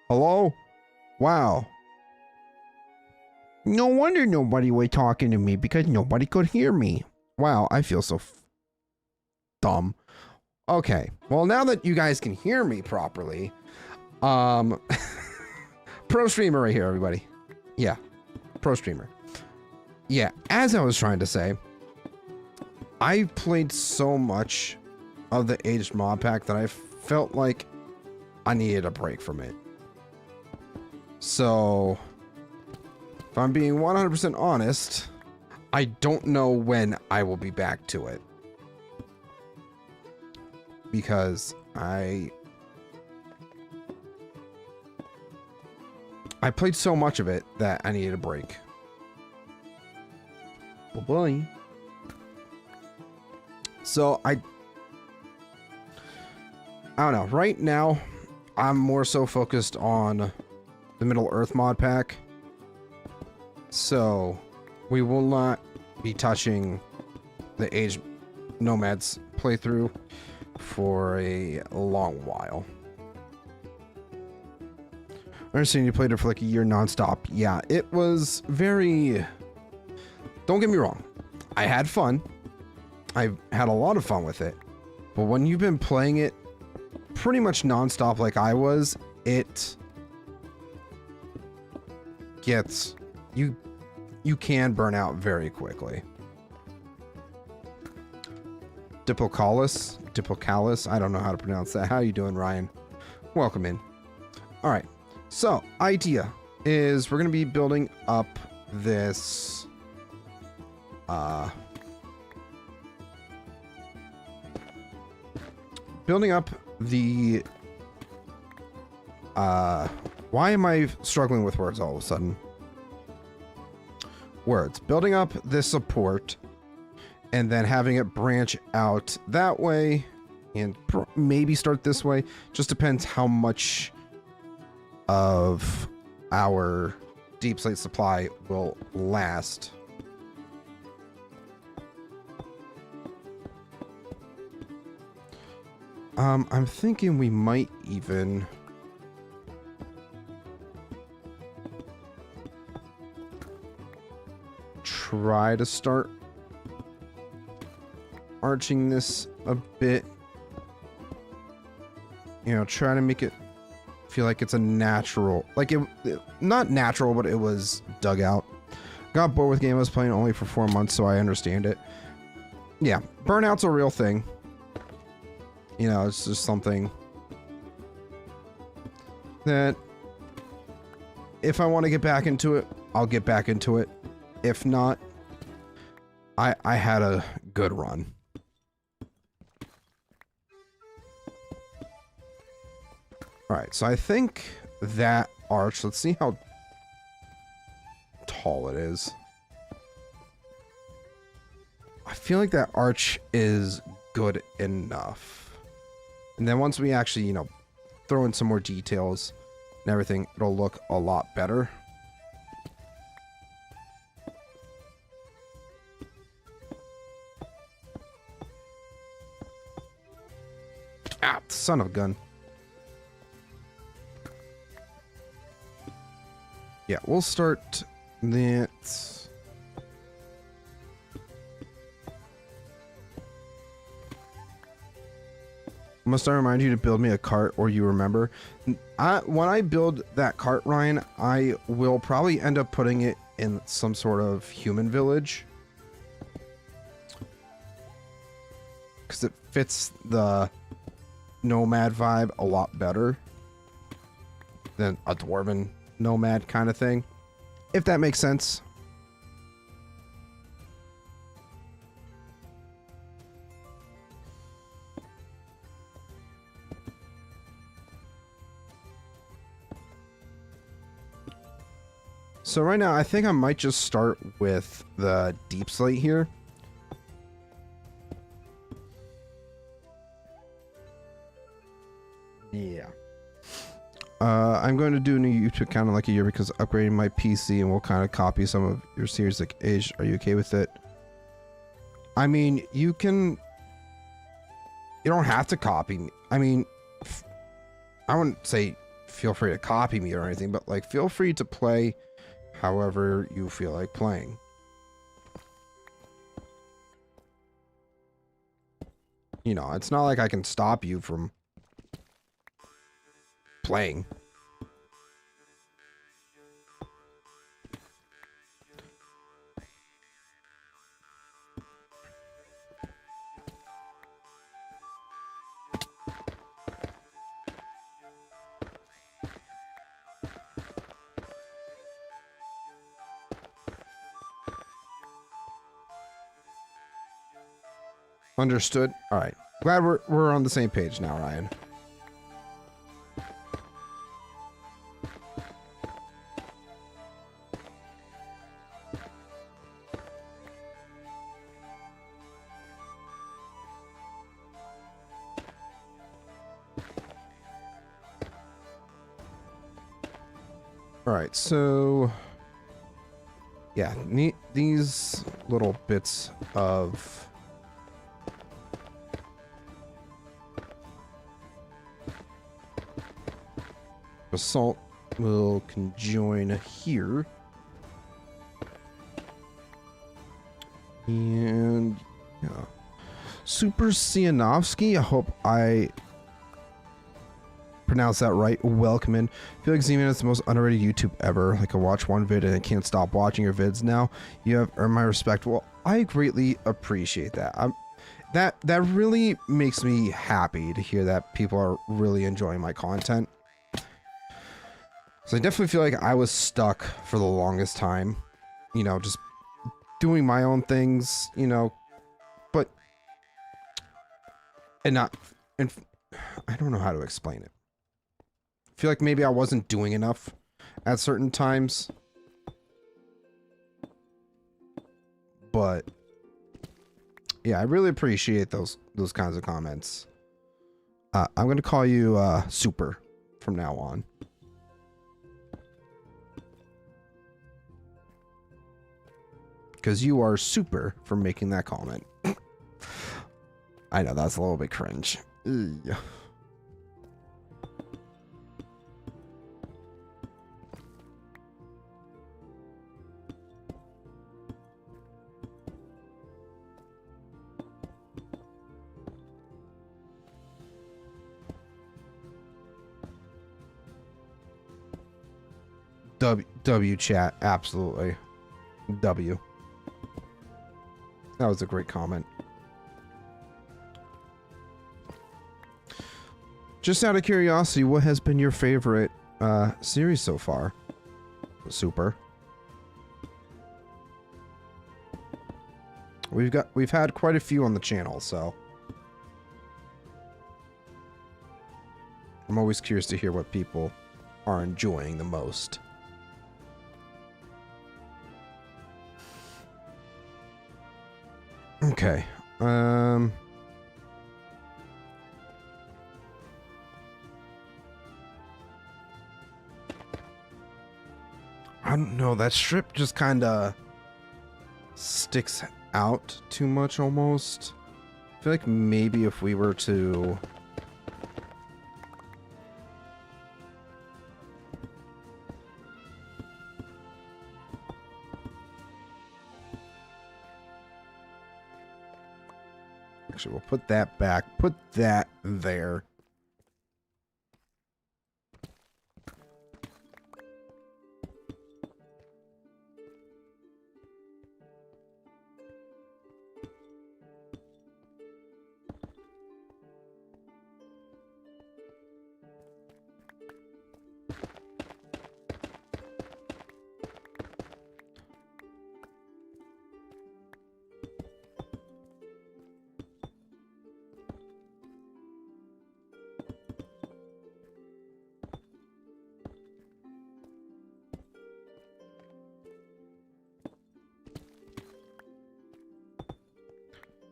Hello? Wow. No wonder nobody was talking to me because nobody could hear me. Wow, I feel so dumb. Okay, well now that you guys can hear me properly, pro streamer right here, everybody. Yeah, pro streamer. Yeah, as I was trying to say, I played so much of the aged mod pack that I felt like I needed a break from it. So, if I'm being 100% honest, I don't know when I will be back to it. Because I played so much of it that I needed a break. Oh boy. So, I don't know. Right now, I'm more so focused on the Middle Earth mod pack. So, we will not be touching the Age Nomads playthrough for a long while. I understand you played it for like a year nonstop. Yeah, it was very... Don't get me wrong. I had fun. I had a lot of fun with it. But when you've been playing it pretty much nonstop like I was, it gets... You can burn out very quickly. Diplocalus, I don't know how to pronounce that. How you doing, Ryan? Welcome in. All right, so idea is we're gonna be building up this building up the why am I struggling with words all of a sudden? Words. Building up this support and then having it branch out that way and maybe start this way. Just depends how much of our deep slate supply will last. I'm thinking we might even try to start arching this a bit. You know, try to make it feel like it's a natural, like it not natural, but it was dug out. Got bored with game. I was playing only for 4 months, so I understand it. Yeah, burnout's a real thing. You know, it's just something that if I want to get back into it, I'll get back into it. If not, I had a good run. Alright, so I think that arch, let's see how tall it is. I feel like that arch is good enough. And then once we actually, you know, throw in some more details and everything, it'll look a lot better. Ah, son of a gun. Yeah, we'll start that. Must I remind you to build me a cart or you remember? When I build that cart, Ryan, I will probably end up putting it in some sort of human village. Because it fits the nomad vibe a lot better than a dwarven nomad kind of thing. If that makes sense. So right now, I think I might just start with the deep slate here. Yeah. I'm going to do a new YouTube account in like a year because upgrading my PC, and we'll kind of copy some of your series like Age. Are you okay with it? I mean, you don't have to copy me. I mean, I wouldn't say feel free to copy me or anything, but like feel free to play however you feel like playing. You know, it's not like I can stop you from playing. Understood. All right. Glad we're on the same page now, Ryan. All right. So yeah, these little bits of basalt will conjoin here. And yeah. Super Sianovsky, I hope I pronounced that right. Welcome in. I feel like Zman is the most underrated YouTube ever. Like I watch one vid and I can't stop watching your vids now. You have earned my respect. Well, I greatly appreciate that. That really makes me happy to hear that people are really enjoying my content. So I definitely feel like I was stuck for the longest time, you know, just doing my own things, you know, but, and I don't know how to explain it. I feel like maybe I wasn't doing enough at certain times, but yeah, I really appreciate those kinds of comments. I'm going to call you, Super from now on. Because you are super for making that comment. I know, that's a little bit cringe. Ugh. W chat, absolutely. W. That was a great comment. Just out of curiosity, what has been your favorite series so far? Super. We've had quite a few on the channel, so I'm always curious to hear what people are enjoying the most. Okay. I don't know, that strip just kind of sticks out too much almost. I feel like maybe if we were to actually, we'll put that back, put that there.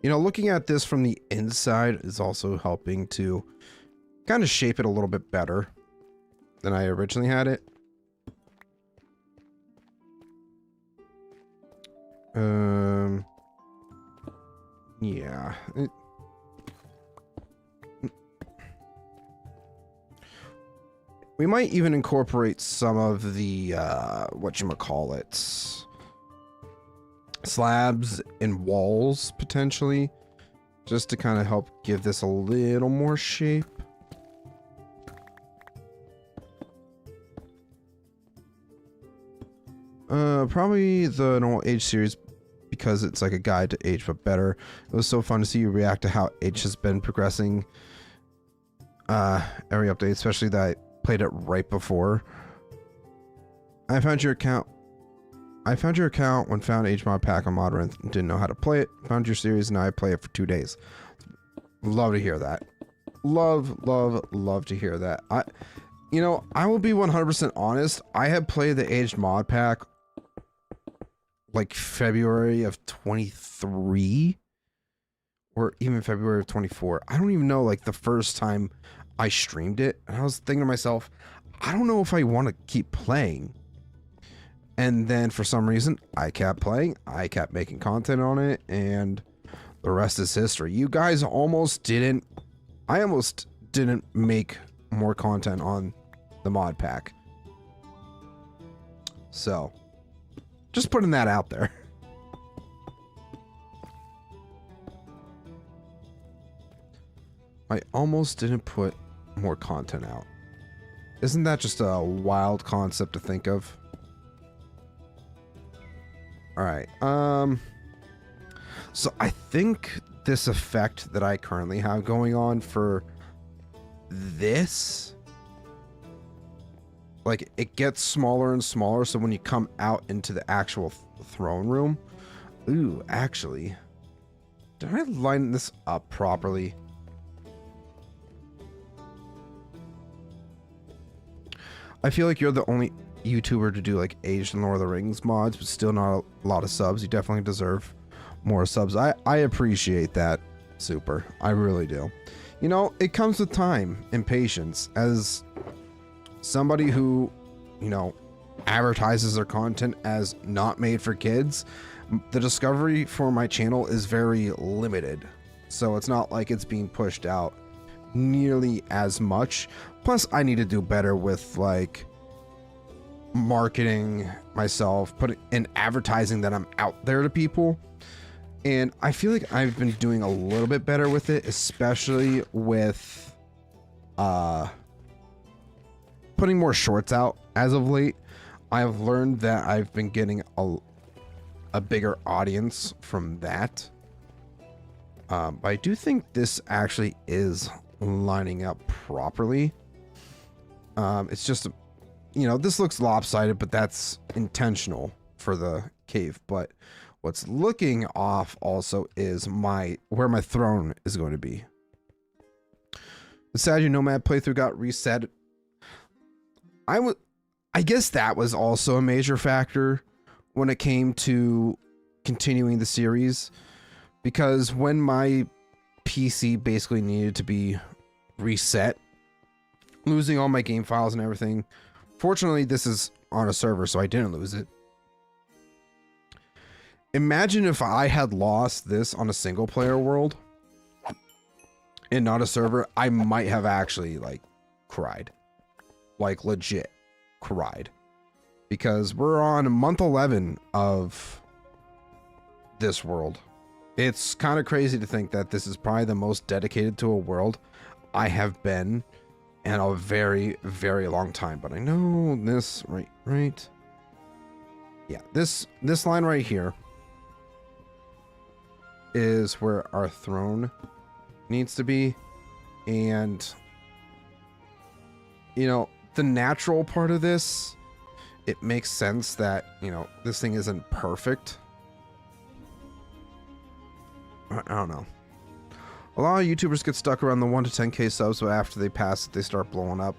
You know, looking at this from the inside is also helping to kind of shape it a little bit better than I originally had it. Yeah. We might even incorporate some of the, whatchamacallit, slabs and walls, potentially, just to kind of help give this a little more shape. Probably the normal age series, because it's like a guide to age but better. It was so fun to see you react to how age has been progressing every update, especially that I played it right before. I found your account when found age mod pack on Modrinth and didn't know how to play it. Found your series and now I play it for 2 days. Love to hear that. Love to hear that. You know, I will be 100% honest. I have played the aged mod pack like February of 23 or even February of 24. I don't even know, like the first time I streamed it, and I was thinking to myself, I don't know if I want to keep playing. And then for some reason, I kept playing, I kept making content on it, and the rest is history. You guys I almost didn't make more content on the mod pack. So, just putting that out there. I almost didn't put more content out. Isn't that just a wild concept to think of? Alright, so I think this effect that I currently have going on for this, like, it gets smaller and smaller, so when you come out into the actual throne room... Ooh, actually, did I line this up properly? I feel like you're the only YouTuber to do like aged Lord of the Rings mods, but still not a lot of subs. You definitely deserve more subs. I appreciate that, Super. I really do. You know, it comes with time and patience. As somebody who, you know, advertises their content as not made for kids, the discovery for my channel is very limited. So it's not like it's being pushed out nearly as much. Plus, I need to do better with like marketing myself, putting in advertising that I'm out there to people. And I feel like I've been doing a little bit better with it, especially with putting more shorts out as of late. I've learned that I've been getting a bigger audience from that. But I do think this actually is lining up properly. It's just, you know, this looks lopsided, but that's intentional for the cave. But what's looking off also is where my throne is going to be. The Saturday Nomad playthrough got reset. I guess that was also a major factor when it came to continuing the series, because when my PC basically needed to be reset, losing all my game files and everything. Fortunately, this is on a server, so I didn't lose it. Imagine if I had lost this on a single player world and not a server, I might have actually like cried. Like legit cried. Because we're on month 11 of this world. It's kind of crazy to think that this is probably the most dedicated to a world I have been in a very, very long time. But I know this right. Yeah, this line right here is where our throne needs to be. And, you know, the natural part of this, it makes sense that, you know, this thing isn't perfect. I don't know. A lot of YouTubers get stuck around the 1 to 10k subs, but after they pass it, they start blowing up.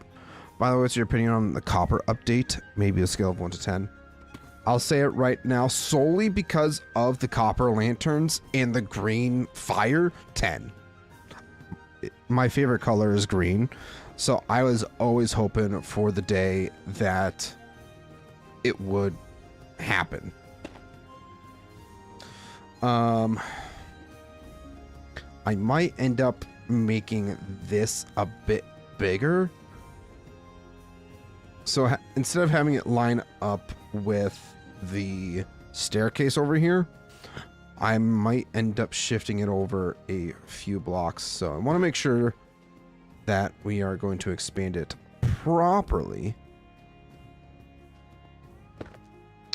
By the way, what's your opinion on the copper update? Maybe a scale of 1 to 10. I'll say it right now, solely because of the copper lanterns and the green fire, 10. My favorite color is green, so I was always hoping for the day that it would happen. I might end up making this a bit bigger. So instead of having it line up with the staircase over here, I might end up shifting it over a few blocks. So I want to make sure that we are going to expand it properly.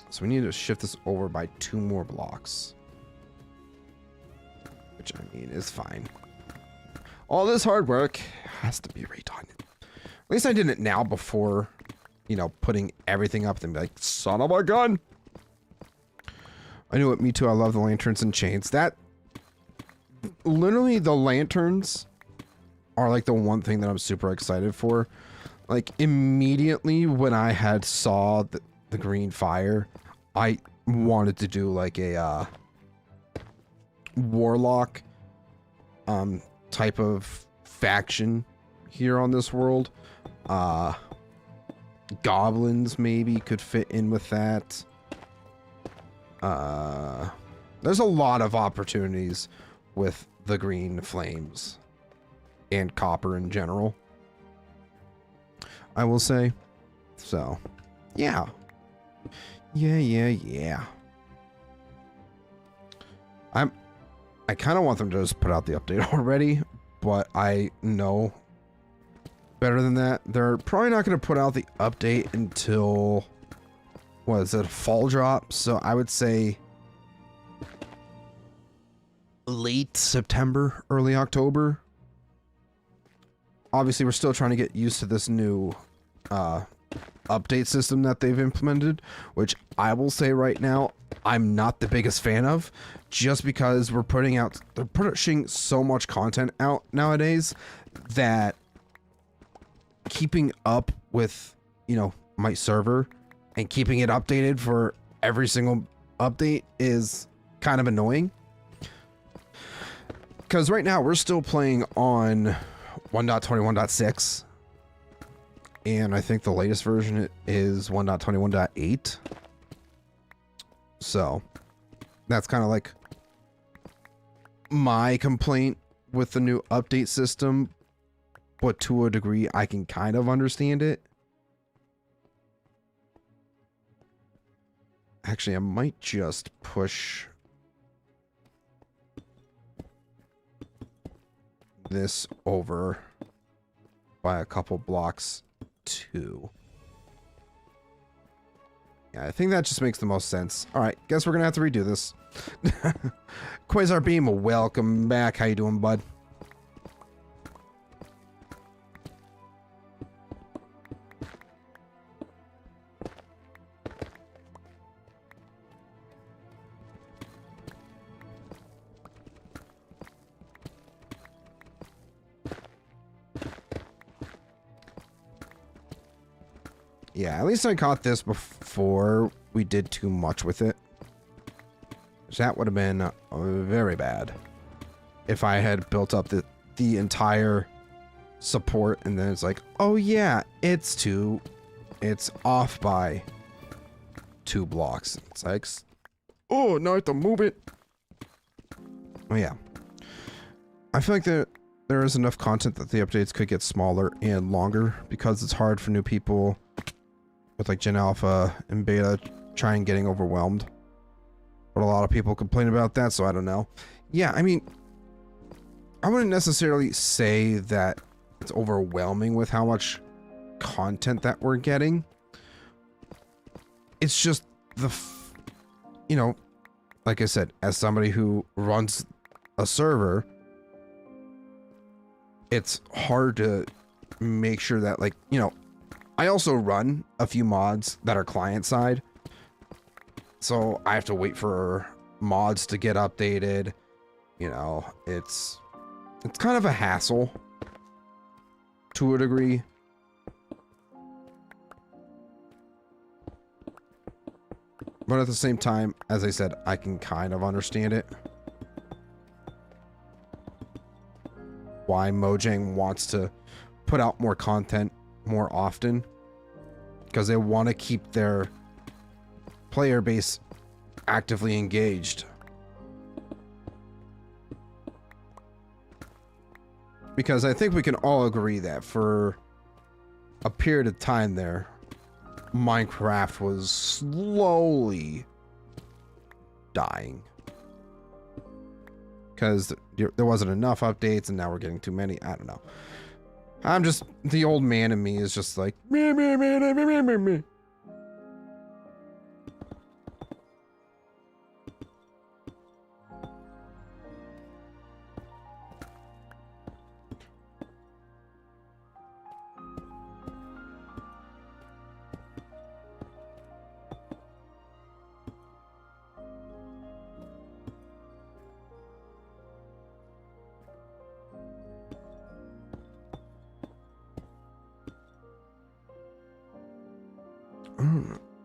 So we need to shift this over by 2 more blocks. Which, I mean, is fine. All this hard work has to be redone. At least I did it now before, you know, putting everything up and be like, son of a gun! I knew it, me too. I love the lanterns and chains. That, literally, the lanterns are like the one thing that I'm super excited for. Like, immediately when I had saw the green fire, I wanted to do like a warlock type of faction here on this world. Goblins maybe could fit in with that. There's a lot of opportunities with the green flames and copper in general, I will say. So, yeah. Yeah. I kind of want them to just put out the update already, but I know better than that. They're probably not going to put out the update until, what is it, fall drop? So I would say late September, early October. Obviously, we're still trying to get used to this new update system that they've implemented, which I will say right now, I'm not the biggest fan of, just because they're pushing so much content out nowadays that keeping up with, you know, my server and keeping it updated for every single update is kind of annoying. Because right now we're still playing on 1.21.6, and I think the latest version is 1.21.8. So that's kind of like my complaint with the new update system, but to a degree I can kind of understand it. Actually, I might just push this over by a couple blocks too. Yeah, I think that just makes the most sense. All right, guess we're gonna have to redo this. Quasar Beam, welcome back. How you doing, bud? Yeah, at least I caught this before we did too much with it. That would have been very bad if I had built up the entire support and then it's like, oh yeah, it's off by 2 blocks. It's like, oh, now I have to move it. Oh yeah. I feel like there is enough content that the updates could get smaller and longer because it's hard for new people with like Gen Alpha and Beta trying getting overwhelmed. But a lot of people complain about that, so I don't know. Yeah, I mean, I wouldn't necessarily say that it's overwhelming with how much content that we're getting. It's just you know, like I said, as somebody who runs a server, it's hard to make sure that, like, you know, I also run a few mods that are client side. So I have to wait for mods to get updated. You know, it's kind of a hassle to a degree. But at the same time, as I said, I can kind of understand it. Why Mojang wants to put out more content more often. Because they want to keep their player base actively engaged. Because I think we can all agree that for a period of time there, Minecraft was slowly dying. Because there wasn't enough updates and now we're getting too many. I don't know. I'm just, the old man in me is just like, meh, meh, meh, meh, meh, meh, meh.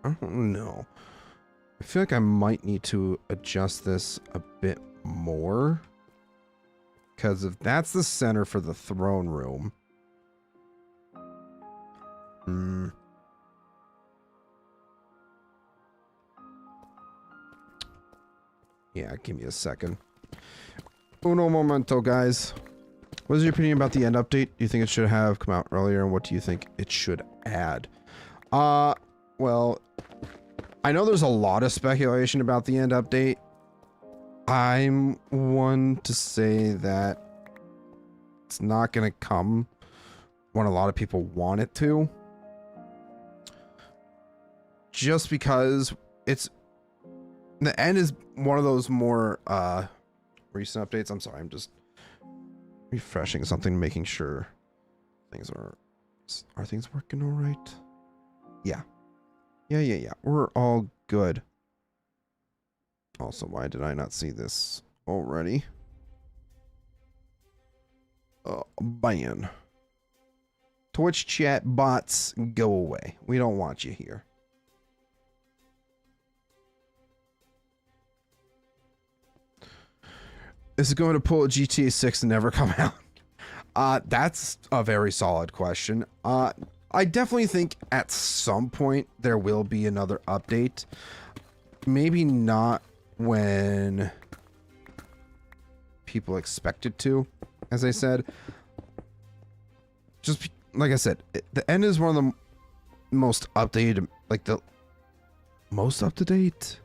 I don't know. I feel like I might need to adjust this a bit more. Because if that's the center for the throne room. Yeah, give me a second. Uno momento, guys. What is your opinion about the end update? Do you think it should have come out earlier? And what do you think it should add? Well, I know there's a lot of speculation about the end update. I'm one to say that it's not going to come when a lot of people want it to. Just because it's... The end is one of those more recent updates. I'm sorry, I'm just refreshing something, making sure things are things working all right? Yeah. Yeah. We're all good. Also, why did I not see this already? Ban. Twitch chat bots, go away. We don't want you here. Is it going to pull a GTA 6 and never come out? That's a very solid question. I definitely think at some point there will be another update. Maybe not when people expect it to, as I said. Just like I said, the end is one of the most updated, like the most up-to-date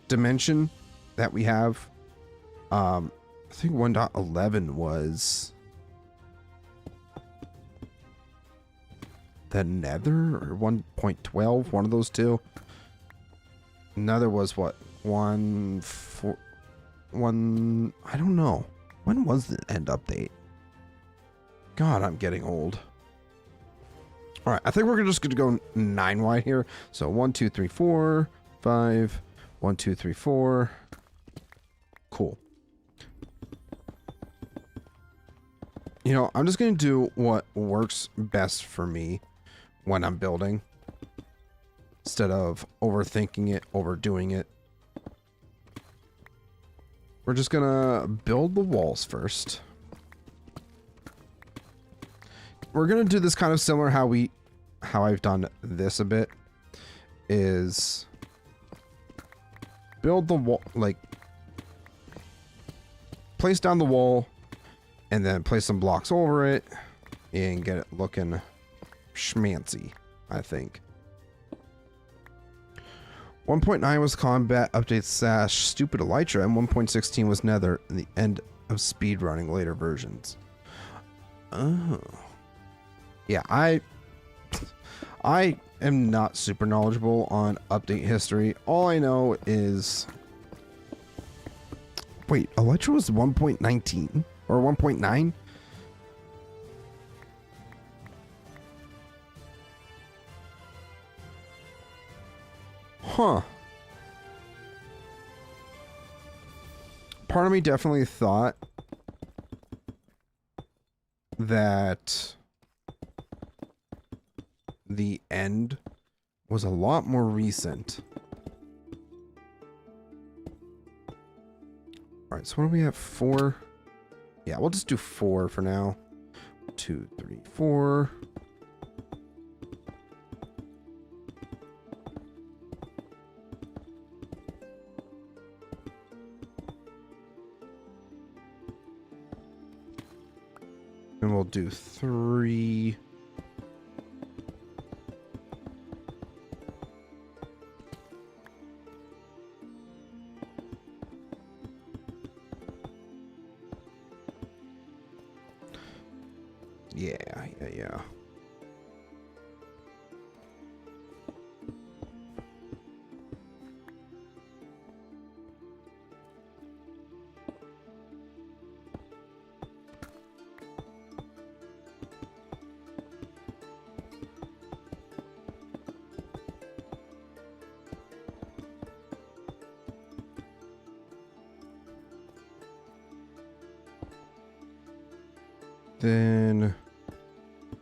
dimension that we have. I think 1.11 was the Nether, or 1.12, one of those two. Another was what? 1.4, I don't know. When was the end update? God, I'm getting old. All right, I think we're just going to go 9 wide here. So 1, 2, 3, 4, 5, 1, 2, 3, 4. Cool. You know, I'm just going to do what works best for me when I'm building, instead of overthinking it, overdoing it. We're just going to build the walls first. We're going to do this kind of similar how I've done this a bit, is build the wall, like place down the wall and then place some blocks over it and get it looking schmancy, I think. 1.9 was combat update / stupid elytra, and 1.16 was nether and the end of speedrunning later versions. Oh. Yeah, I am not super knowledgeable on update history. All I know is... Wait, elytra was 1.19 or 1.9? Huh. Part of me definitely thought that the end was a lot more recent. All right, so what do we have? 4? Yeah, we'll just do 4 for now. 2, 3, 4. And we'll do 3. Yeah. Then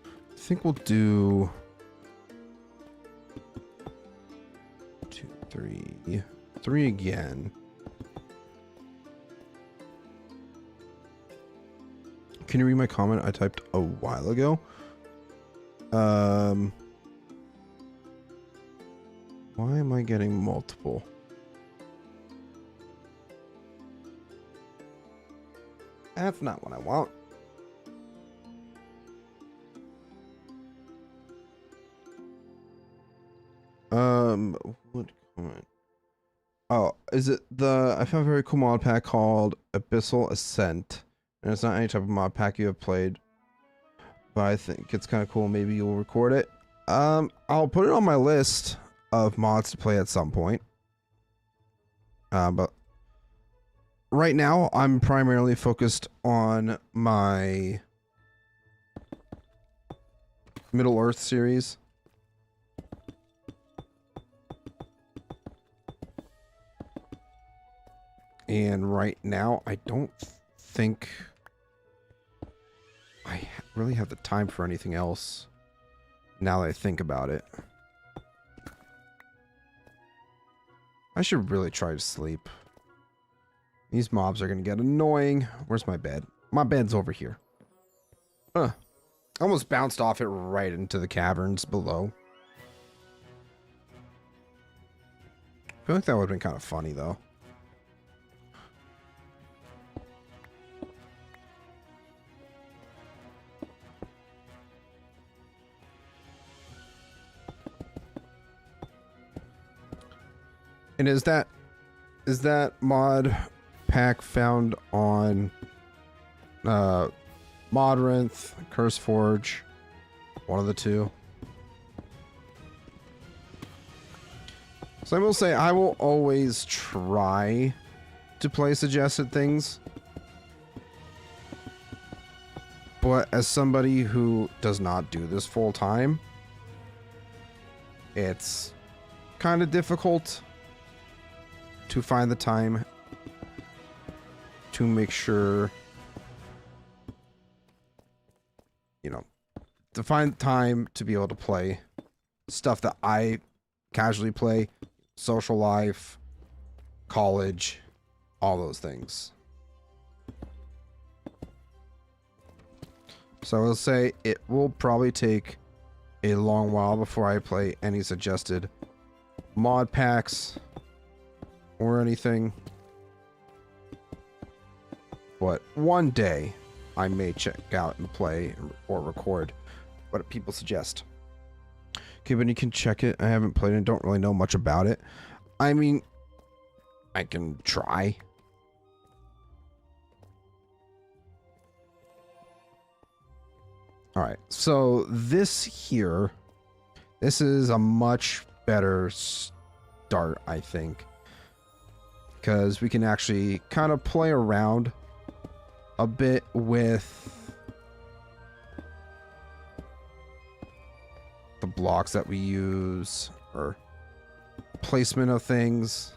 I think we'll do 2, 3, 3 again. Can you read my comment I typed a while ago? Why am I getting multiple? That's not what I want. What comment? Oh, is it the... I found a very cool mod pack called Abyssal Ascent. And it's not any type of mod pack you have played. But I think it's kind of cool. Maybe you'll record it. I'll put it on my list of mods to play at some point. But right now, I'm primarily focused on my Middle-earth series. And right now, I don't think I really have the time for anything else, now that I think about it. I should really try to sleep. These mobs are going to get annoying. Where's my bed? My bed's over here. Huh. Almost bounced off it right into the caverns below. I feel like that would have been kind of funny, though. And is that mod pack found on Modrinth, CurseForge, one of the two? So I will say I will always try to play suggested things. But as somebody who does not do this full time, it's kind of difficult to find the time to make sure, you know, to find time to be able to play stuff that I casually play, social life, college, all those things. So I will say it will probably take a long while before I play any suggested mod packs or anything. But one day I may check out and play or record what people suggest. Okay, but you can check it. I haven't played it. Don't really know much about it. I mean, I can try. All right, so this here, this is a much better start, I think, because we can actually kind of play around a bit with the blocks that we use, or placement of things.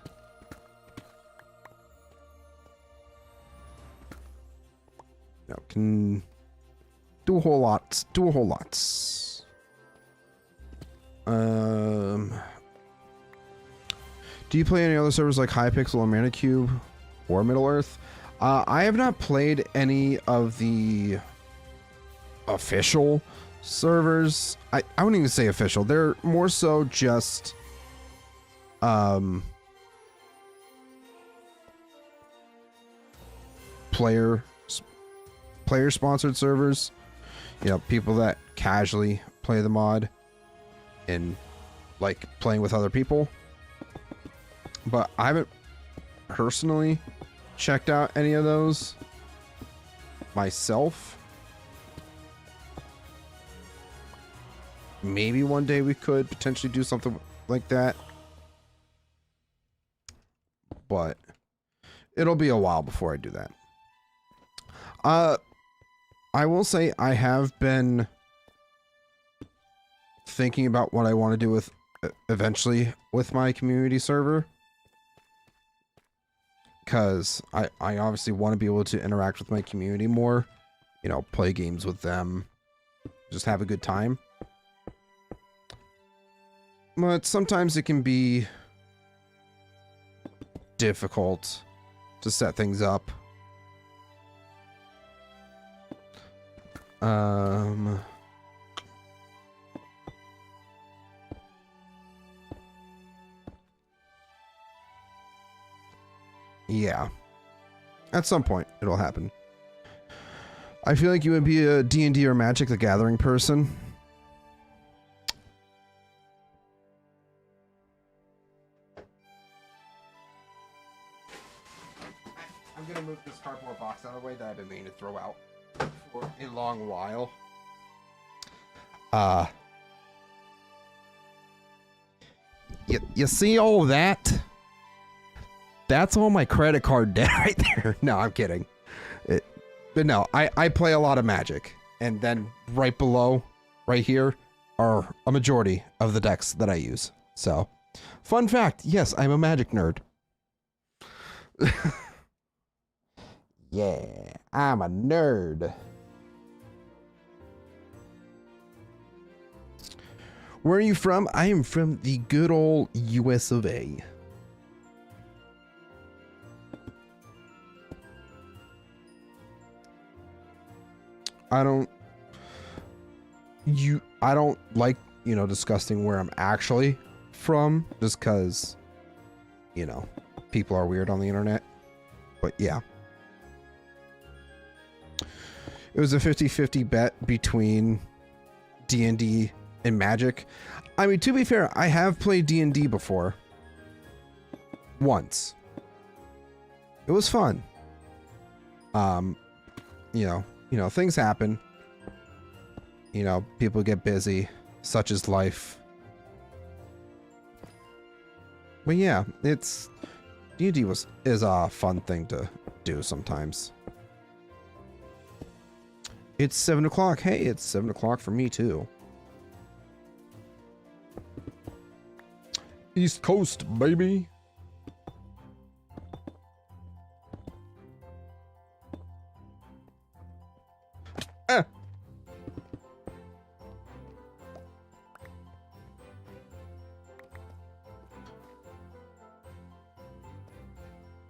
You know, can do a whole lot. Do you play any other servers like Hypixel or Manicube or Middle Earth? I have not played any of the official servers. I wouldn't even say official. They're more so just player sponsored servers. You know, people that casually play the mod and like playing with other people. But I haven't personally checked out any of those myself. Maybe one day we could potentially do something like that. But it'll be a while before I do that. I will say I have been thinking about what I want to do with eventually with my community server. Because I obviously want to be able to interact with my community more. You know, play games with them. Just have a good time. But sometimes it can be difficult to set things up. Yeah. At some point, it'll happen. I feel like you would be a D&D or Magic the Gathering person. I'm gonna move this cardboard box out of the way that I've been meaning to throw out for a long while. You see all that? That's all my credit card debt right there. No, I'm kidding. But no, I play a lot of Magic. And then right below, right here, are a majority of the decks that I use. So, fun fact, yes, I'm a Magic nerd. Yeah, I'm a nerd. Where are you from? I am from the good old US of A. I don't like, you know, discussing where I'm actually from, just because, you know, people are weird on the internet. But yeah. It was a 50-50 bet between D&D and Magic. I mean, to be fair, I have played D&D before. Once. It was fun. You know, things happen. You know, people get busy. Such is life. But yeah, D&D is a fun thing to do sometimes. It's 7 o'clock. Hey, it's 7 o'clock for me too. East Coast, baby.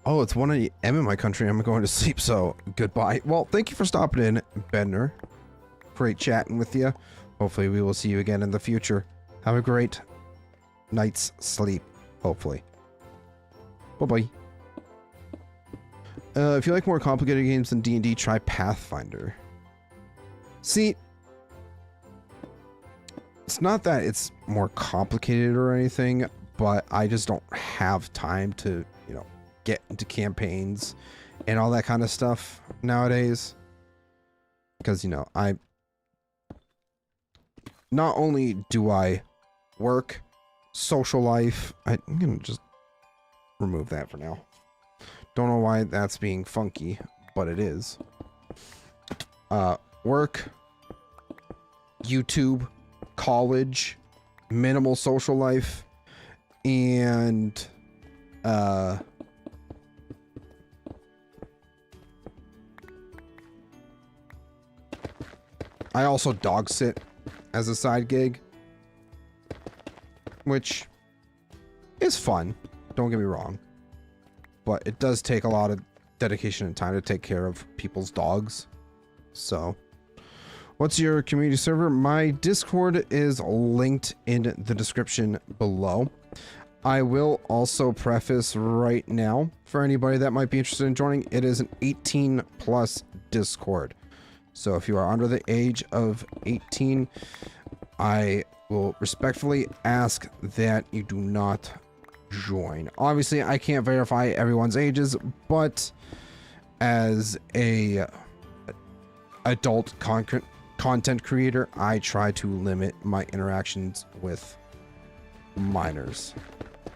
Oh, it's 1 a.m. in my country. I'm going to sleep, so goodbye. Well, thank you for stopping in, Bedner. Great chatting with you. Hopefully we will see you again in the future. Have a great night's sleep, hopefully. Bye-bye. If you like more complicated games than D&D, try Pathfinder. See, it's not that it's more complicated or anything, but I just don't have time to, you know, get into campaigns and all that kind of stuff nowadays. Because, you know, not only do I work, social life, I'm gonna just remove that for now. Don't know why that's being funky, but it is. Work, YouTube, college, minimal social life, and I also dog sit as a side gig. which is fun. Don't get me wrong. But it does take a lot of dedication and time to take care of people's dogs. So, what's your community server? My Discord is linked in the description below. I will also preface right now, for anybody that might be interested in joining, it is an 18+ Discord. So if you are under the age of 18, I will respectfully ask that you do not join. Obviously, I can't verify everyone's ages, but as a adult content creator, I try to limit my interactions with minors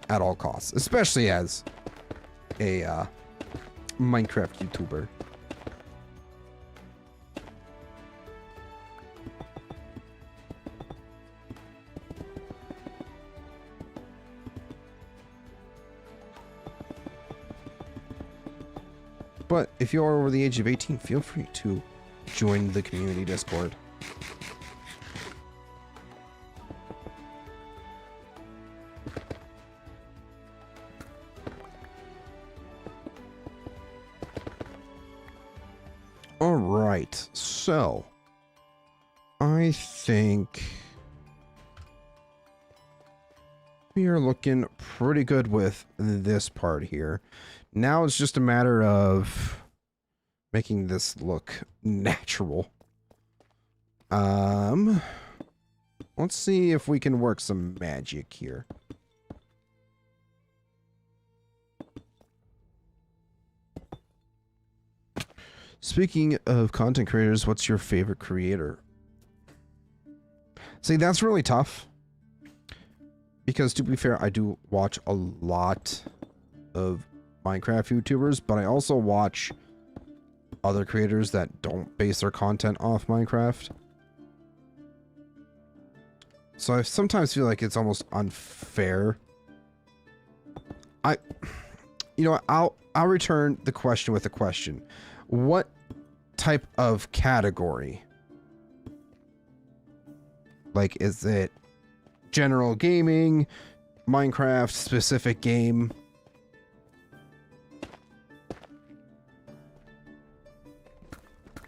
at all costs, especially as a Minecraft YouTuber. But if you are over the age of 18, feel free to join the community Discord. All right, so I think we are looking pretty good with this part here. Now it's just a matter of making this look natural. Let's see if we can work some magic here. Speaking of content creators, what's your favorite creator? See, that's really tough. Because to be fair, I do watch a lot of Minecraft YouTubers, but I also watch other creators that don't base their content off Minecraft. So I sometimes feel like it's almost unfair. I'll return the question with a question. What type of category? Like, is it general gaming, Minecraft specific game?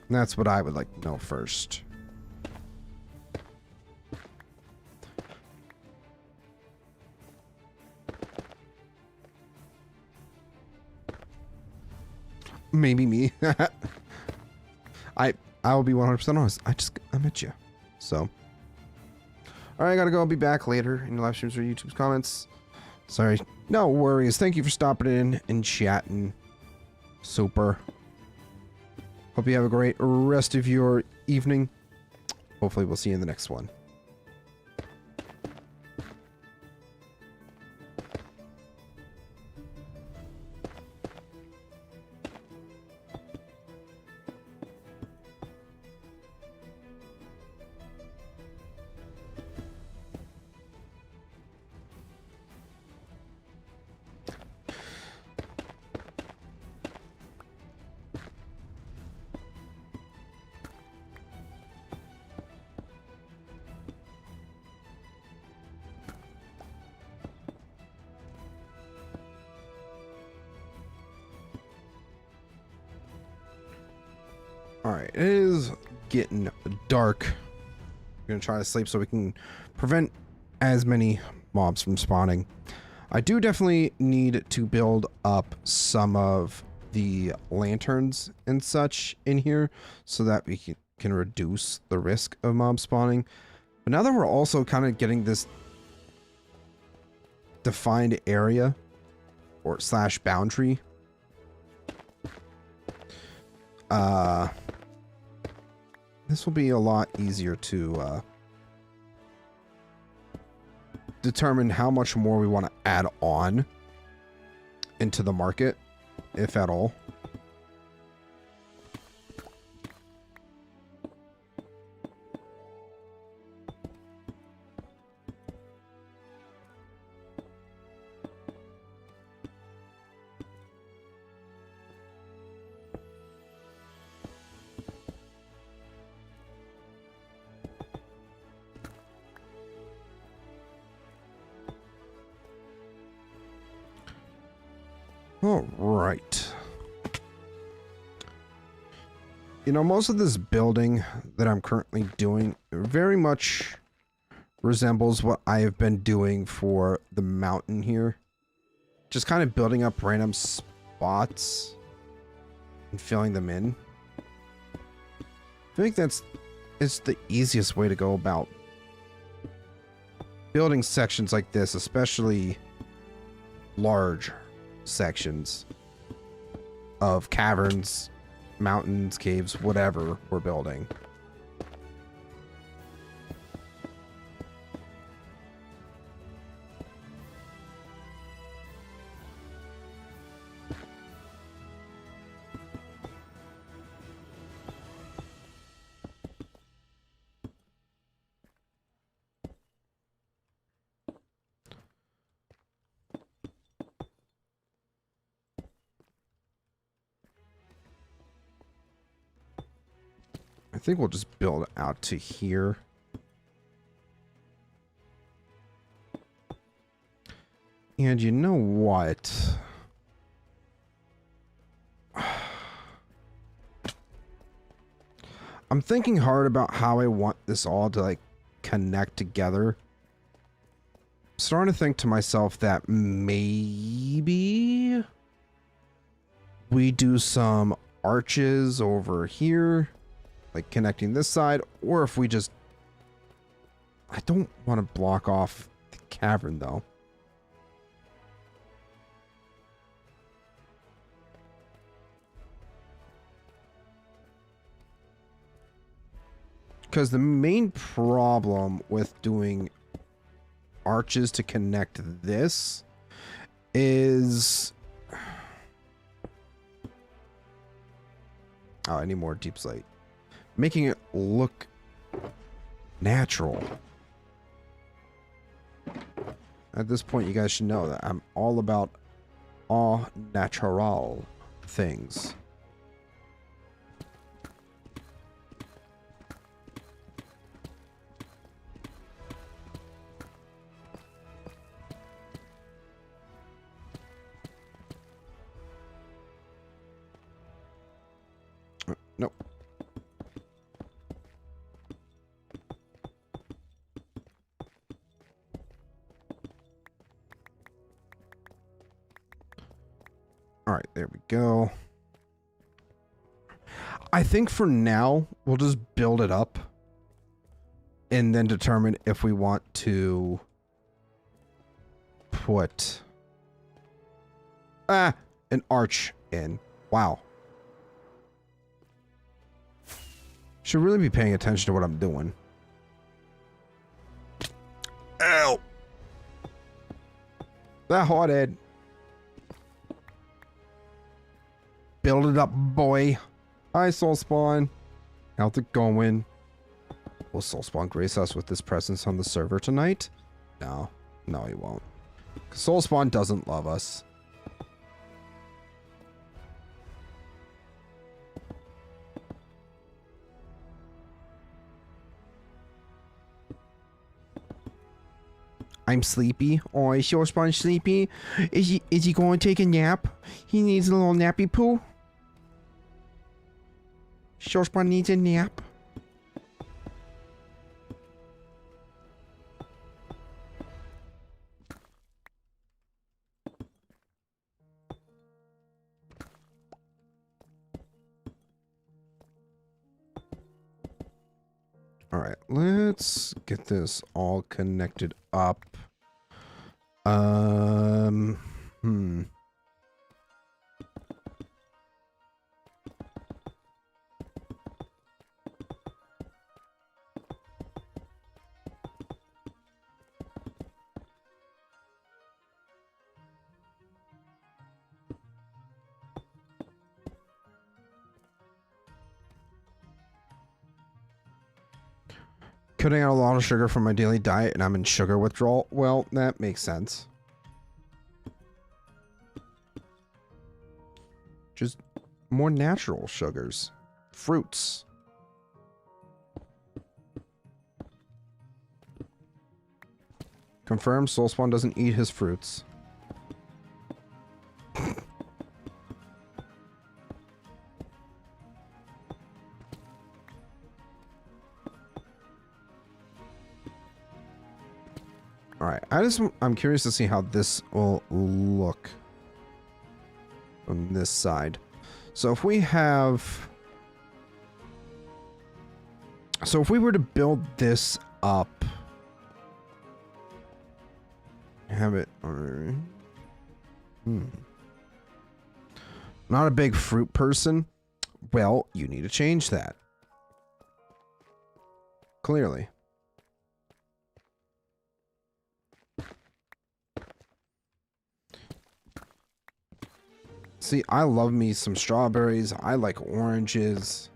That's what I would like to know first. Maybe me. I will be 100% honest. I met you. So. Alright, I gotta go. I'll be back later in the live streams or YouTube's comments. Sorry. No worries. Thank you for stopping in and chatting. Super. Hope you have a great rest of your evening. Hopefully we'll see you in the next one. Alright, it is getting dark. I'm gonna try to sleep so we can prevent as many mobs from spawning. I do definitely need to build up some of the lanterns and such in here so that we can reduce the risk of mob spawning. But now that we're also kind of getting this defined area or / boundary, this will be a lot easier to determine how much more we want to add on into the market, if at all. All right. You know, most of this building that I'm currently doing very much resembles what I have been doing for the mountain here. Just kind of building up random spots and filling them in. I think it's the easiest way to go about building sections like this, especially large sections of caverns, mountains, caves, whatever we're building. I think we'll just build out to here. And you know what? I'm thinking hard about how I want this all to like connect together. I'm starting to think to myself that maybe we do some arches over here, like connecting this side, or if we just... I don't want to block off the cavern though. Because the main problem with doing arches to connect this is... Oh, I need more deep slate. Making it look natural. At this point, you guys should know that I'm all about all natural things. Nope. All right, there we go. I think for now, we'll just build it up and then determine if we want to put an arch in. Wow. Should really be paying attention to what I'm doing. Ow! That hot-head. Build it up, boy. Hi, Soulspawn. How's it going? Will Soulspawn grace us with his presence on the server tonight? No. No, he won't. Soulspawn doesn't love us. I'm sleepy. Oh, is Soulspawn sleepy? Is he going to take a nap? He needs a little nappy poo. Soulspawn needs a nap. All right, let's get this all connected up. Cutting out a lot of sugar from my daily diet and I'm in sugar withdrawal. Well, that makes sense. Just more natural sugars. Fruits. Confirmed, Soulspawn doesn't eat his fruits. Alright, I'm curious to see how this will look on this side. So if we have... So if we were to build this up... Have it... Not a big fruit person. Well, you need to change that. Clearly. See, I love me some strawberries. I like oranges.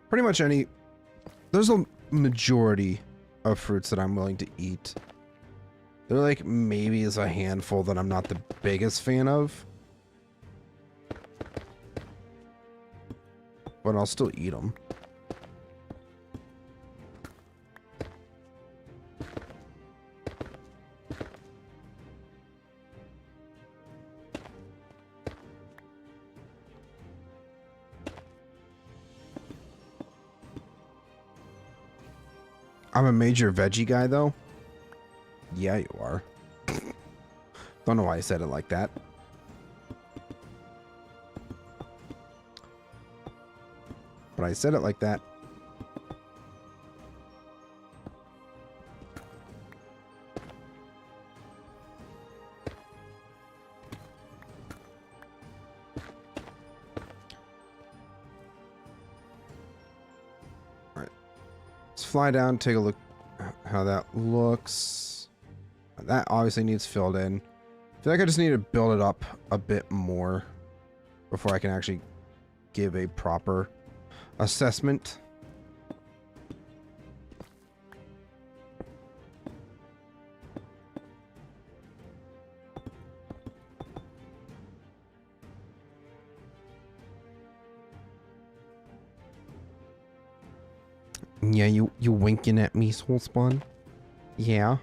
Pretty much any... There's a majority of fruits that I'm willing to eat. There like maybe is a handful that I'm not the biggest fan of. But I'll still eat them. I'm a major veggie guy, though. Yeah, you are. Don't know why I said it like that. But I said it like that. Fly down, take a look how that looks. That obviously needs filled in. I feel like I just need to build it up a bit more before I can actually give a proper assessment. Yeah, you winking at me, Soul Spawn? Yeah.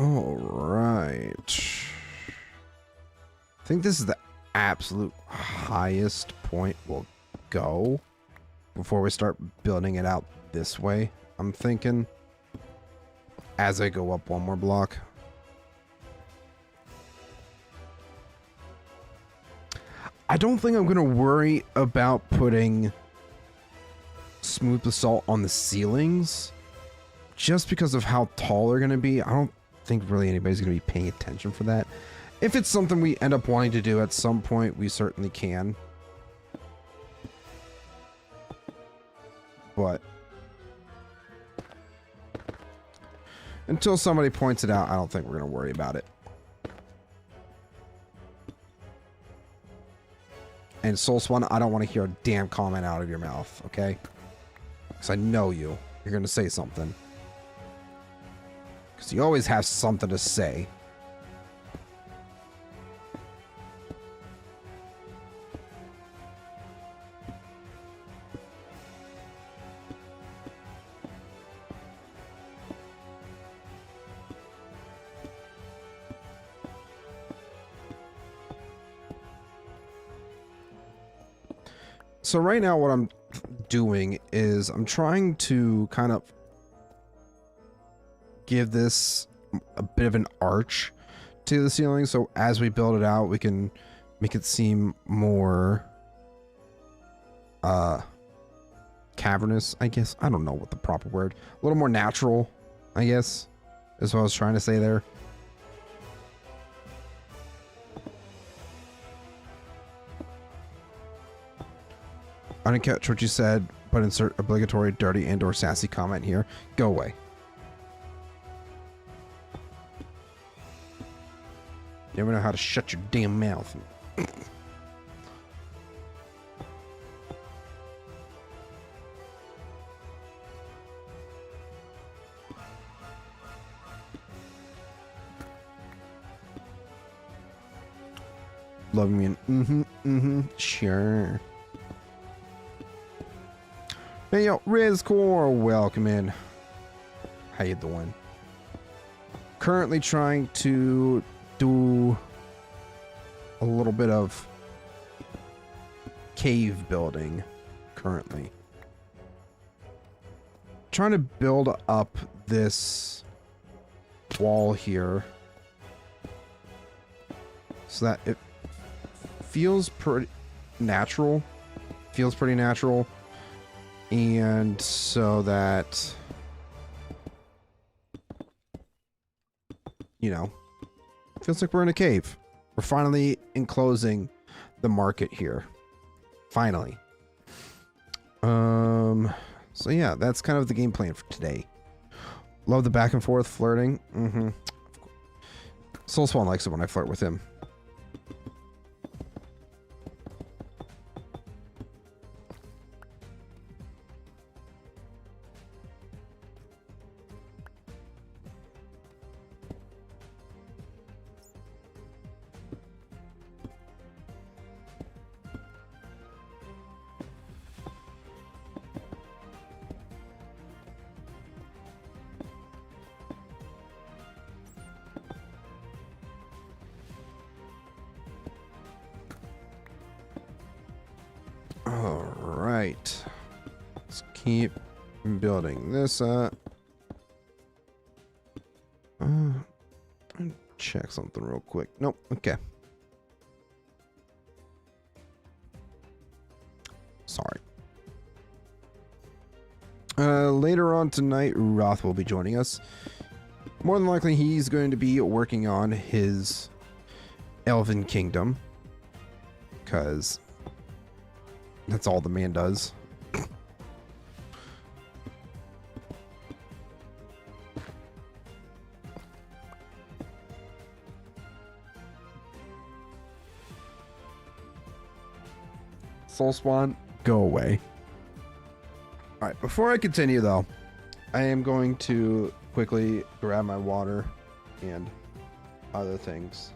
All right. I think this is the absolute highest point we'll go before we start building it out this way. I'm thinking as I go up one more block. I don't think I'm going to worry about putting smooth basalt on the ceilings just because of how tall they're going to be. I don't think really anybody's going to be paying attention for that. If it's something we end up wanting to do at some point, we certainly can. But until somebody points it out, I don't think we're going to worry about it. And Soul Spawn, I don't want to hear a damn comment out of your mouth, okay? Because I know you. You're going to say something. Because you always have something to say. So right now what I'm doing is I'm trying to kind of give this a bit of an arch to the ceiling, so as we build it out we can make it seem more cavernous, I guess. I don't know what the proper word, a little more natural, I guess is what I was trying to say there. I didn't catch what you said, but insert obligatory dirty and/or sassy comment here. Go away. You never know how to shut your damn mouth. Love me and sure. Hey yo, Rizcore, welcome in. How you doing? Currently trying to do a little bit of cave building currently. Trying to build up this wall here so that it feels pretty natural. Feels pretty natural. And so that, you know, feels like we're in a cave. We're finally enclosing the market here. Finally. So yeah, that's kind of the game plan for today. Love the back and forth flirting. Soulspawn likes it when I flirt with him. Alright. Let's keep building this up. Check something real quick. Nope. Okay. Sorry. Later on tonight, Roth will be joining us. More than likely, he's going to be working on his Elven Kingdom. Because that's all the man does. Soulspawn, go away. Alright, before I continue though, I am going to quickly grab my water and other things.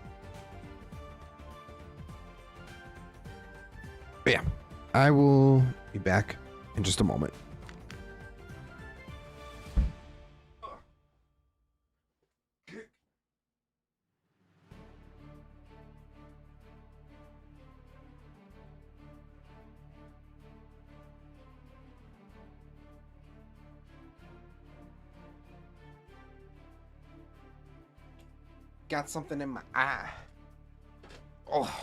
But yeah, I will be back in just a moment. Got something in my eye. Oh.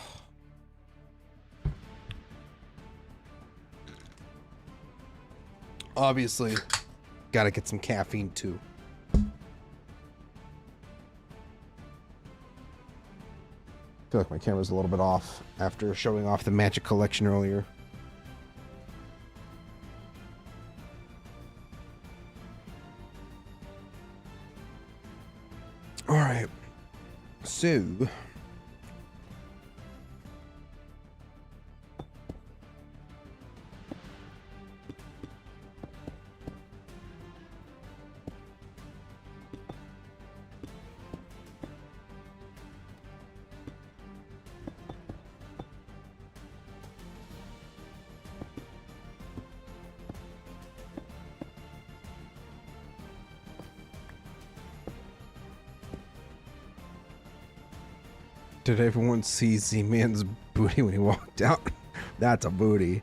Obviously, gotta get some caffeine too. I feel like my camera's a little bit off after showing off the magic collection earlier. All right. So, did everyone see Z-Man's booty when he walked out? That's a booty.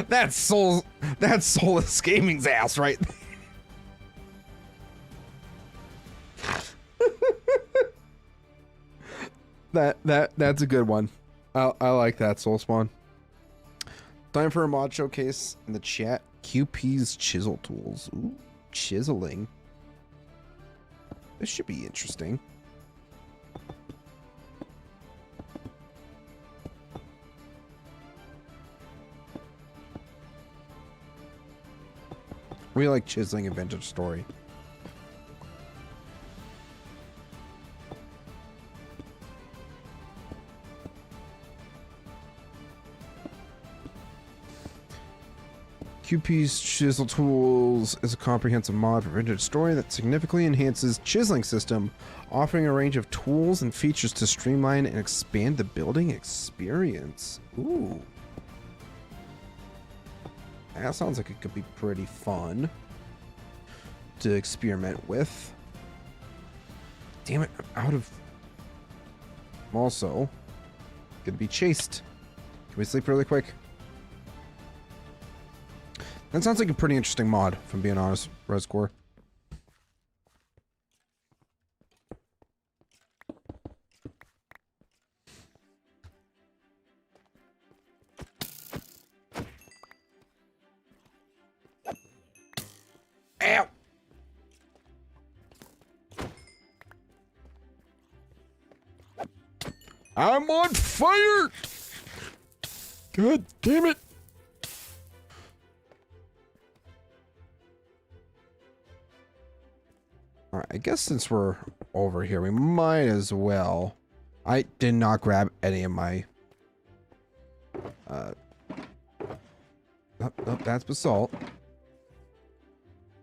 That's Soulless Gaming's ass right there. That's a good one. I like that, Soulspawn. Time for a mod showcase in the chat. QP's chisel tools. Ooh, chiseling. This should be interesting. We like chiseling a vintage story. QP's Chisel Tools is a comprehensive mod for vintage story that significantly enhances chiseling system, offering a range of tools and features to streamline and expand the building experience. Ooh. That sounds like it could be pretty fun to experiment with. Damn it, I'm out of... I'm also gonna be chased. Can we sleep really quick? That sounds like a pretty interesting mod, if I'm being honest, Rescore. Ow! I'm on fire! God damn it! Alright, I guess since we're over here, we might as well. I did not grab any of my... Oh, that's basalt.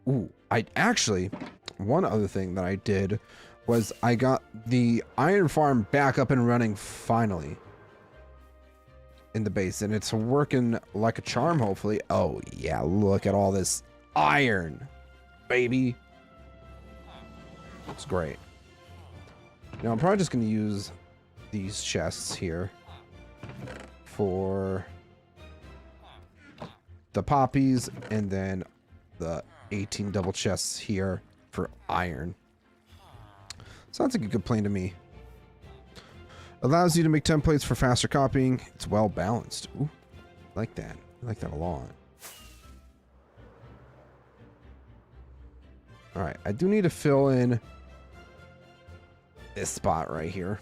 Ooh, I actually... One other thing that I did was I got the iron farm back up and running finally. In the base, and it's working like a charm, hopefully. Oh, yeah, look at all this iron, baby. It's great. Now, I'm probably just going to use these chests here for the poppies, and then the 18 double chests here for iron. Sounds like a good plan to me. Allows you to make templates for faster copying. It's well balanced. Ooh, I like that. I like that a lot. Alright, I do need to fill in this spot right here.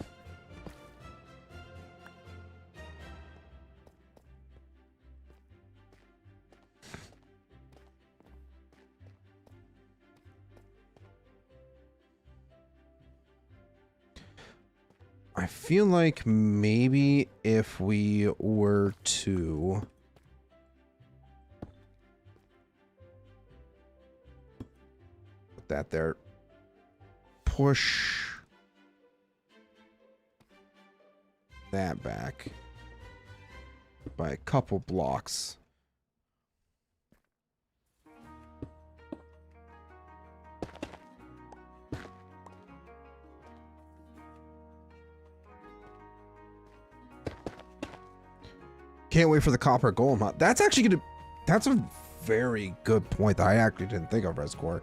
I feel like maybe if we were to put that there, push that back by a couple blocks. Can't wait for the copper golem hunt. That's actually gonna... That's a very good point that I actually didn't think of, Rescore.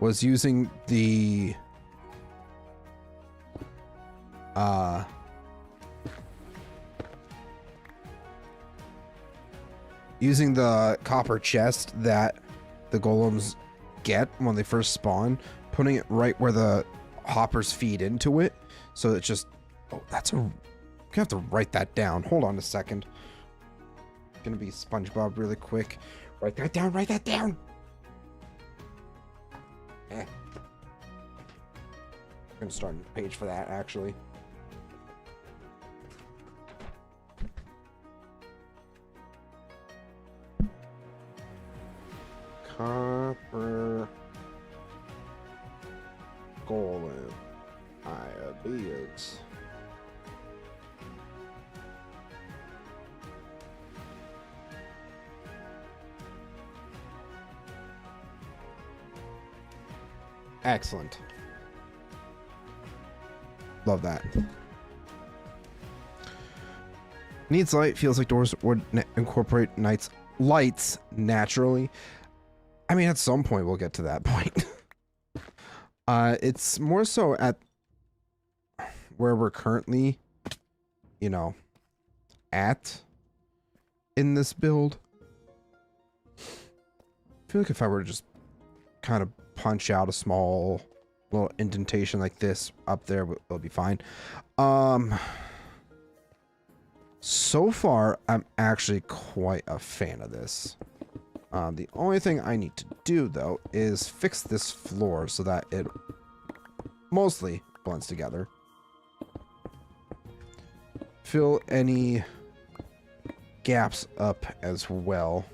Was using the... using the copper chest that the golems get when they first spawn, putting it right where the hoppers feed into it. So it's just... Oh, that's a... I'm gonna have to write that down. Hold on a second. Gonna be SpongeBob really quick. Write that down, write that down! I'm gonna start a page for that, actually. Copper golem ideas. Excellent. Love that. Needs light. Feels like doors would incorporate night's lights naturally. I mean, at some point we'll get to that point. It's more so at where we're currently, you know, at in this build. I feel like if I were to just kind of punch out a small little indentation like this up there, it'll be fine. So far, I'm actually quite a fan of this. The only thing I need to do, though, is fix this floor so that it mostly blends together. Fill any gaps up as well.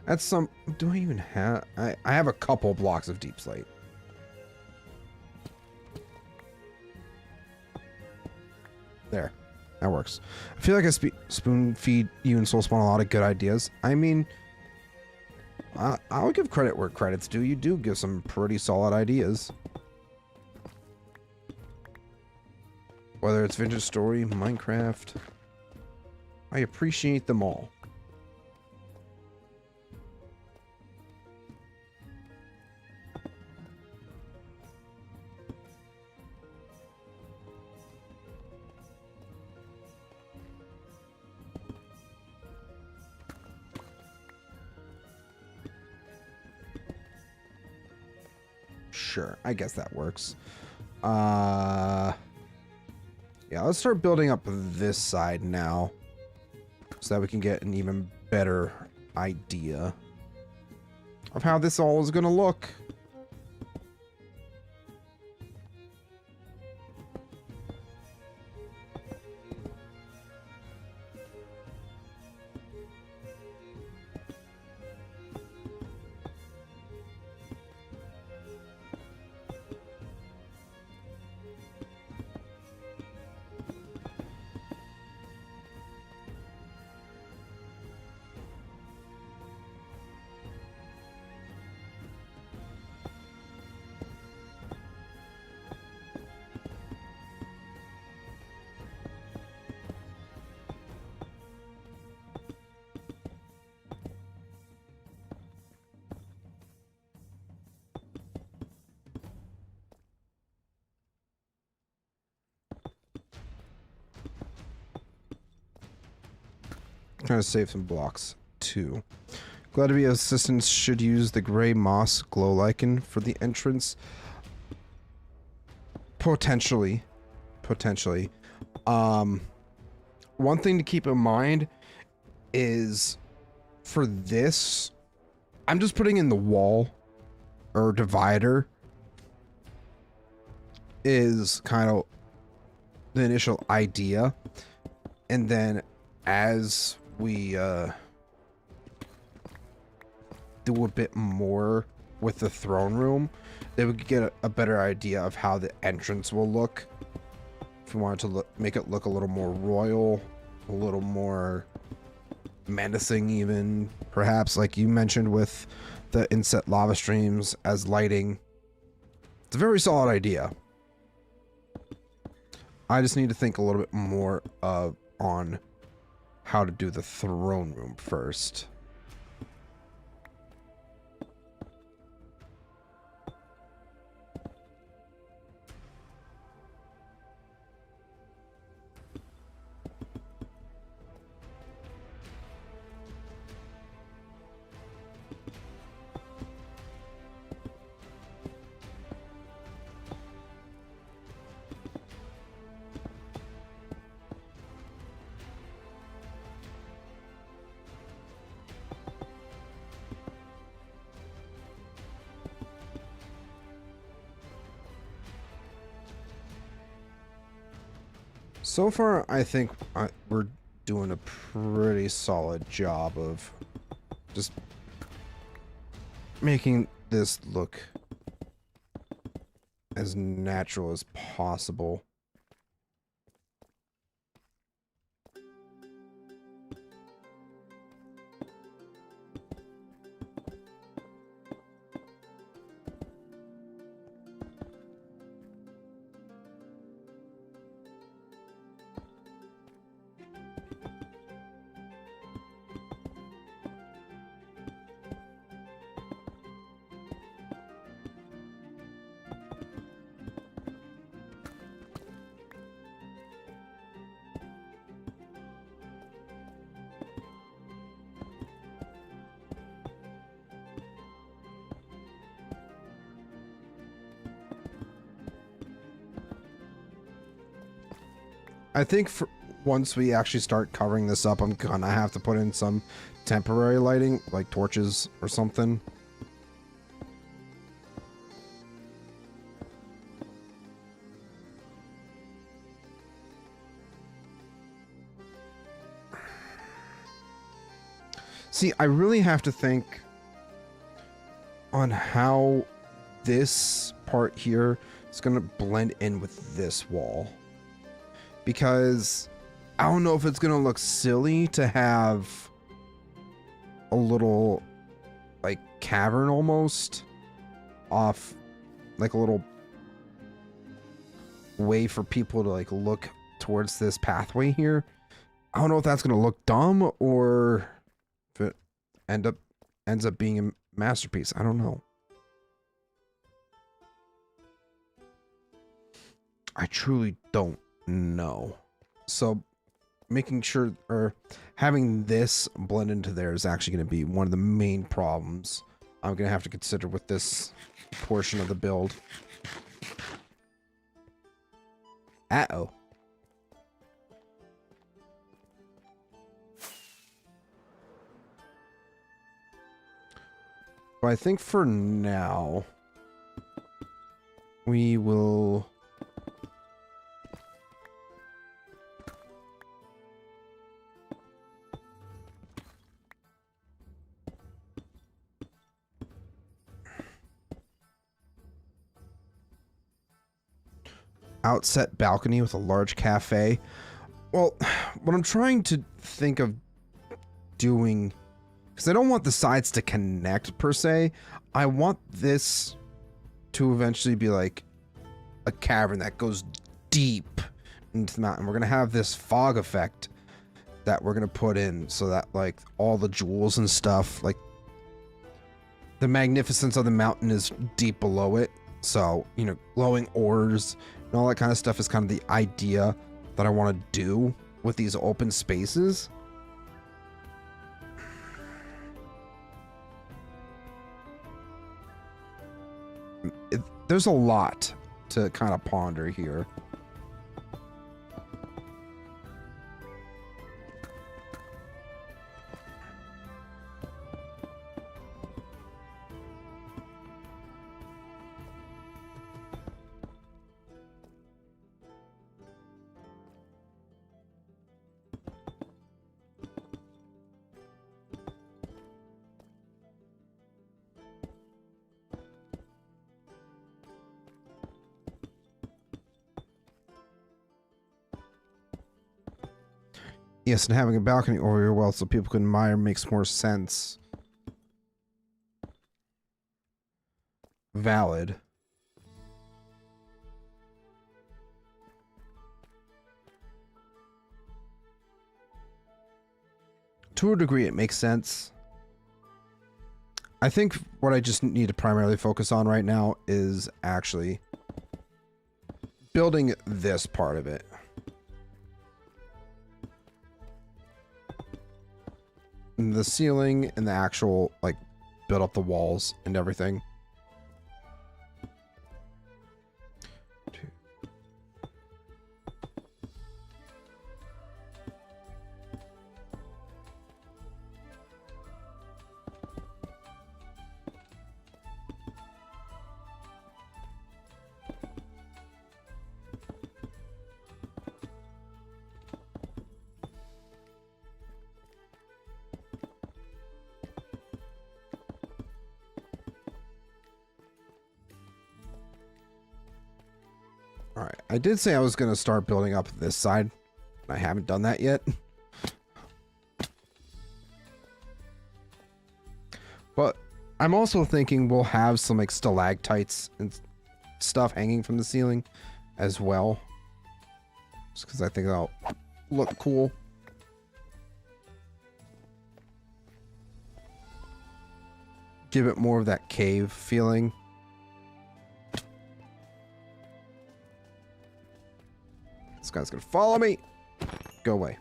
That's some... Do I even have... I have a couple blocks of deep slate. There. That works. I feel like I spoon feed you and Soulspawn a lot of good ideas. I mean... I'll give credit where credit's due. You do give some pretty solid ideas. Whether it's Vintage Story, Minecraft... I appreciate them all. Sure, I guess that works. Yeah, let's start building up this side now, so that we can get an even better idea of how this all is going to look. Trying to save some blocks too. Glad to be assistants should use the gray moss glow lichen for the entrance. Potentially. One thing to keep in mind is for this, I'm just putting in the wall or divider is kind of the initial idea, and then as we do a bit more with the throne room, then we could get a better idea of how the entrance will look. If we wanted to make it look a little more royal, a little more menacing even, perhaps, like you mentioned with the inset lava streams as lighting. It's a very solid idea. I just need to think a little bit more on how to do the throne room first. So far, I think we're doing a pretty solid job of just making this look as natural as possible. I think once we actually start covering this up, I'm gonna have to put in some temporary lighting, like torches or something. See, I really have to think on how this part here is going to blend in with this wall. Because I don't know if it's going to look silly to have a little, like, cavern almost off, like a little way for people to, like, look towards this pathway here. I don't know if that's going to look dumb or if it ends up being a masterpiece. I don't know. I truly don't know. So making sure or having this blend into there is actually going to be one of the main problems I'm going to have to consider with this portion of the build. Uh-oh. But I think for now, we will... outset balcony with a large cafe. Well, what I'm trying to think of doing, because I don't want the sides to connect per se, I want this to eventually be like a cavern that goes deep into the mountain. We're going to have this fog effect that we're going to put in so that like all the jewels and stuff, like the magnificence of the mountain is deep below it. So, you know, glowing ores and all that kind of stuff is kind of the idea that I want to do with these open spaces. There's a lot to kind of ponder here. Yes, and having a balcony over your well so people can admire makes more sense. Valid. To a degree, it makes sense. I think what I just need to primarily focus on right now is actually building this part of it. The ceiling and the actual, like, build up the walls and everything. Alright, I did say I was going to start building up this side. I haven't done that yet. But I'm also thinking we'll have some like stalactites and stuff hanging from the ceiling as well. Just because I think that'll look cool. Give it more of that cave feeling. This guy's gonna follow me. Go away.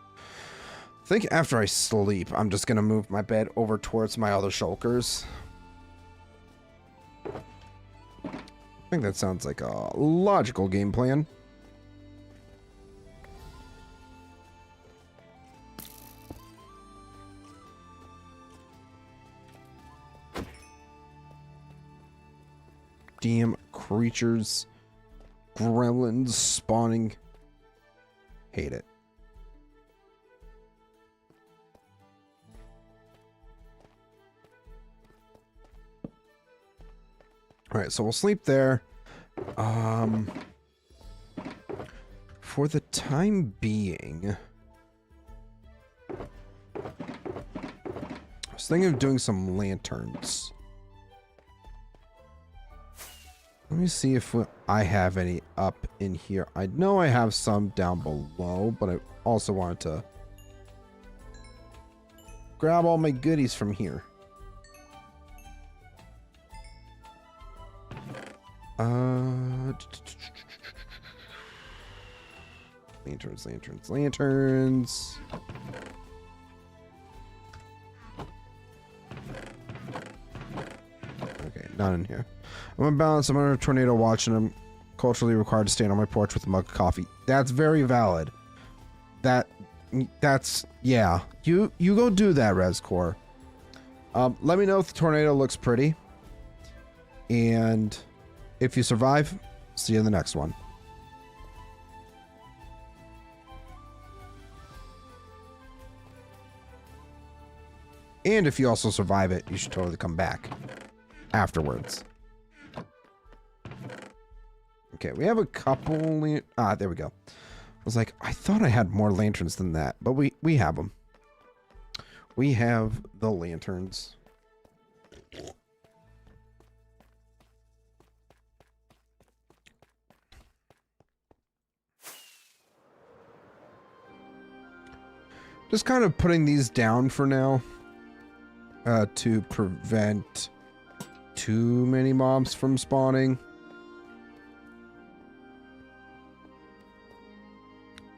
I think after I sleep, I'm just gonna move my bed over towards my other shulkers. I think that sounds like a logical game plan. Damn creatures. Gremlins spawning. Hate it. All right, so we'll sleep there. For the time being, I was thinking of doing some lanterns. Let me see if I have any up in here. I know I have some down below, but I also wanted to grab all my goodies from here. Lanterns, lanterns, lanterns. Okay, not in here. I'm unbalanced. I'm under a tornado watch, and I'm culturally required to stand on my porch with a mug of coffee. That's very valid. That's yeah. You go do that, Rescore. Let me know if the tornado looks pretty, and if you survive, see you in the next one. And if you also survive it, you should totally come back afterwards. Okay, we have a couple... there we go. I was like, I thought I had more lanterns than that, but we have them. We have the lanterns. Just kind of putting these down for now. To prevent too many mobs from spawning.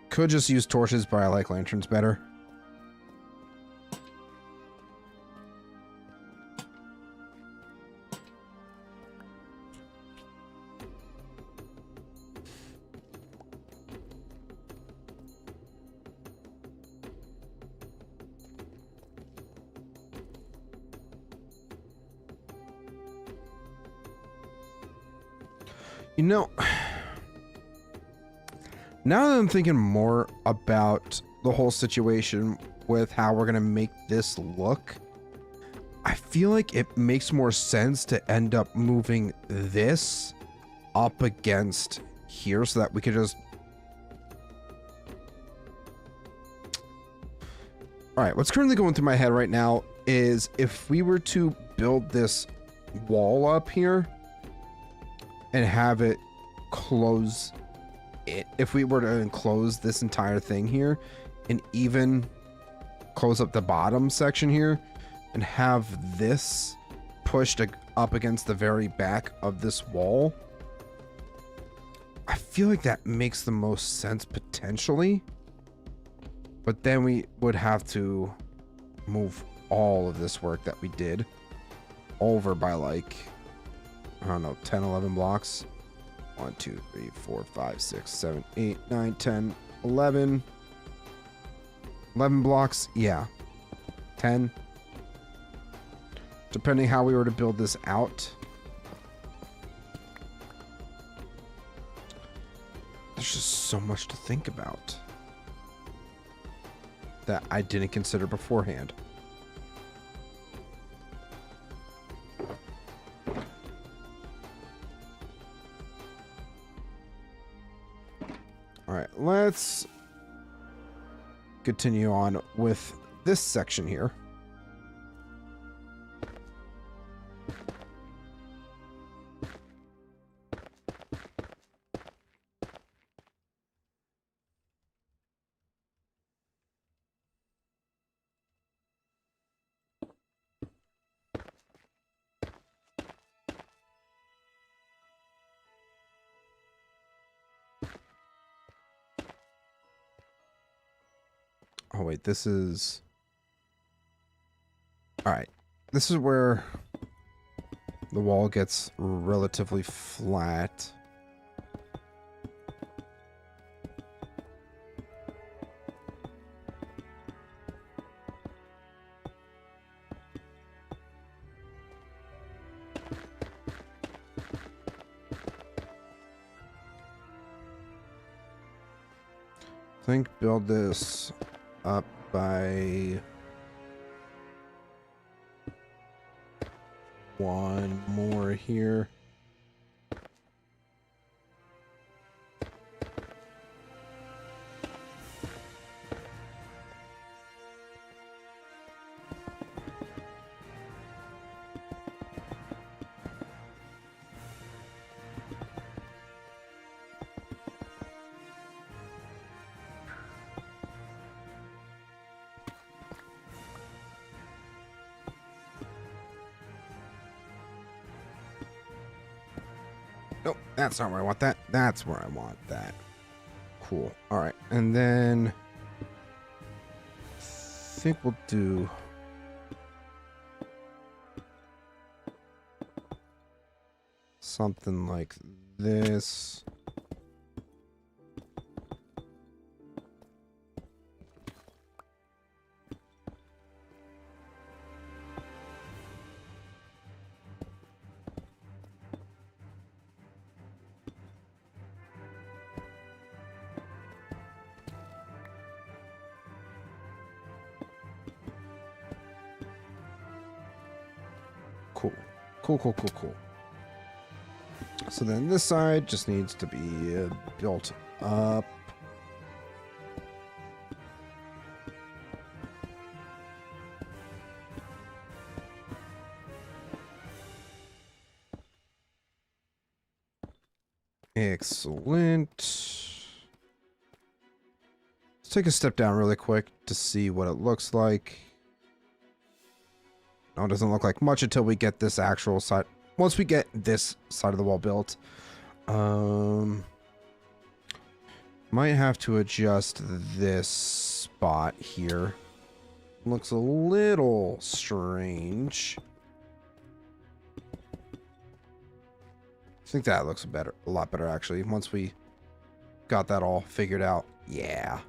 Could just use torches, but I like lanterns better. You know, now that I'm thinking more about the whole situation with how we're going to make this look, I feel like it makes more sense to end up moving this up against here so that we could just... Alright, what's currently going through my head right now is if we were to build this wall up here and have it close it, if we were to enclose this entire thing here and even close up the bottom section here and have this pushed up against the very back of this wall, I feel like that makes the most sense potentially. But then we would have to move all of this work that we did over by like, I don't know, 10, 11 blocks. 1, 2, 3, 4, 5, 6, 7, 8, 9, 10, 11. 11 blocks, yeah. 10. Depending how we were to build this out. There's just so much to think about that I didn't consider beforehand. All right, let's continue on with this section here. Oh, wait, this is... Alright. This is where the wall gets relatively flat. I think build this up by one more here. Nope, that's not where I want that. That's where I want that. Cool. All right, and then I think we'll do something like this. Cool. Cool. So then this side just needs to be built up. Excellent. Let's take a step down really quick to see what it looks like. No, it doesn't look like much until we get this actual side. Once we get this side of the wall built, might have to adjust this spot here. Looks a little strange. I think that looks better, a lot better actually. Once we got that all figured out. Yeah.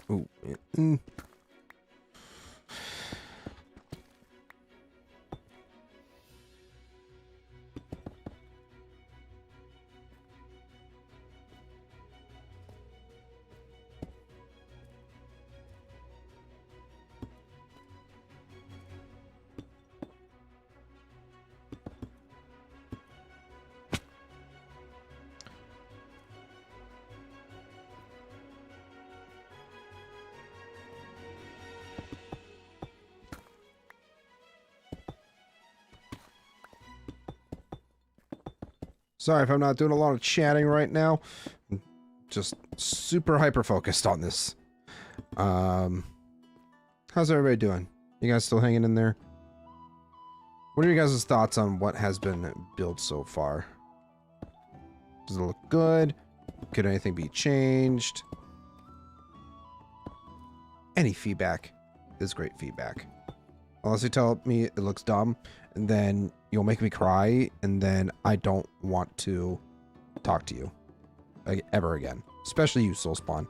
Ooh. Sorry if I'm not doing a lot of chatting right now. I'm just super hyper focused on this. How's everybody doing? You guys still hanging in there? What are your guys' thoughts on what has been built so far? Does it look good? Could anything be changed? Any feedback is great feedback. Unless you tell me it looks dumb, and then you'll make me cry, and then I don't want to talk to you ever again. Especially you, Soulspawn.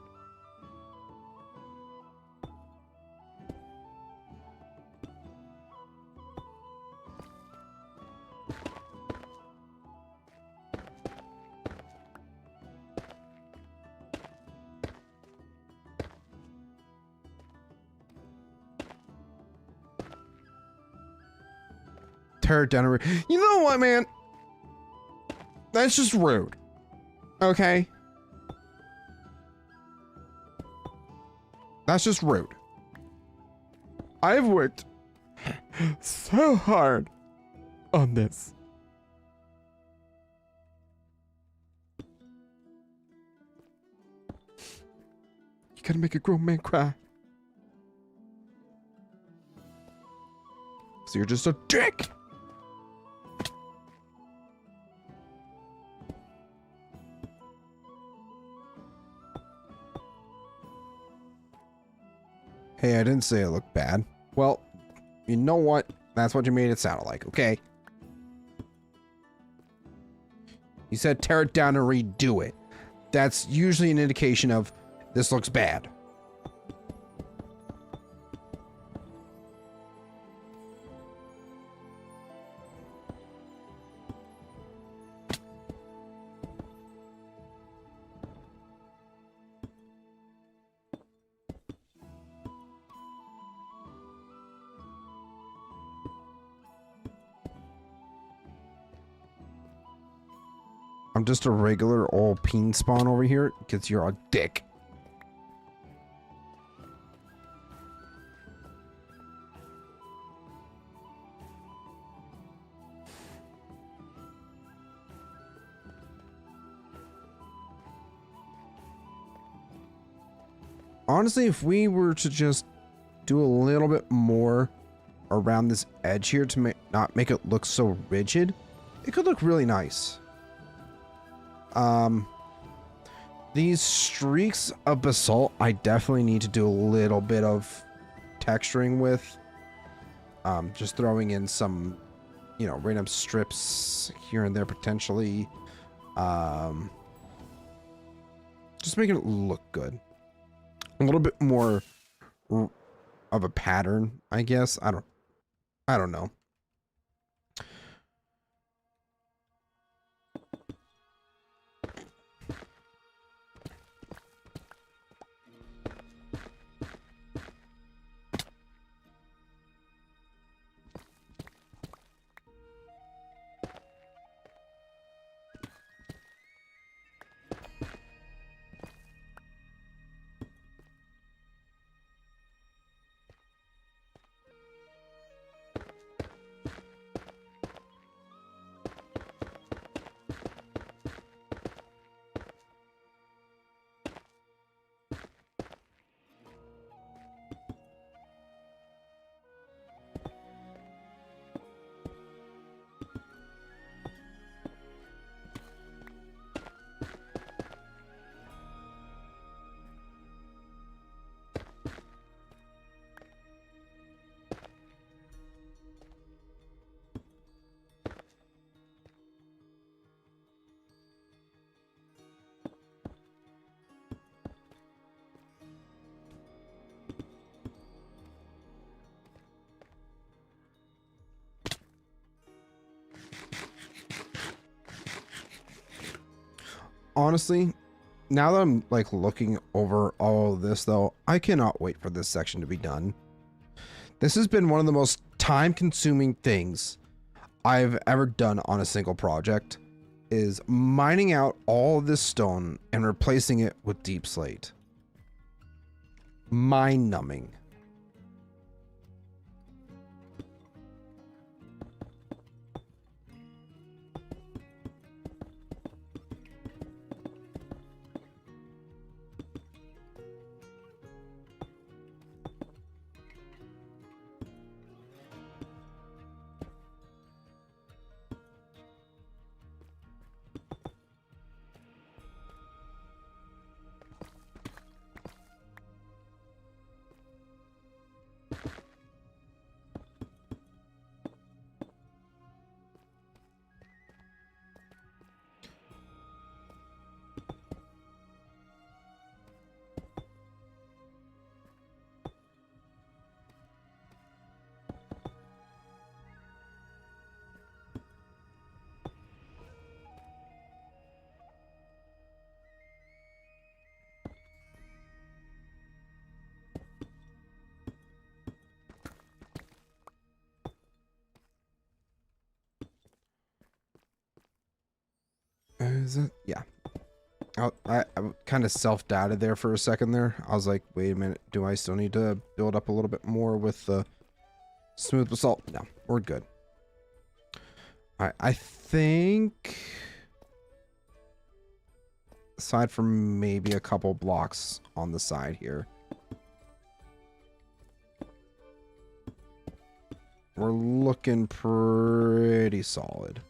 Tear it down. You know what, man? That's just rude. Okay? That's just rude. I've worked so hard on this. You gotta make a grown man cry. So you're just a dick. Hey, I didn't say it looked bad. Well, you know what? That's what you made it sound like, okay? You said tear it down and redo it. that's usually an indication of this looks bad. I'm just a regular old peen spawn over here because you're a dick. Honestly, if we were to just do a little bit more around this edge here to not make it look so rigid, it could look really nice. These streaks of basalt, I definitely need to do a little bit of texturing with. Just throwing in some, you know, random strips here and there potentially. Just making it look good. A little bit more of a pattern, I guess. I don't know. Honestly, now that I'm like looking over all of this though, I cannot wait for this section to be done. This has been one of the most time-consuming things I've ever done on a single project, is mining out all of this stone and replacing it with deep slate. Mind-numbing. Is it? Yeah. I kind of self-doubted there for a second there. I was like, wait a minute. Do I still need to build up a little bit more with the smooth basalt? No, we're good. All right, I think aside from maybe a couple blocks on the side here, we're looking pretty solid.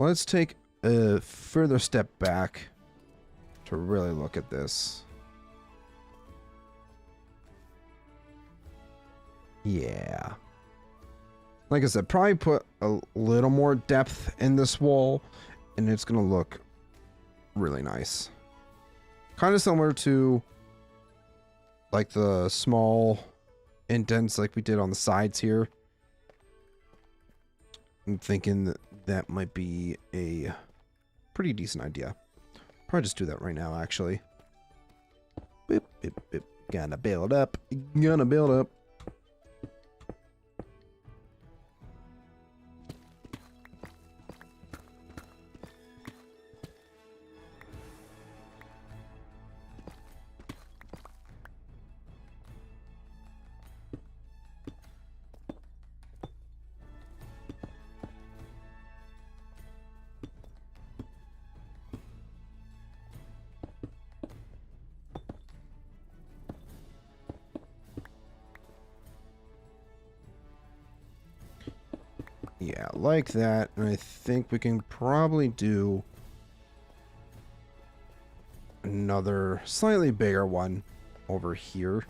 Let's take a further step back to really look at this. Yeah. Like I said, probably put a little more depth in this wall, and it's gonna look really nice. Kind of similar to like the small indents like we did on the sides here. I'm thinking that that might be a pretty decent idea. Probably just do that right now, actually. Boop, boop, boop. Gonna build up. Gonna build up. Yeah, like that. And I think we can probably do another slightly bigger one over here.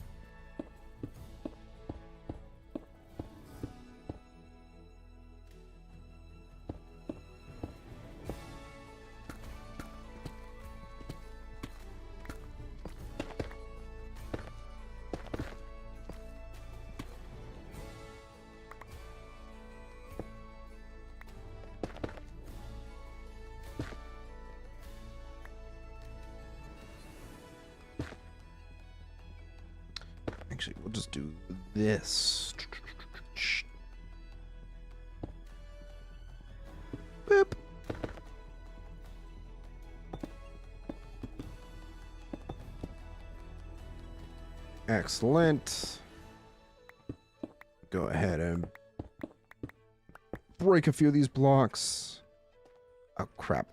Actually, we'll just do this. Boop. Excellent. Go ahead and break a few of these blocks. Oh, crap.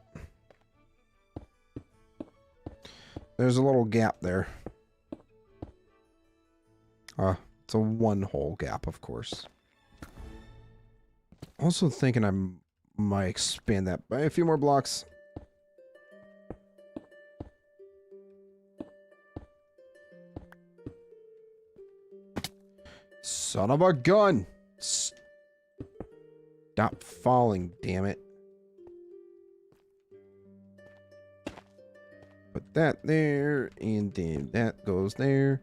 There's a little gap there. It's a one-hole gap, of course. Also thinking I might expand that by a few more blocks. Son of a gun! Stop falling, damn it. Put that there, and then that goes there.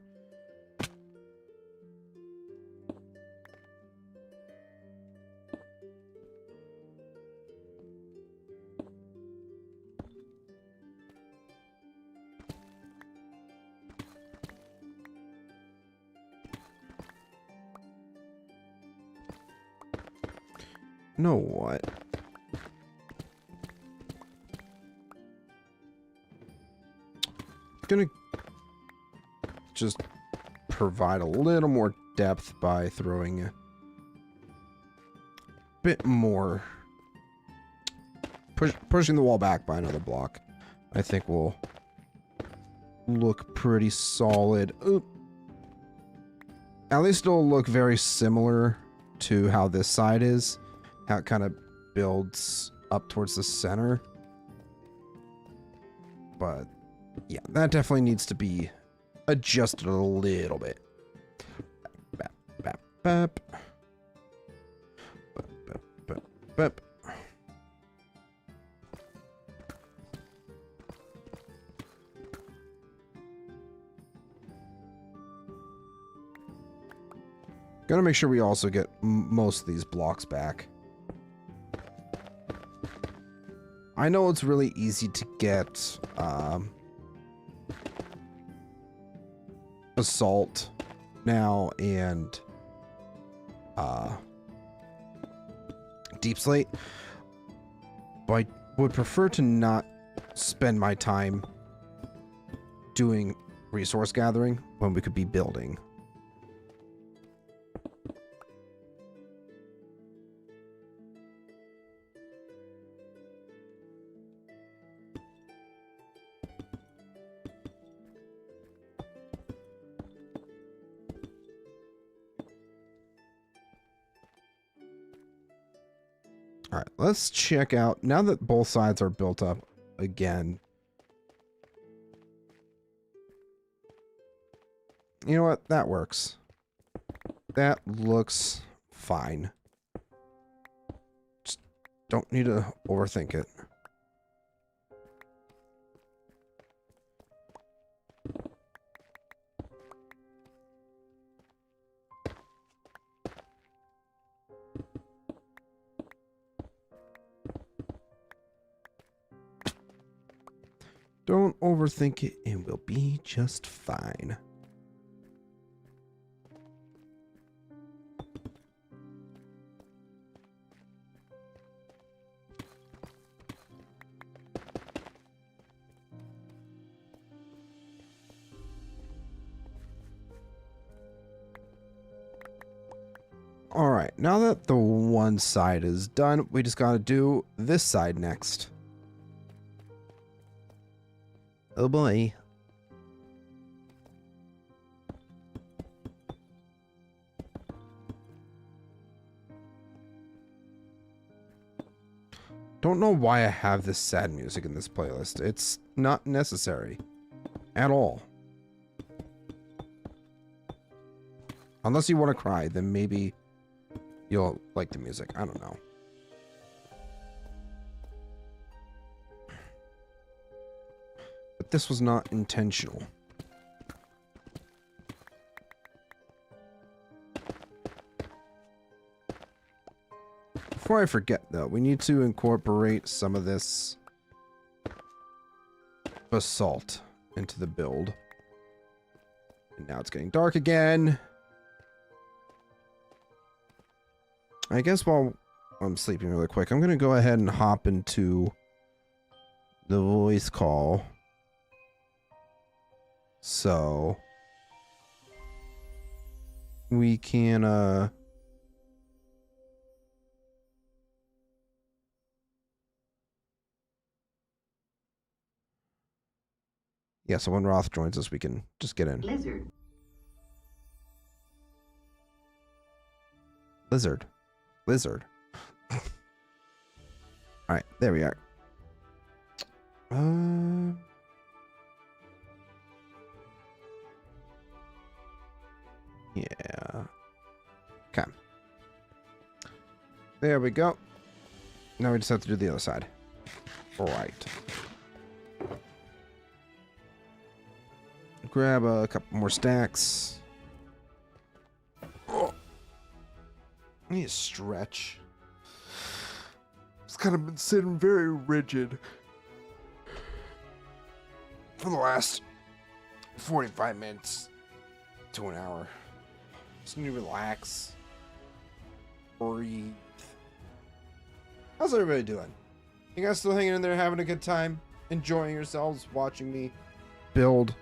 Know what? Gonna just provide a little more depth by throwing a bit more, pushing the wall back by another block. I think will look pretty solid. Oop. At least it'll look very similar to how this side is. How it kind of builds up towards the center. But yeah, that definitely needs to be adjusted a little bit. Bap, bap, bap. Bap, bap, bap, bap. Gotta make sure we also get most of these blocks back. I know it's really easy to get assault now and deep slate, but I would prefer to not spend my time doing resource gathering when we could be building. All right, let's check out, now that both sides are built up again. You know what? That works. That looks fine. don't need to overthink it. Don't overthink it, and we'll be just fine. All right, now that the one side is done, we just gotta do this side next. Oh boy. Don't know why I have this sad music in this playlist. It's not necessary at all. Unless you want to cry, then maybe you'll like the music. I don't know. But this was not intentional. Before I forget, though, we need to incorporate some of this basalt into the build. And now it's getting dark again. I guess while I'm sleeping really quick, I'm going to go ahead and hop into the voice call. So we can, yeah, so when Roth joins us, we can just get in. Lizard. Lizard. Lizard. Alright, there we are. Yeah. Okay. There we go. Now we just have to do the other side. Alright. Grab a couple more stacks. Oh. I need to stretch. It's kind of been sitting very rigid for the last 45 minutes to an hour. Just need to relax. Breathe. How's everybody doing? You guys still hanging in there, having a good time? Enjoying yourselves, watching me build?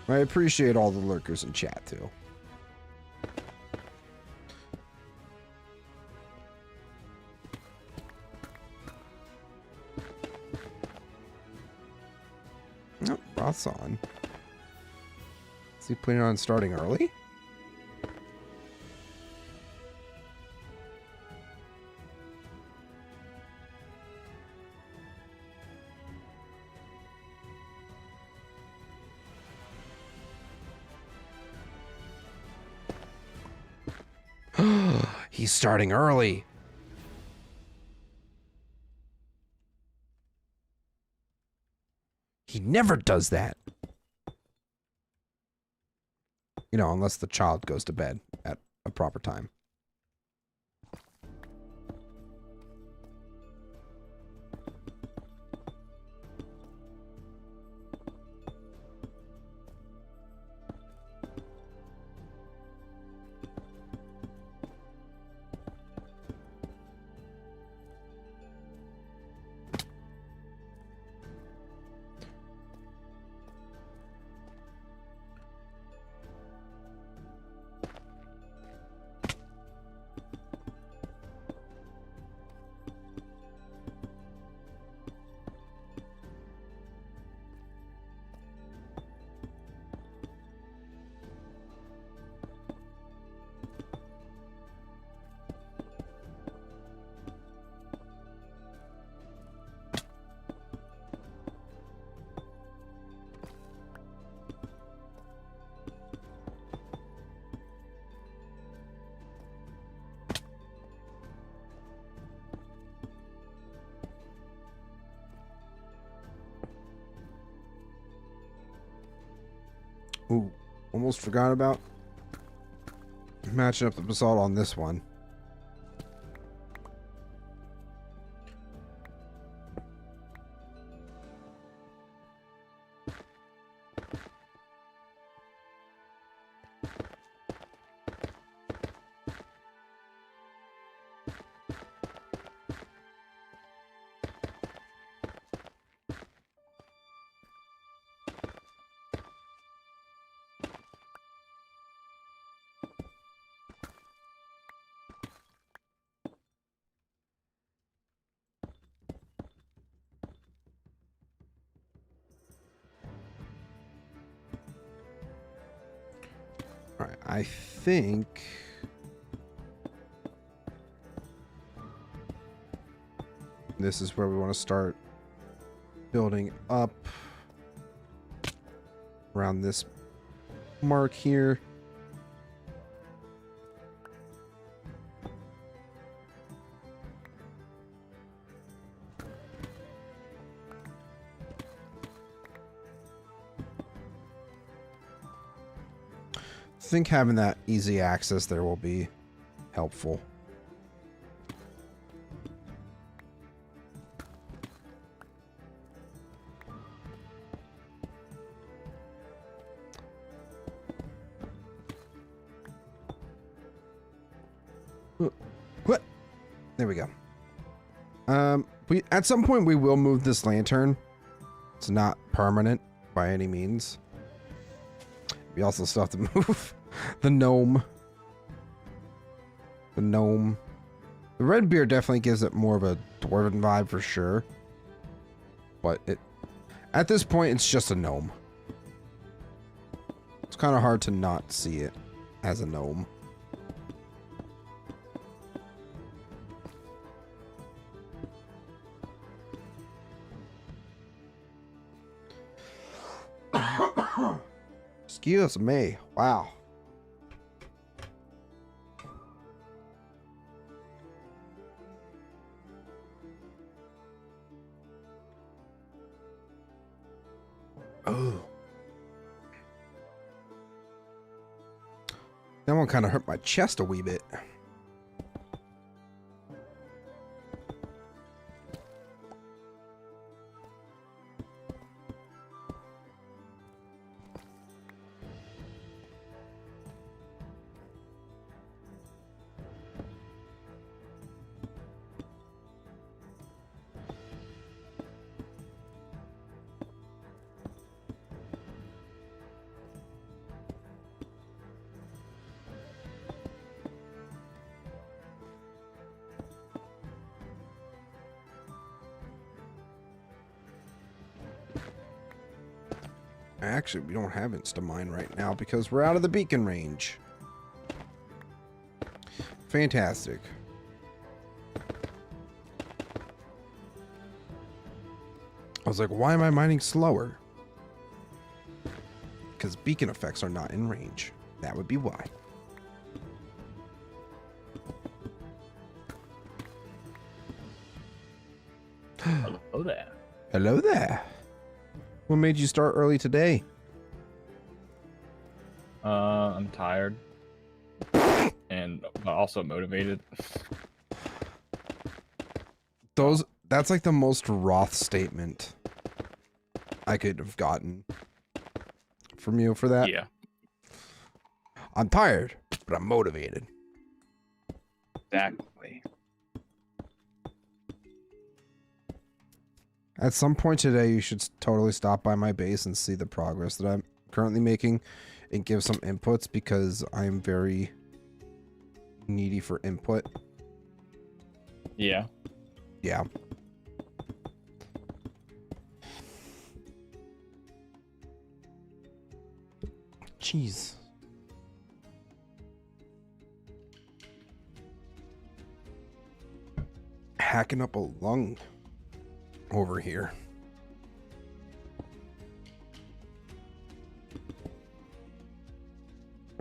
I appreciate all the lurkers in chat, too. Oh, Roth's on. Is he planning on starting early? He's starting early. He never does that. You know, unless the child goes to bed at a proper time. Ooh, almost forgot about matching up the basalt on this one. All right, I think this is where we want to start building up around this mark here. I think having that easy access there will be helpful. What? There we go. We at some point we will move this lantern. It's not permanent by any means. We also still have to move the gnome. The gnome. The red beard definitely gives it more of a dwarven vibe for sure. But at this point, it's just a gnome. It's kind of hard to not see it as a gnome. Excuse me. Wow. Oh. That one kind of hurt my chest a wee bit. Actually, we don't have Insta-mine right now because we're out of the beacon range. Fantastic. I was like, why am I mining slower? Because beacon effects are not in range. That would be why. Hello there. Hello there. What made you start early today? I'm tired. And also motivated. That's like the most Roth statement I could have gotten from you for that. Yeah. I'm tired, but I'm motivated. Exactly. At some point today, you should totally stop by my base and see the progress that I'm currently making and give some inputs because I'm very needy for input. Yeah. Yeah. Jeez. Hacking up a lung over here.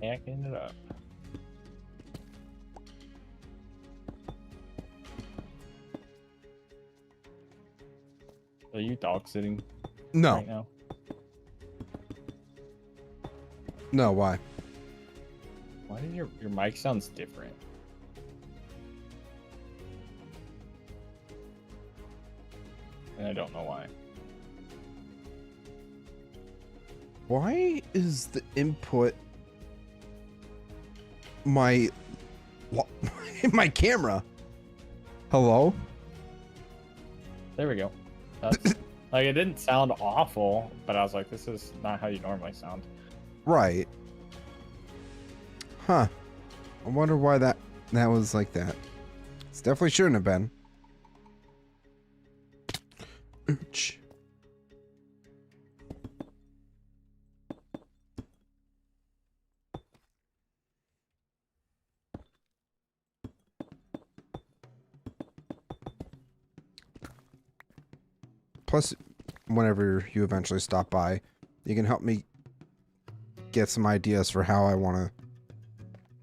Hacking it up. Are you dog sitting No. right now? No, why? Why did your mic sounds different? And I don't know why. Why is the input my camera? Hello? There we go. That's, like, it didn't sound awful, but I was like, this is not how you normally sound. Right. Huh. I wonder why that was like that. It's definitely shouldn't have been. Ouch. Plus, whenever you eventually stop by, you can help me get some ideas for how I want to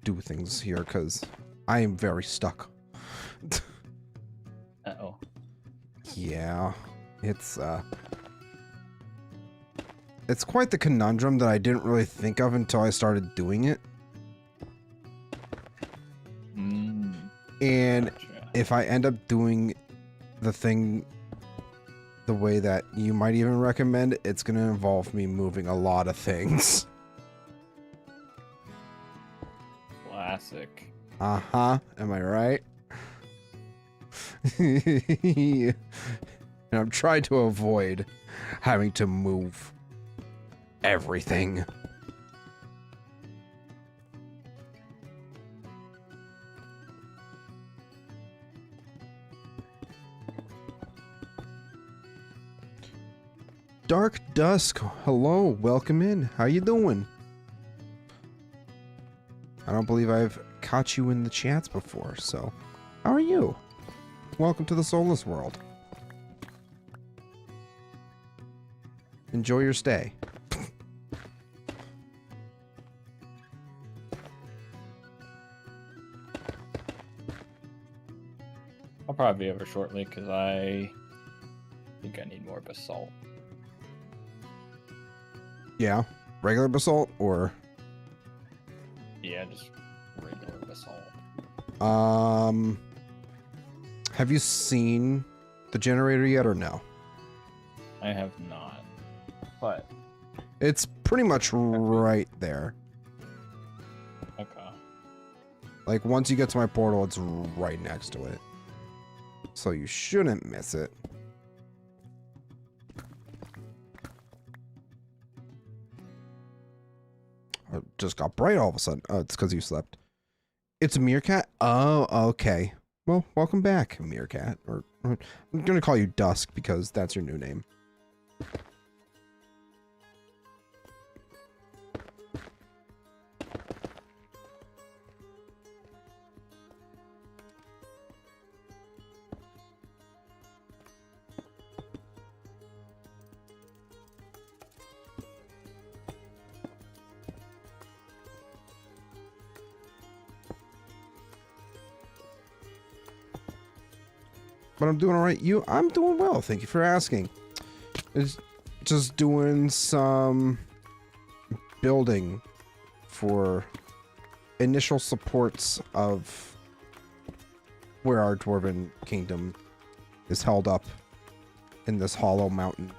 do things here, because I am very stuck. Uh-oh. Yeah, it's quite the conundrum that I didn't really think of until I started doing it. And Gotcha. if I end up doing the thing the way that you might even recommend, it's going to involve me moving a lot of things. Classic. Uh-huh. Am I right? And I'm trying to avoid having to move everything. Dark Dusk, hello, welcome in. How you doing? I don't believe I've caught you in the chats before, so how are you? Welcome to the Soulless world. Enjoy your stay. I'll probably be over shortly because I think I need more basalt. Yeah, regular basalt or Yeah, just regular basalt. have you seen the generator yet or no? I have not, but It's pretty much right there. okay. Like once you get to my portal, it's right next to it. So you shouldn't miss it. It just got bright all of a sudden. Oh, it's because you slept. It's a meerkat? Oh, okay. Well, welcome back, meerkat. Or I'm going to call you Dusk because that's your new name. But I'm doing all right. I'm doing well. Thank you for asking. It's just doing some building for initial supports of where our dwarven kingdom is held up in this hollow mountain.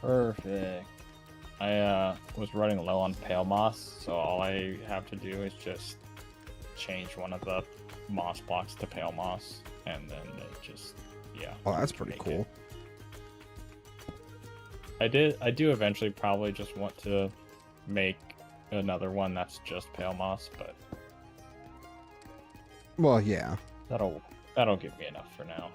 Perfect. I was running low on pale moss, so all I have to do is just change one of the moss blocks to pale moss, and then it just, yeah. Oh, that's pretty cool. I do eventually probably just want to make another one that's just pale moss, but Well, yeah. that'll give me enough for now.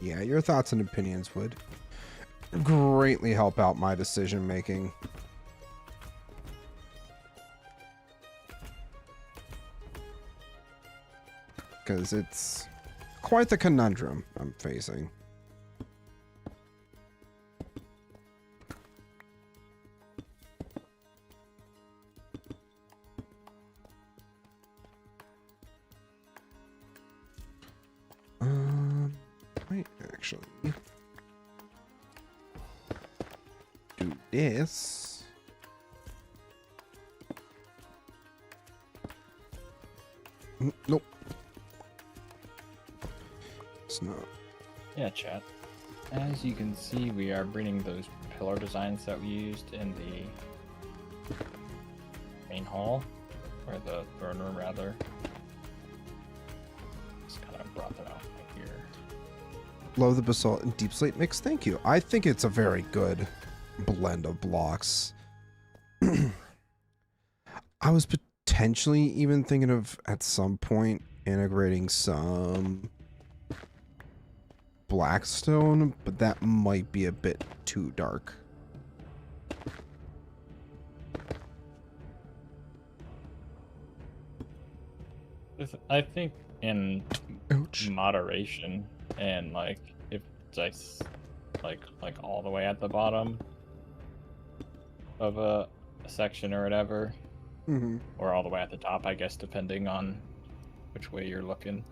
Yeah, your thoughts and opinions would greatly help out my decision making. because it's quite the conundrum I'm facing. Might actually do this. Nope. It's not. Yeah, chat. As you can see, we are bringing those pillar designs that we used in the main hall, or the throne room rather. Just kind of brought them out right here. Love the basalt and deep slate mix. Thank you. I think it's a very good blend of blocks. I was potentially even thinking of at some point integrating some blackstone, but that might be a bit too dark. I think in Ouch. moderation, and like if it's like all the way at the bottom of a section or whatever, or all the way at the top, I guess, depending on which way you're looking,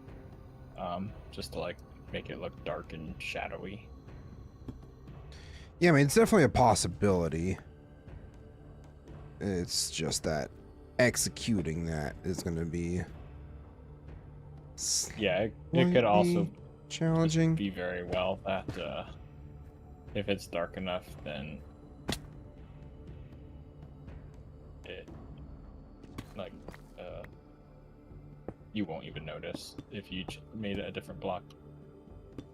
just to like make it look dark and shadowy. Yeah, I mean, it's definitely a possibility. It's just that executing that is going to be Yeah, it could also challenging. be very well that if it's dark enough, then it like you won't even notice if you made a different block.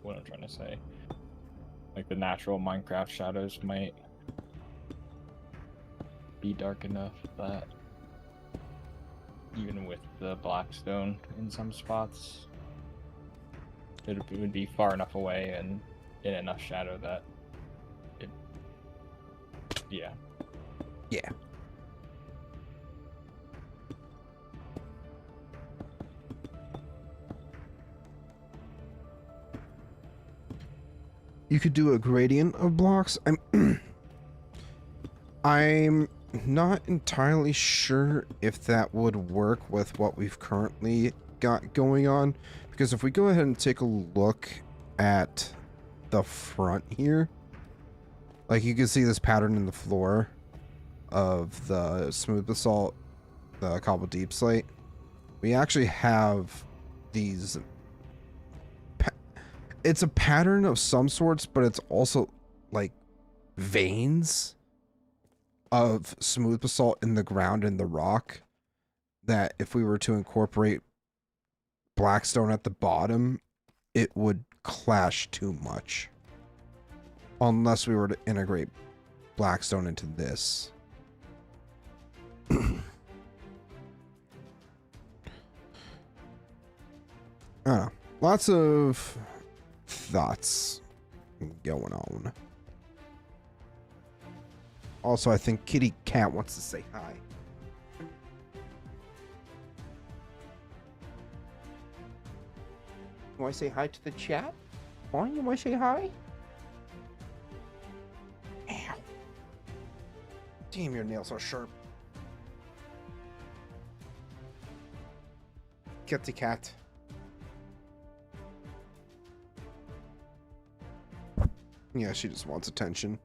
What I'm trying to say, like the natural Minecraft shadows might be dark enough that even with the blackstone in some spots, it would be far enough away and in enough shadow that it, yeah. Yeah. You could do a gradient of blocks. I'm not entirely sure if that would work with what we've currently got going on, because if we go ahead and take a look at the front here, like you can see this pattern in the floor of the smooth basalt, the cobble deep slate. We actually have these. It's a pattern of some sorts, but it's also like veins of smooth basalt in the ground and the rock that if we were to incorporate blackstone at the bottom, it would clash too much. Unless we were to integrate blackstone into this. I don't know. Lots of thoughts going on. Also, I think Kitty Cat wants to say hi. You want to say hi to the chat? Why? You want to say hi? Ow. Damn, your nails are sharp. Kitty Cat. Yeah, she just wants attention.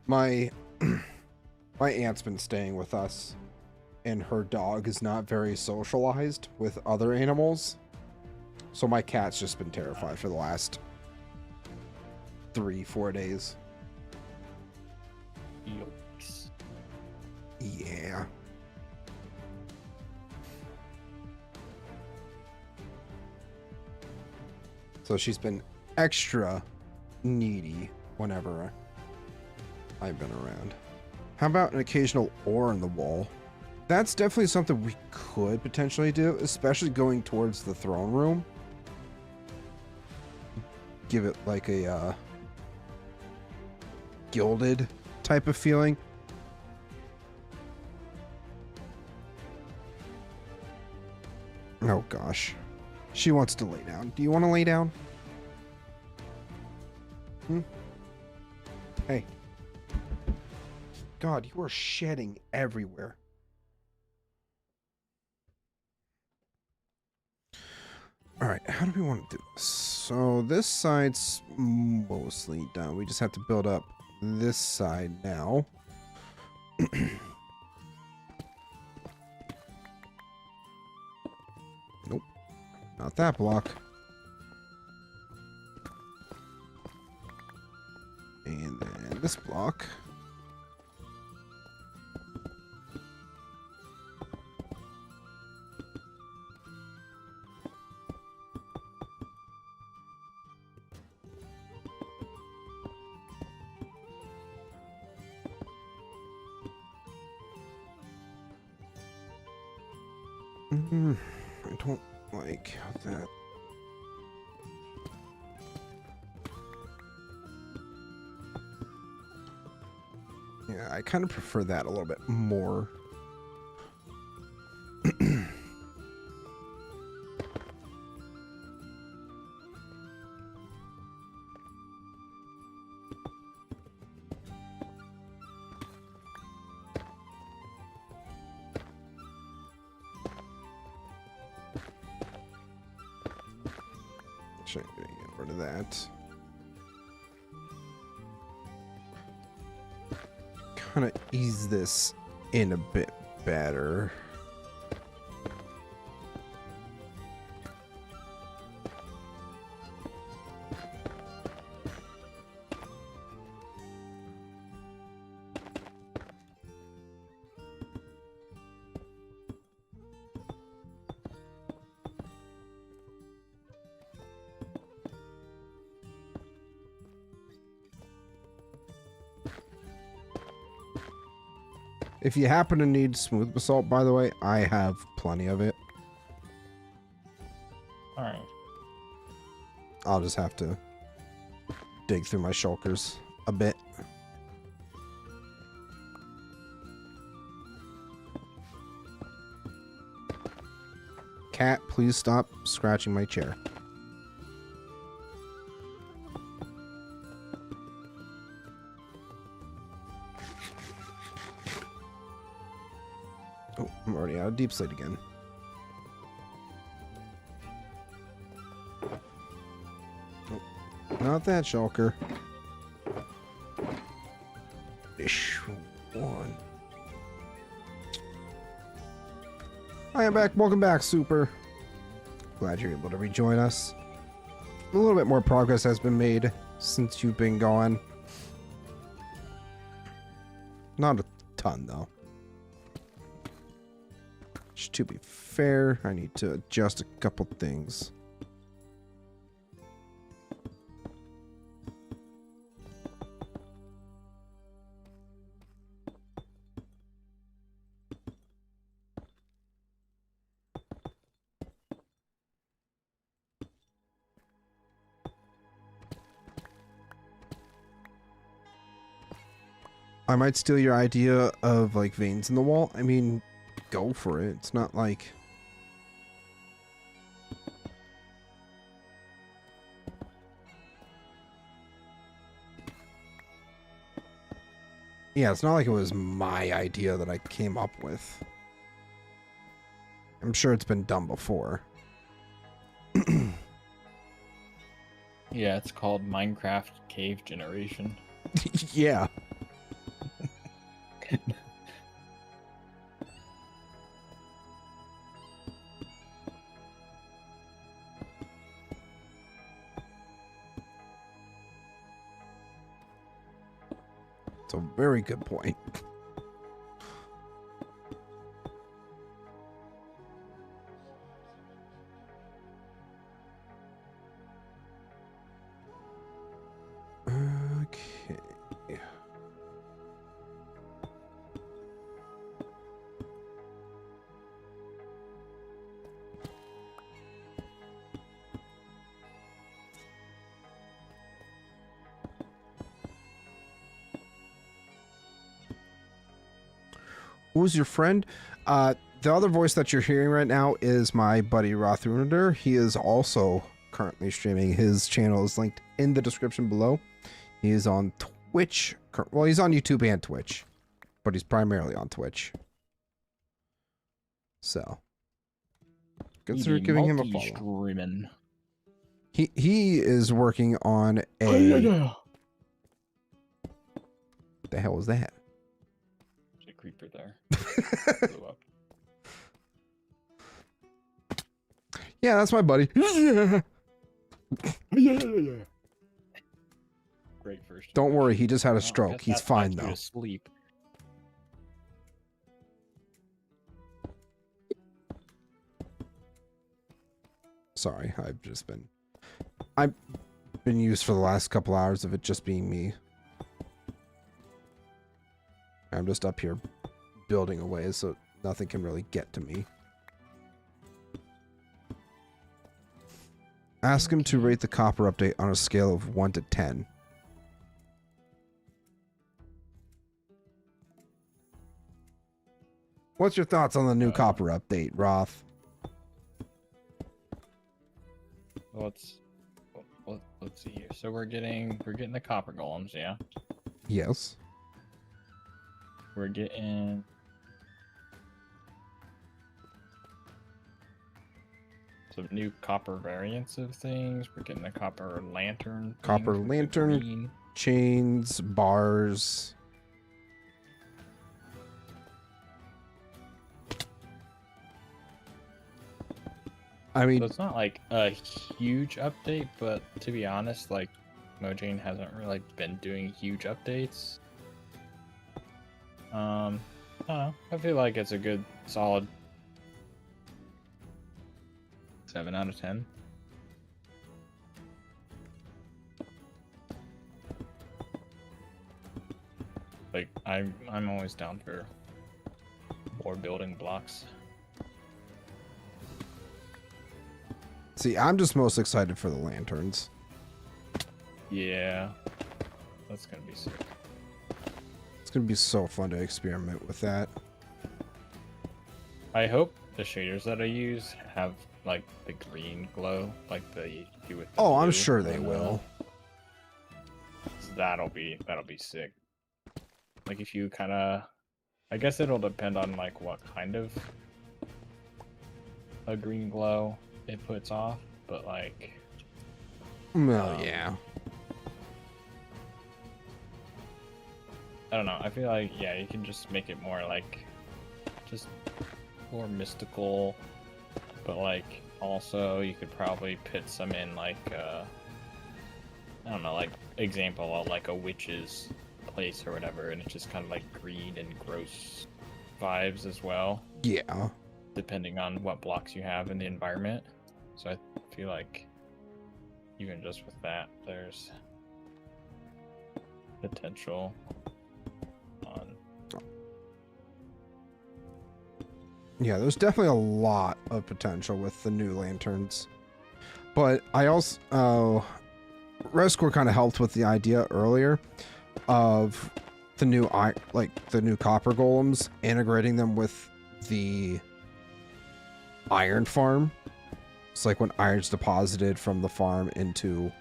My aunt's been staying with us, and her dog is not very socialized with other animals. So my cat's just been terrified for the last 3-4 days. Yikes. Yeah. So she's been extra needy whenever I've been around. How about an occasional ore in the wall? That's definitely something we could potentially do, especially going towards the throne room. Give it like a gilded type of feeling. Oh gosh. She wants to lay down. Do you want to lay down? Hmm? Hey. God, you are shedding everywhere. Alright, how do we want to do this? So this side's mostly done. We just have to build up this side now. Nope. Not that block. And then this block. I don't like how that. Yeah, I kind of prefer that a little bit more. Get rid of that. Kind of ease this in a bit better. If you happen to need smooth basalt, by the way, I have plenty of it. Alright. I'll just have to dig through my shulkers a bit. Cat, please stop scratching my chair. Oh, I'm already out of deep slate again. Oh, not that shulker. Ish one. I am back. Welcome back, Super. Glad you're able to rejoin us. A little bit more progress has been made since you've been gone. Not a ton, though. To be fair, I need to adjust a couple things. I might steal your idea of like veins in the wall. I mean, go for it. It's not like... Yeah, it's not like it was my idea that I came up with. I'm sure it's been done before. Yeah, it's called Minecraft Cave Generation. Yeah. It's a very good point. Okay. Who's your friend? the other voice that you're hearing right now is my buddy Rothunader. He is also currently streaming. His channel is linked in the description below. He is on Twitch. Well, he's on YouTube and Twitch, but he's primarily on Twitch. So consider giving him a follow. Streaming. He is working on a. What the hell was that? There's a creeper there. Blew up. Yeah, that's my buddy. Great first. Don't worry, he just had a Oh, stroke. He's that's fine not due though. to sleep. Sorry, I've been used for the last couple hours of it just being me. I'm just up here building away so nothing can really get to me. Ask him to rate the copper update on a scale of 1 to 10. What's your thoughts on the new copper update, Roth? Let's see here. So we're getting the copper golems, yeah. Yes. We're getting some new copper variants of things. We're getting the copper lantern. Copper lantern, chains, bars. I mean, So it's not like a huge update, but to be honest, like Mojang hasn't really been doing huge updates. I don't know. I feel like it's a good, solid 7 out of 10. Like I'm always down for more building blocks. see, I'm just most excited for the lanterns. Yeah, that's gonna be sick. It's gonna be so fun to experiment with that. I hope the shaders that I use have like the green glow, like they do with. The Oh, I'm blue sure they on the- will. So that'll be sick. Like if you kind of, I guess it'll depend on like what kind of a green glow it puts off, but like. Well, yeah. I don't know. I feel like yeah, you can just make it more like, just more mystical, but like also you could probably put some in like I don't know, like example of like a witch's place or whatever, and it's just kind of like green and gross vibes as well, Yeah. depending on what blocks you have in the environment. So I feel like even just with that, there's potential on. Yeah, there's definitely a lot of potential with the new lanterns. But I also, Rescore kind of helped with the idea earlier of the new the new copper golems, integrating them with the iron farm. It's like when iron's deposited from the farm into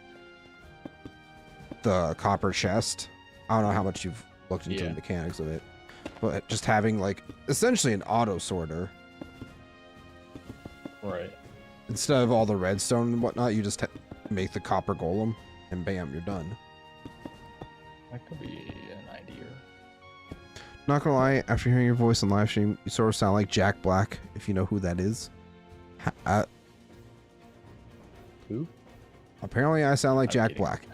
the copper chest. I don't know how much you've looked into the mechanics of it, but just having like essentially an auto sorter. Right. Instead of all the redstone and whatnot, you just make the copper golem, and bam, you're done. That could be an idea. Not gonna lie, after hearing your voice on live stream, you sort of sound like Jack Black, if you know who that is. Who? Apparently, I sound like I'm Jack kidding. Black.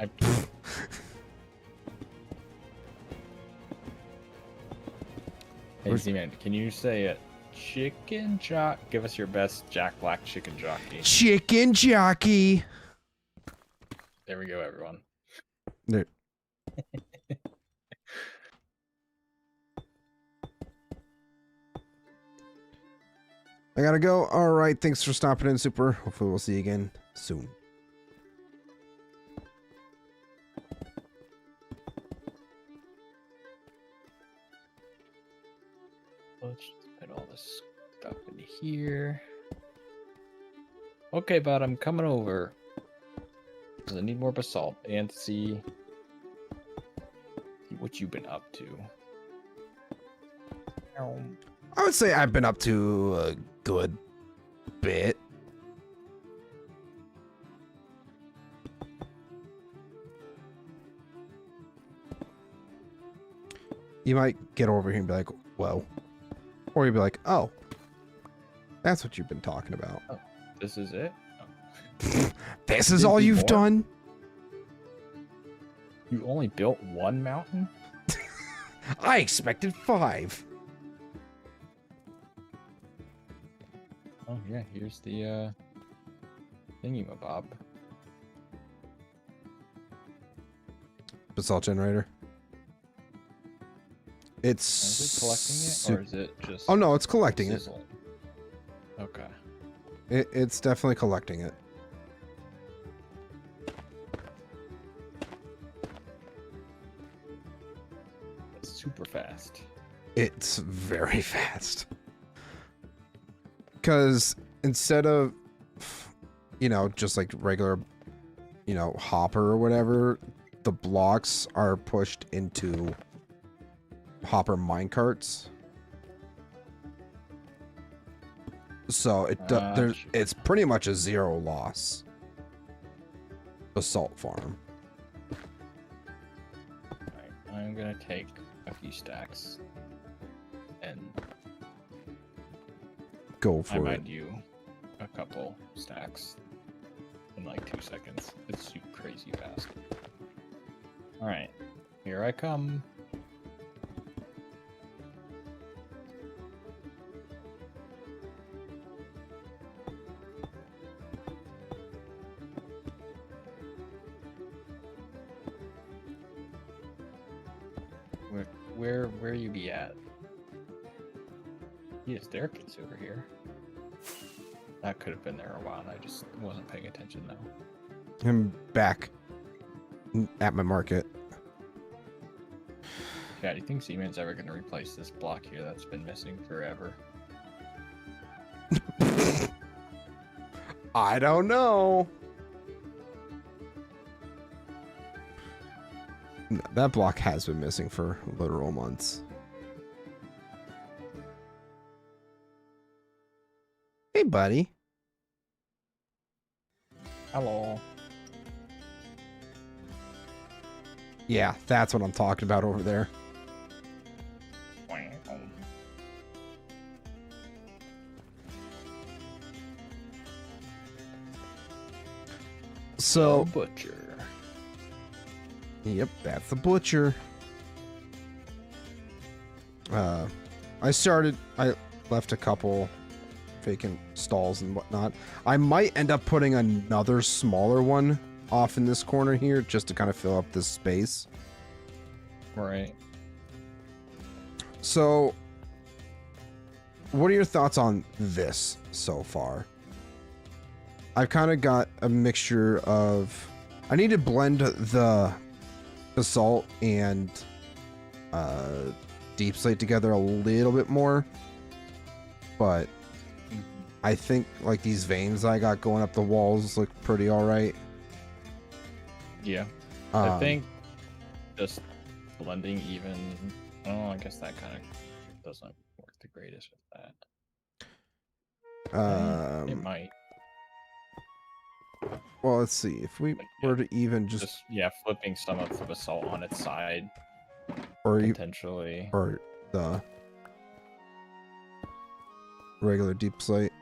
Hey, Z-Man, can you say it? Chicken jock? Give us your best Jack Black chicken jockey. Chicken jockey. There we go, everyone. There. I gotta go. All right, thanks for stopping in, Super. Hopefully, we'll see you again soon. Let's just put all this Stuff in here. Okay, bud, I'm coming over. Because I need more basalt and see what you've been up to. I would say I've been up to a good bit. You might get over here and be like, whoa. Or you'd be like, oh, that's what you've been talking about. Oh, this is it? Oh. This is all you've done? You only built one mountain? I expected 5. Oh, yeah, here's the thingy-mabob. Basalt generator. Is it collecting it, or is it just... Oh, no, it's collecting sizzling? Okay. It's definitely collecting it. It's super fast. It's very fast. Because instead of, you know, just like regular, you know, hopper or whatever, the blocks are pushed into hopper minecarts. So it's pretty much a 0 loss basalt farm. Alright, I'm gonna take a few stacks and go for it. I might do a couple stacks in like 2 seconds. It's super crazy fast. Alright, here I come. Where you be at? Yeah, staircase over here. That could have been there a while and I just wasn't paying attention though. I'm back at my market. Yeah, do you think Zman's ever going to replace this block here that's been missing forever? I don't know. No, that block has been missing for literal months. Hey, buddy. Hello. Yeah, that's what I'm talking about over there. So, butcher. Yep, that's the butcher. I left a couple vacant stalls and whatnot. I might end up putting another smaller one off in this corner here just to kind of fill up this space. Right. So, what are your thoughts on this so far? I've kind of got a mixture of... I need to blend the basalt and deep slate together a little bit more. But I think like these veins I got going up the walls look pretty alright. Yeah. I think just blending even... Oh, I guess that kind of doesn't work the greatest with that. It might. Well, let's see. If we were to even just yeah, flipping some of the basalt on its side, or potentially, or the regular deep slate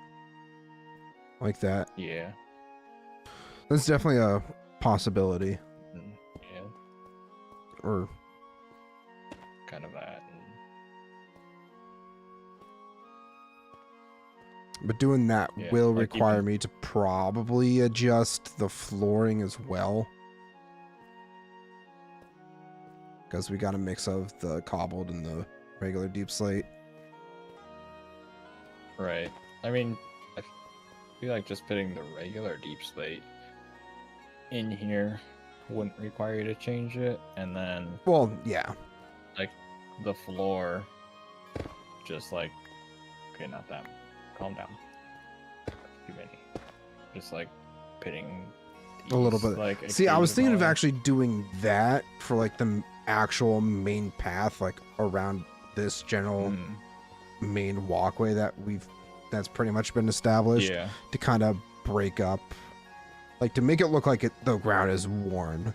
like that. Yeah, that's definitely a possibility. Yeah, or kind of that. But doing that will require me to probably adjust the flooring as well. Because we got a mix of the cobbled and the regular deep slate. Right. I mean, I feel like just putting the regular deep slate in here wouldn't require you to change it. And then... Well, yeah. Like, the floor, just like... Okay, not that calm down. Too many. Just like pitting A little bit. Like, see, I was thinking of occasionally. actually doing that for like the actual main path, like around this general main walkway that's pretty much been established, Yeah. to kind of break up, like to make it look like the ground is worn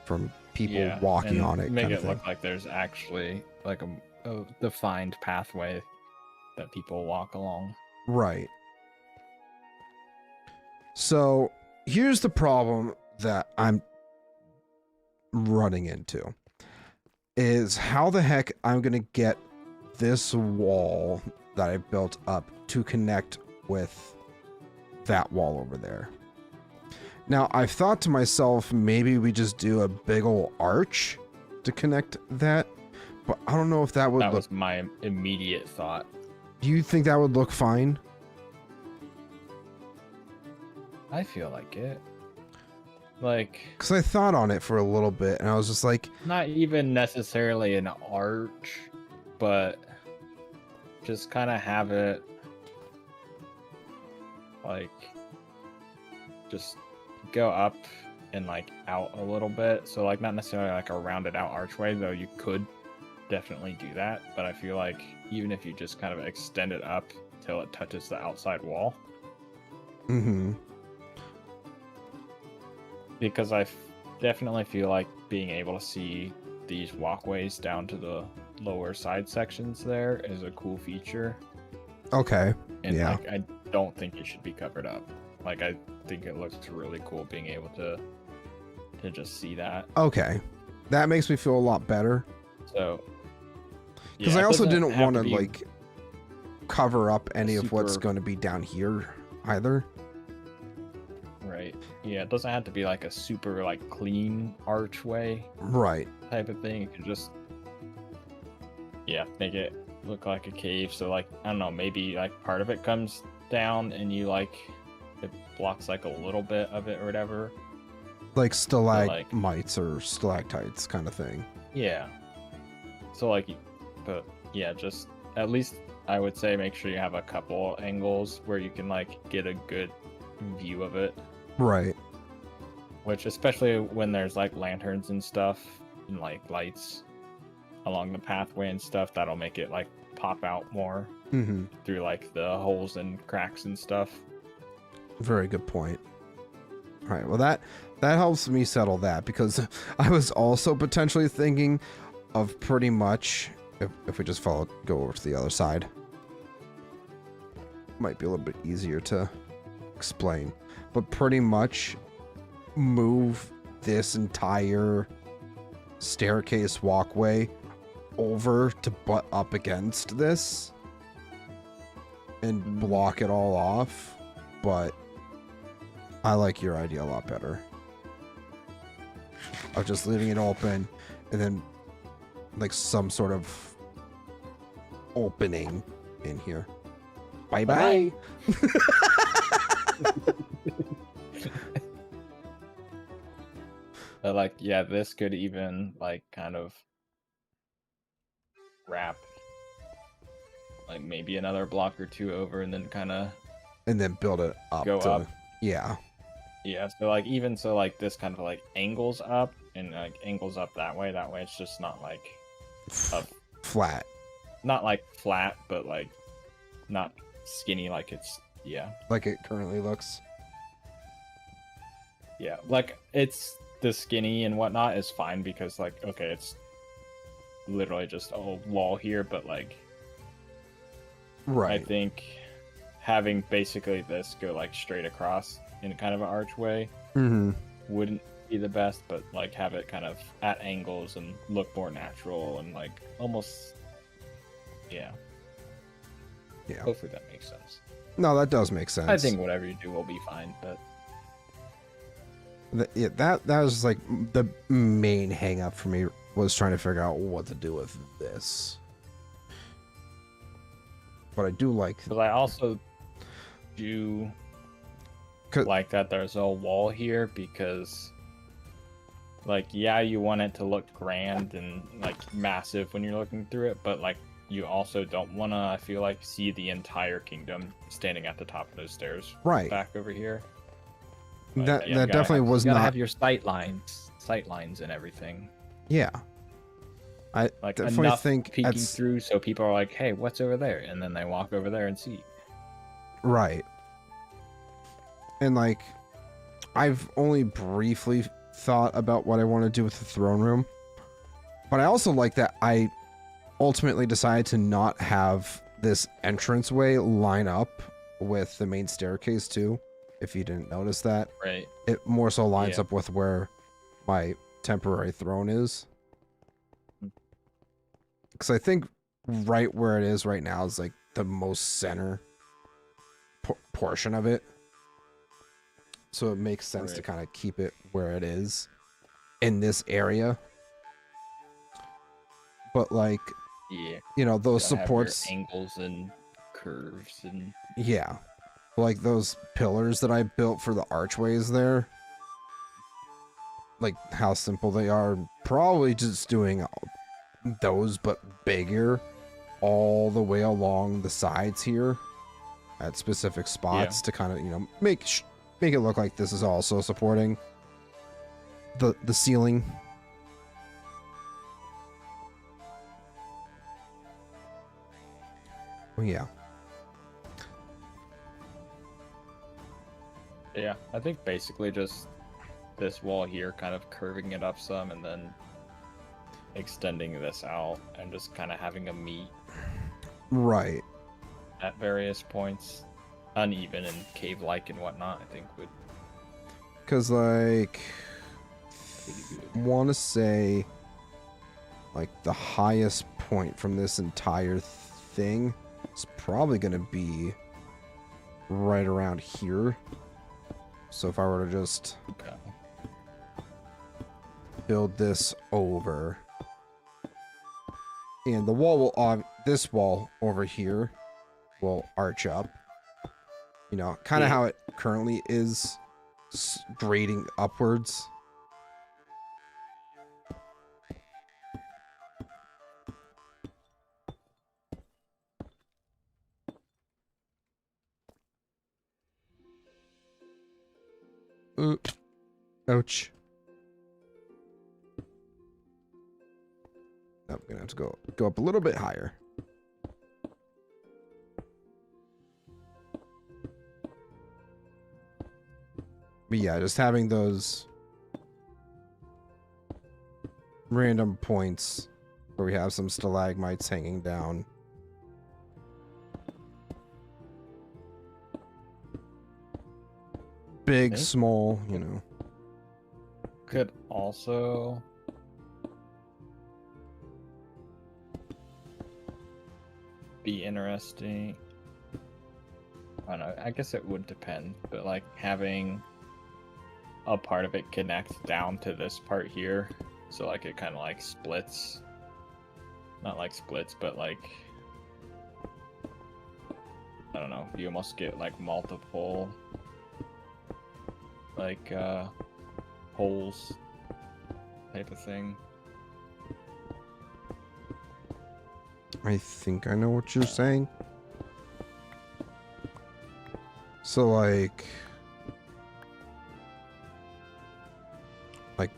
from people walking and on it. Make kind it of thing. look like there's actually like a defined pathway that people walk along. Right. So here's the problem that I'm running into, is how the heck I'm gonna get this wall that I built up to connect with that wall over there. Now, I've thought to myself, maybe we just do a big old arch to connect that, but I don't know if that would That look... was my immediate thought. Do you think that would look fine? I feel like it. Like, Because I thought on it for a little bit, and I was just like... not even necessarily an arch, but just kind of have it, like, just go up and, like, out a little bit. So, like, not necessarily, like, a rounded out archway, though you could definitely do that. But I feel like even if you just kind of extend it up till it touches the outside wall. Mm-hmm. Because I definitely feel like being able to see these walkways down to the lower side sections there is a cool feature. Okay. And yeah. like, I don't think it should be covered up. Like, I think it looks really cool being able to just see that. Okay. That makes me feel a lot better. So, because yeah, I it also doesn't didn't have want to be like cover up any of what's super- going to be down here either. right. Yeah, it doesn't have to be like a super like clean archway Right. type of thing. It can just, yeah, make it look like a cave. So like, I don't know, maybe like part of it comes down and you like, it blocks like a little bit of it or whatever. Like stalagmites or stalactites kind of thing. Yeah. So like, but yeah, just at least I would say make sure you have a couple angles where you can like get a good view of it. Right. Which, especially when there's like lanterns and stuff and like lights along the pathway and stuff, that'll make it like pop out more Mm-hmm. through like the holes and cracks and stuff. Very good point. All right. Well, that helps me settle that, because I was also potentially thinking of pretty much, if we just go over to the other side, might be a little bit easier to explain, but pretty much move this entire staircase walkway over to butt up against this and block it all off. But I like your idea a lot better of just leaving it open and then like some sort of opening in here. Bye bye. But like, yeah, this could even like kind of wrap like maybe another block or two over and then kind of And then build it up. go up. Yeah. Yeah, so like even so like this kind of like angles up and like angles up that way it's just not like up, Flat. not like flat, but like not skinny like it's, yeah. Like it currently looks. Yeah, like it's the skinny and whatnot is fine because like, okay, it's literally just a wall here, but like Right. I think having basically this go like straight across in kind of an archway Mm-hmm. wouldn't be the best, but like have it kind of at angles and look more natural and like almost, yeah. Yeah. Hopefully that makes sense. No, that does make sense. I think whatever you do will be fine, but Yeah, that was like the main hang up for me, was trying to figure out what to do with this. But I do like, but I also do like that there's a wall here because like, yeah, you want it to look grand and like massive when you're looking through it, but like you also don't want to, I feel like, see the entire kingdom standing at the top of those stairs. Right. Back over here. That definitely was you gotta not. have your sight lines and everything. Yeah. I Like definitely enough think peeking that's through so people are like, hey, what's over there? And then they walk over there and see. right. And like, I've only briefly thought about what I want to do with the throne room, but I also like that I ultimately decided to not have this entranceway line up with the main staircase too. If you didn't notice that, Right. it more so lines up with where my temporary throne is. Because I think right where it is right now is like the most center portion of it. So it makes sense to kind of keep it where it is in this area. But like, you know, those supports, angles and curves and like those pillars that I built for the archways there, like how simple they are. Probably just doing those but bigger all the way along the sides here at specific spots to kind of, you know, make it look like this is also supporting the ceiling. Well, yeah, I think basically just this wall here kind of curving it up some and then extending this out and just kind of having a meet right at various points, uneven and cave-like and whatnot. I think would, because like want to say like the highest point from this entire thing is probably going to be right around here. So if I were to just build this over, and the wall will, this wall over here will arch up, you know, kind of how it currently is, grading upwards. Ouch. I'm gonna have to go up a little bit higher. But yeah, just having those random points where we have some stalagmites hanging down. Big, small, you know. could also be interesting. I don't know, I guess it would depend, but like having a part of it connect down to this part here, so like it kind of like splits, not like splits, but like, I don't know, you almost get like multiple like holes type of thing. I think I know what you're saying. So like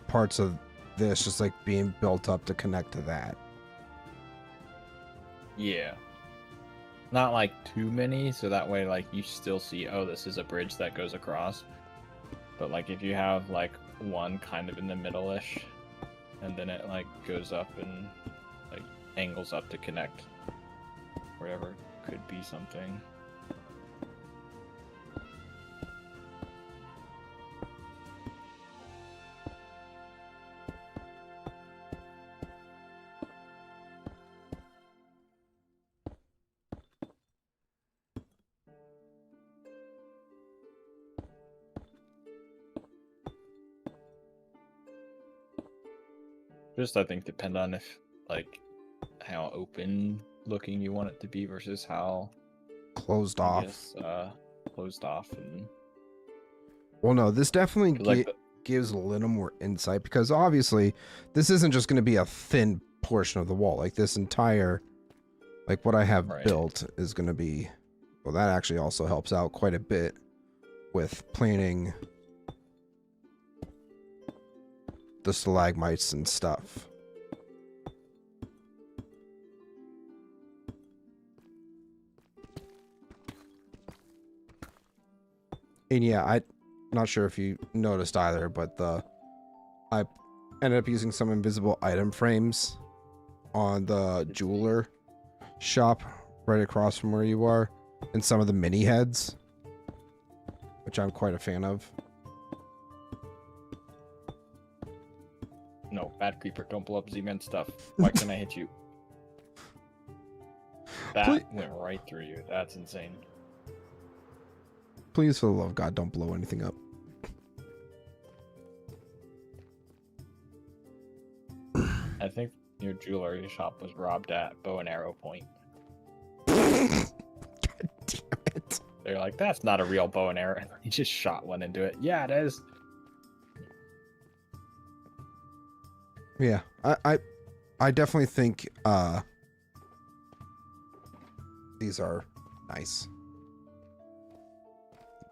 parts of this just like being built up to connect to that. Yeah. Not like too many, so that way like you still see, oh, this is a bridge that goes across. But like if you have like one kind of in the middle-ish, and then it like goes up and like angles up to connect wherever, could be something. Just I think depend on if like how open looking you want it to be versus how Closed off. guess, closed off. And well, no, this definitely like gives a little more insight, because obviously this isn't just going to be a thin portion of the wall. Like this entire Like what I have Right. built is going to be, well, that actually also helps out quite a bit with planning the stalagmites and stuff. And yeah, I'm not sure if you noticed either, but I ended up using some invisible item frames on the jeweler shop right across from where you are, and some of the mini heads, which I'm quite a fan of. No, bad creeper, don't blow up Z-Man stuff. Why can't I hit you? That went right through you. That's insane. Please, for the love of God, don't blow anything up. I think your jewelry shop was robbed at bow and arrow point. God damn it. They're like, that's not a real bow and arrow. He just shot one into it. Yeah, it is. Yeah, I definitely think these are nice.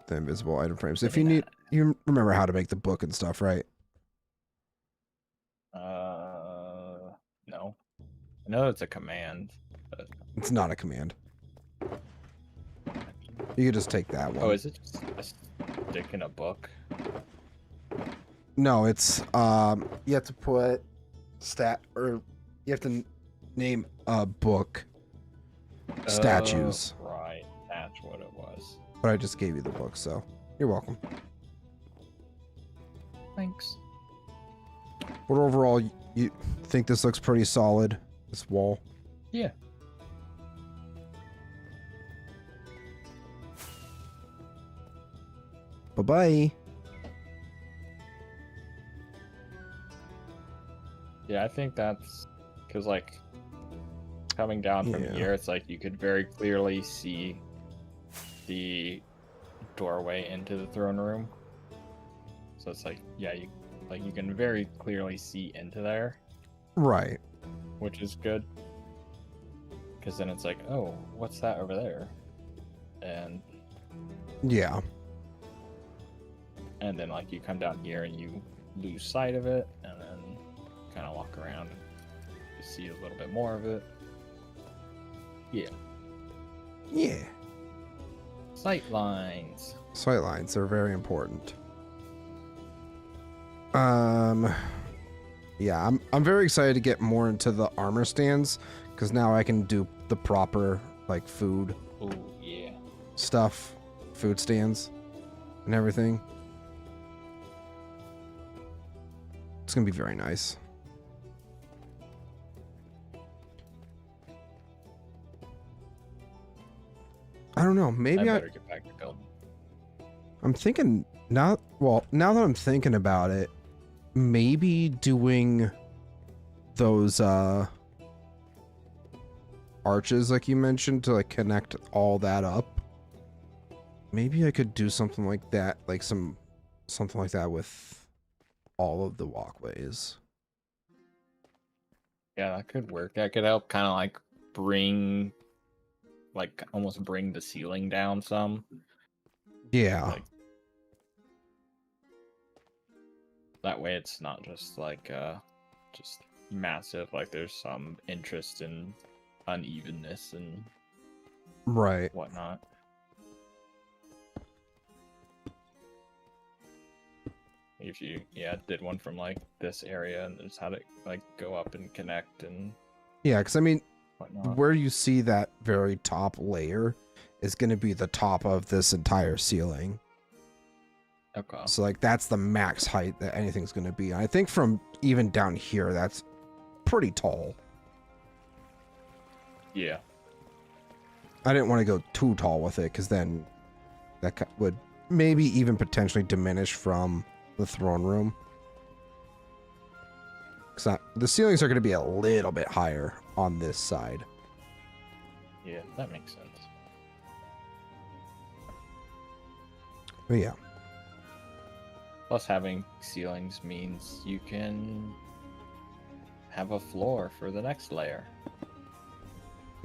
The invisible item frames. If you need, you remember how to make the book and stuff, right? No. I know it's a command. But... It's not a command. You could just take that one. Oh, is it just a stick in a book? No, it's you have to put you have to name a book statues. Right, that's what it was. But I just gave you the book, so you're welcome. Thanks. But overall, you think this looks pretty solid, this wall? Yeah. Bye-bye. Yeah, I think that's because, like, coming down from here, it's like you could very clearly see the doorway into the throne room. So it's like, yeah, you can very clearly see into there. Right. Which is good. Because then it's like, oh, what's that over there? And yeah. And then, like, you come down here and you lose sight of it, and then kind of walk around and you see a little bit more of it. Yeah. Yeah. Sight lines. Sight lines are very important. Yeah, I'm very excited to get more into the armor stands, because now I can do the proper, like, food yeah, stuff, food stands and everything. It's gonna be very nice. I don't know, maybe I better get back to building. I'm thinking now that I'm thinking about it, maybe doing those arches like you mentioned to, like, connect all that up. Maybe I could do something like that, like something like that with all of the walkways. Yeah, that could work. That could help kind of like almost bring the ceiling down some. Yeah. Like, that way it's not just like just massive, like there's some interest in unevenness and Right. whatnot. If you did one from like this area and just had it like go up and connect and Yeah, because I mean, whatnot. where you see that very top layer is going to be the top of this entire ceiling. Okay. So, like, that's the max height that anything's going to be. I think from even down here, that's pretty tall. Yeah. I didn't want to go too tall with it, because then that would maybe even potentially diminish from the throne room. Because the ceilings are going to be a little bit higher on this side. Yeah, that makes sense. But yeah. Plus, having ceilings means you can have a floor for the next layer.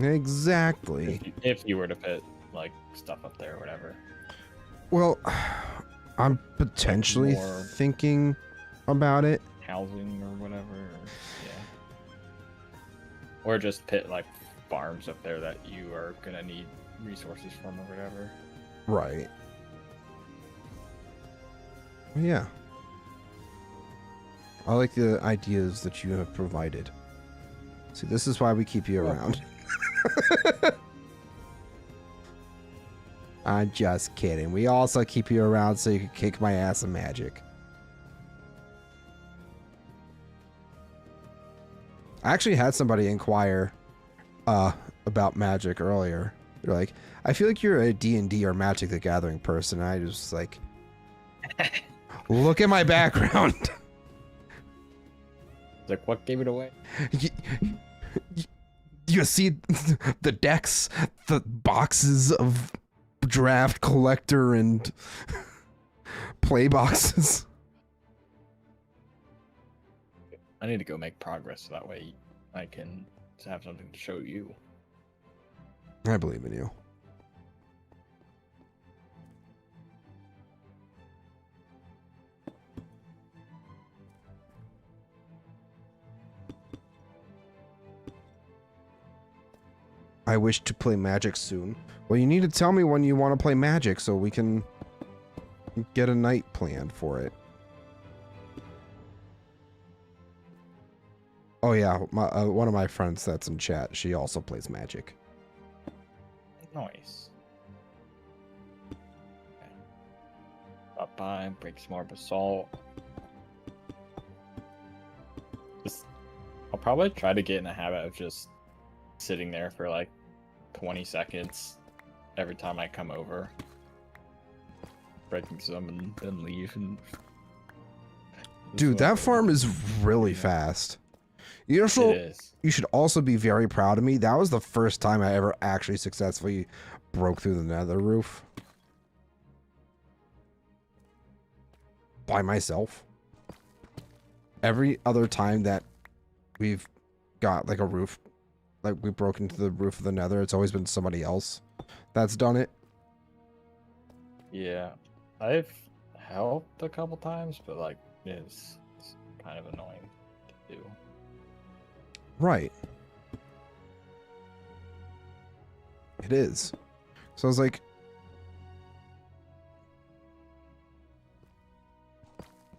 Exactly. If you were to put like stuff up there or whatever. Well, I'm potentially more thinking about it. Housing or whatever. Yeah. Or just put like farms up there that you are gonna need resources from or whatever. Right. Yeah. I like the ideas that you have provided. See, this is why we keep you around. I'm just kidding. We also keep you around so you can kick my ass in Magic. I actually had somebody inquire about Magic earlier. They're like, I feel like you're a D&D or Magic the Gathering person. And I just like, look at my background. Like, what gave it away? You see the decks, the boxes of draft collector and play boxes. I need to go make progress so that way I can have something to show you. I believe in you. I wish to play Magic soon. Well, you need to tell me when you want to play Magic so we can get a night planned for it. Oh yeah, one of my friends that's in chat, she also plays Magic. Nice. Okay. Stop by, break some more basalt. I'll probably try to get in the habit of just sitting there for like 20 seconds every time I come over, breaking some and then leave. And dude, that farm is really fast. You should also be very proud of me. That was the first time I ever actually successfully broke through the nether roof by myself. Every other time that we've got like a roof, like we broke into the roof of the nether, it's always been somebody else that's done it. Yeah, I've helped a couple times, but like it's kind of annoying to do. Right. It is. So I was like,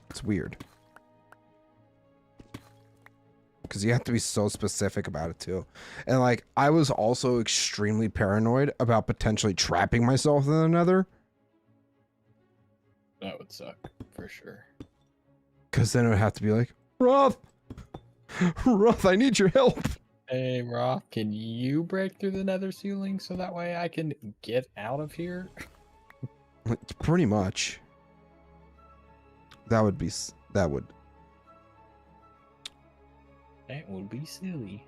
it's weird. Because you have to be so specific about it too. And like, I was also extremely paranoid about potentially trapping myself in the nether. That would suck, for sure. Because then it would have to be like, Roth! Roth, I need your help! Hey, Roth, can you break through the nether ceiling so that way I can get out of here? Pretty much. That would be... That would... That would be silly.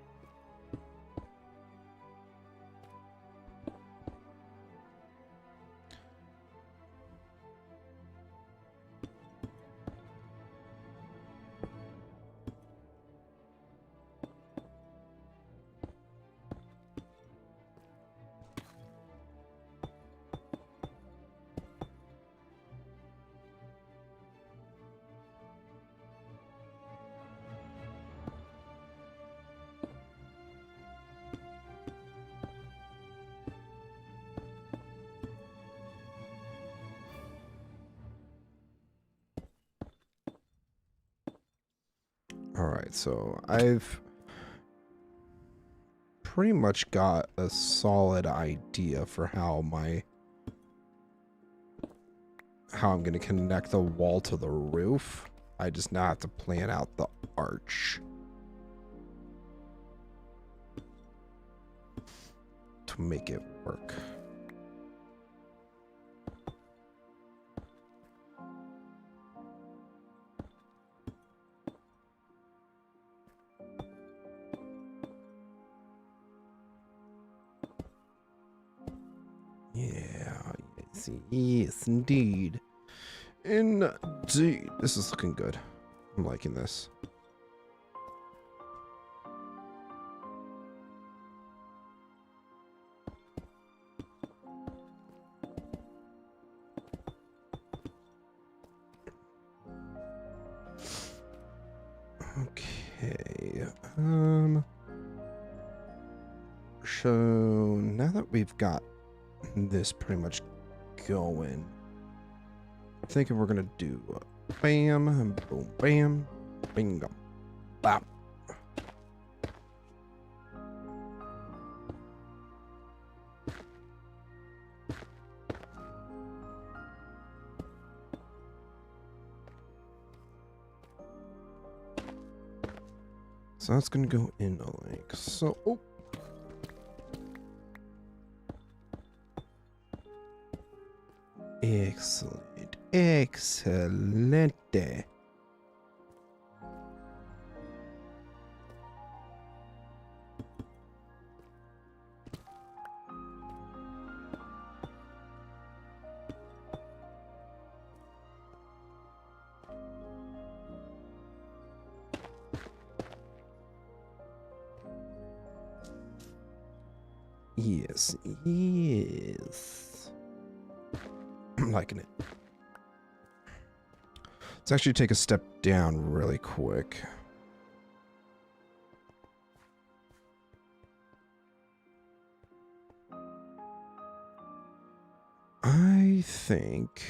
Alright, so I've pretty much got a solid idea for how I'm going to connect the wall to the roof. I just now have to plan out the arch to make it work. Yeah, yes, indeed. Indeed. This is looking good. I'm liking this. So now that we've got this pretty much going, I'm thinking we're gonna do bam, boom, bam, bingo, bop. So that's gonna go in like so. Oh. Excellent. Excellent. Yes, yes. I'm liking it. Let's actually take a step down really quick. I think...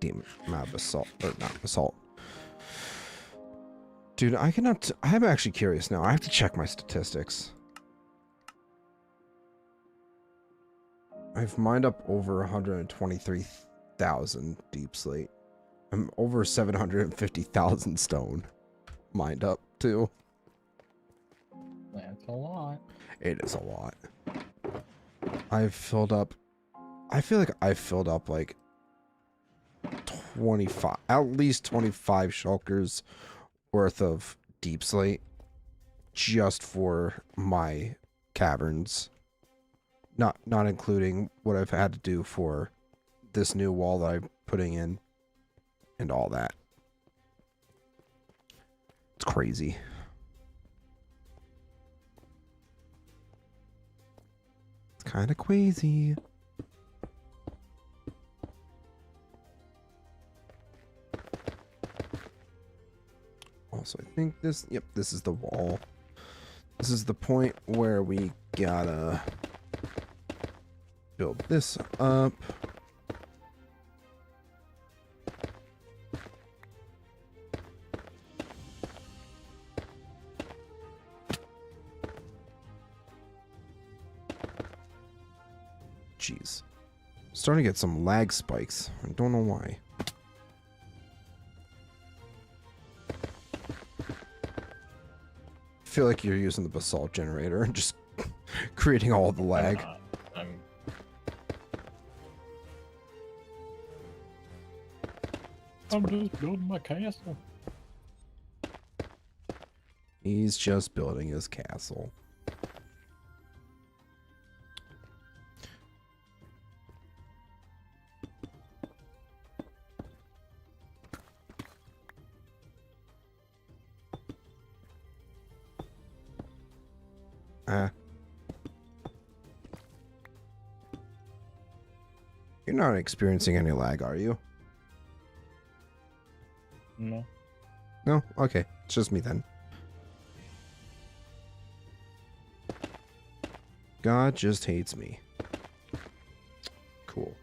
Damn it, my basalt, or not basalt. Dude, I cannot, I'm actually curious now. I have to check my statistics. I've mined up over 123,000 deep slate. I'm over 750,000 stone mined up too. That's a lot. It is a lot. I've filled up, I feel like I've filled up like 25, at least 25 shulkers worth of deep slate just for my caverns, not including what I've had to do for this new wall that I'm putting in and all that. It's crazy. It's kind of crazy. Also, I think this, yep, this is the wall. This is the point where we gotta build this up. Jeez. Starting to get some lag spikes. I don't know why. I feel like you're using the basalt generator and just creating all the lag. I'm just building my castle. He's just building his castle. You're not experiencing any lag, are you? No. No? Okay. It's just me then. God just hates me. Cool.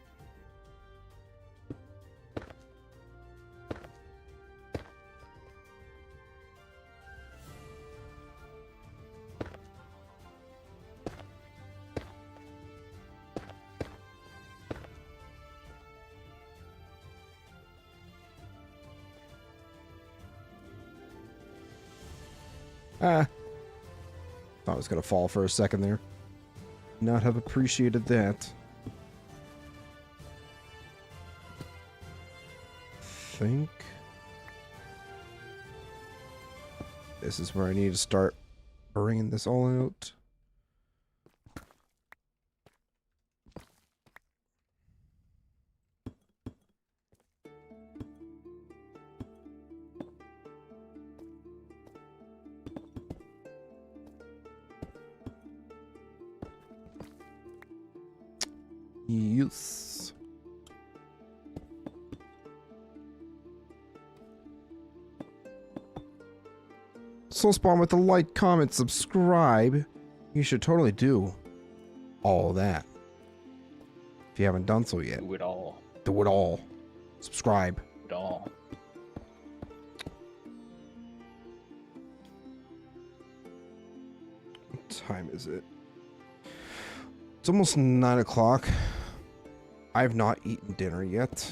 Ah. Thought I was gonna fall for a second there. Not have appreciated that. Think this is where I need to start bringing this all out. Yes. Soul Spawn with a like, comment, subscribe. You should totally do all that. If you haven't done so yet. Do it all. Do it all. Subscribe. Do it all. What time is it? It's almost 9 o'clock. I've not eaten dinner yet.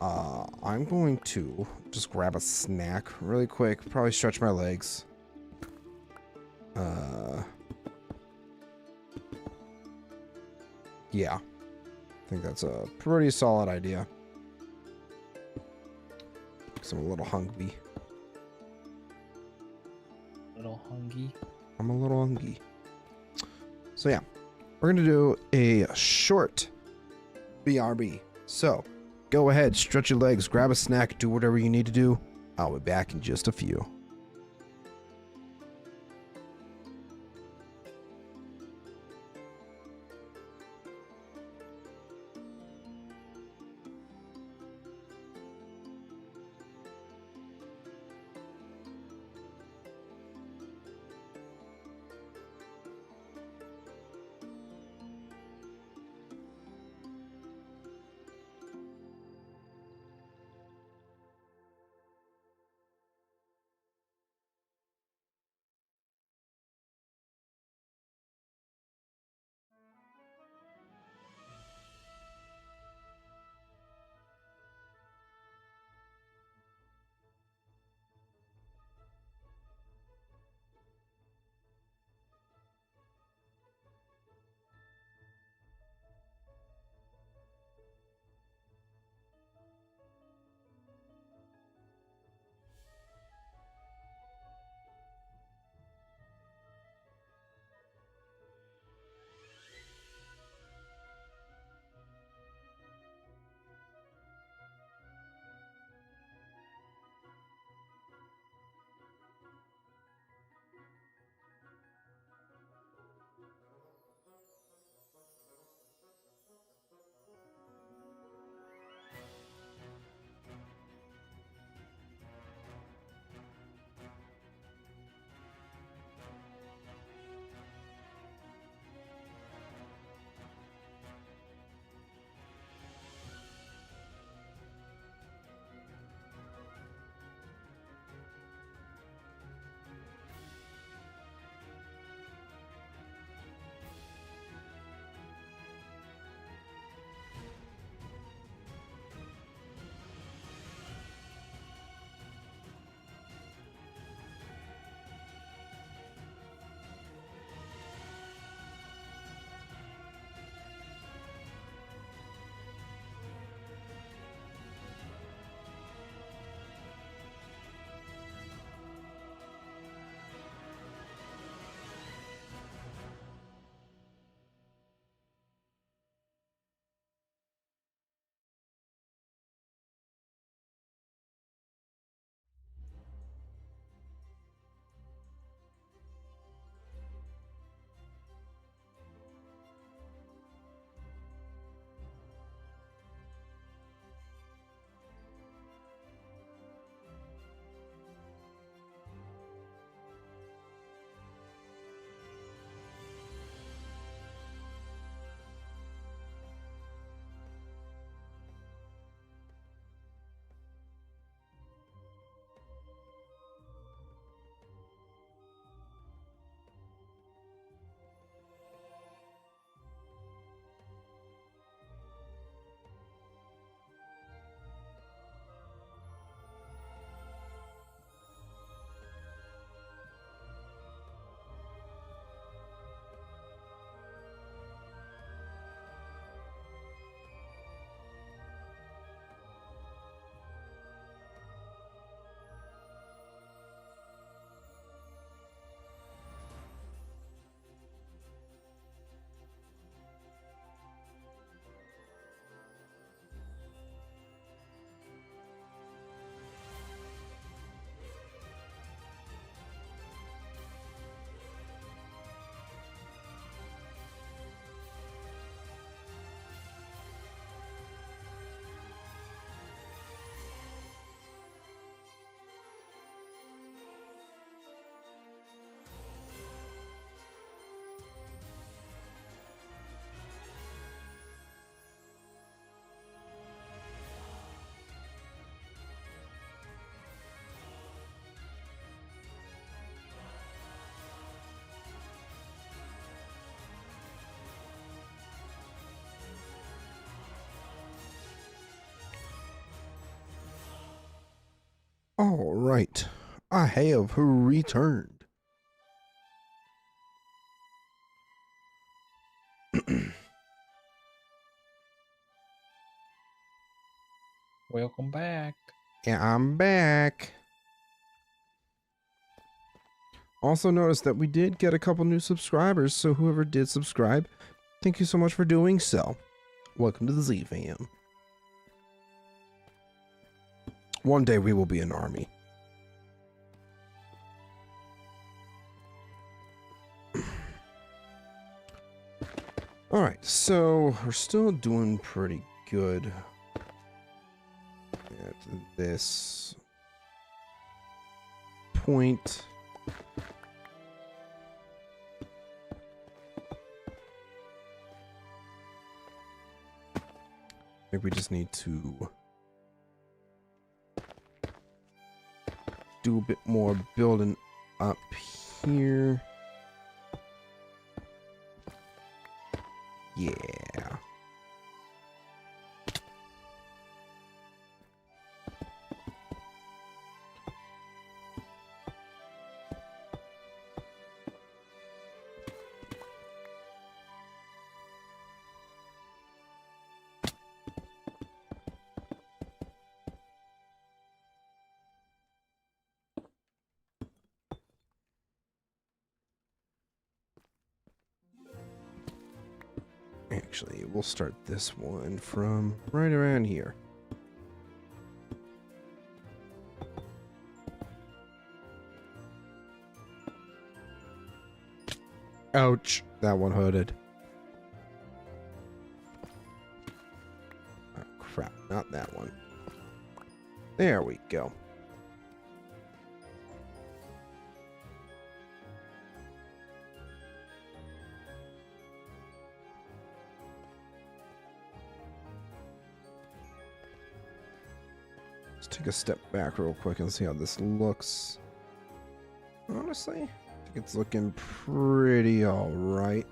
I'm going to just grab a snack really quick. Probably stretch my legs. Yeah. I think that's a pretty solid idea. Because I'm a little hungry. Little hungry. I'm a little hungry. So yeah, we're going to do a short BRB. So go ahead, stretch your legs, grab a snack, do whatever you need to do. I'll be back in just a few. All right. I have returned. Welcome back. Yeah, I'm back. Also noticed that we did get a couple new subscribers, so whoever did subscribe, thank you so much for doing so. Welcome to the Z fam. One day we will be an army. Alright, so we're still doing pretty good at this point. I think we just need to do a bit more building up here. Yeah. Actually, we'll start this one from right around here. Ouch, that one hurted. Oh, crap, not that one. There we go. Let's take a step back real quick and see how this looks. Honestly, I think it's looking pretty alright.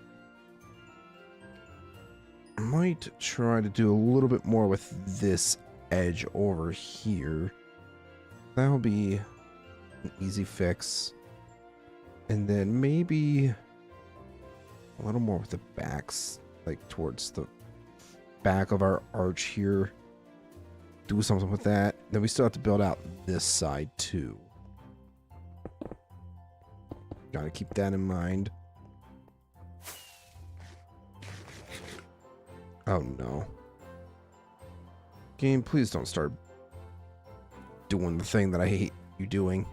Might try to do a little bit more with this edge over here. That'll be an easy fix. And then maybe a little more with the backs, like towards the back of our arch here. Do something with that. Then we still have to build out this side too. Gotta keep that in mind. Oh no. Game, please don't start doing the thing that I hate you doing.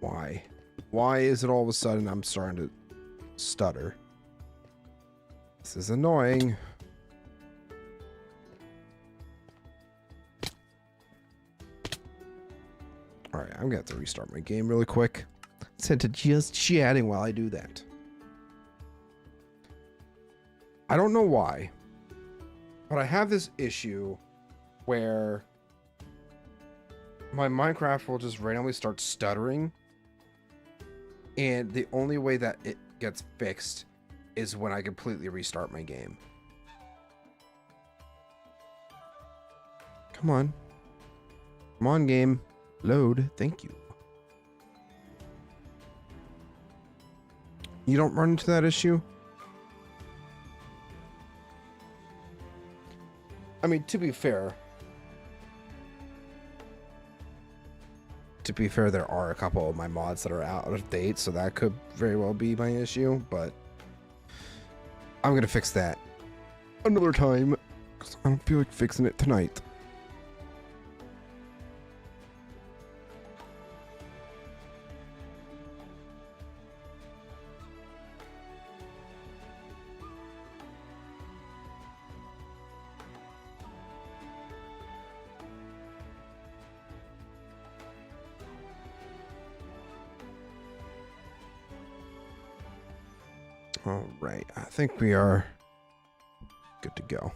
Why? Why is it all of a sudden I'm starting to stutter? This is annoying. Alright, I'm gonna have to restart my game really quick. Let's head to just chatting while I do that. I don't know why, but I have this issue where my Minecraft will just randomly start stuttering. And the only way that it gets fixed is when I completely restart my game. Come on. Come on, game. Load. Thank you. You don't run into that issue? I mean, to be fair, to be fair, there are a couple of my mods that are out of date, so that could very well be my issue, but I'm gonna fix that another time, because I don't feel like fixing it tonight. All right, I think we are good to go.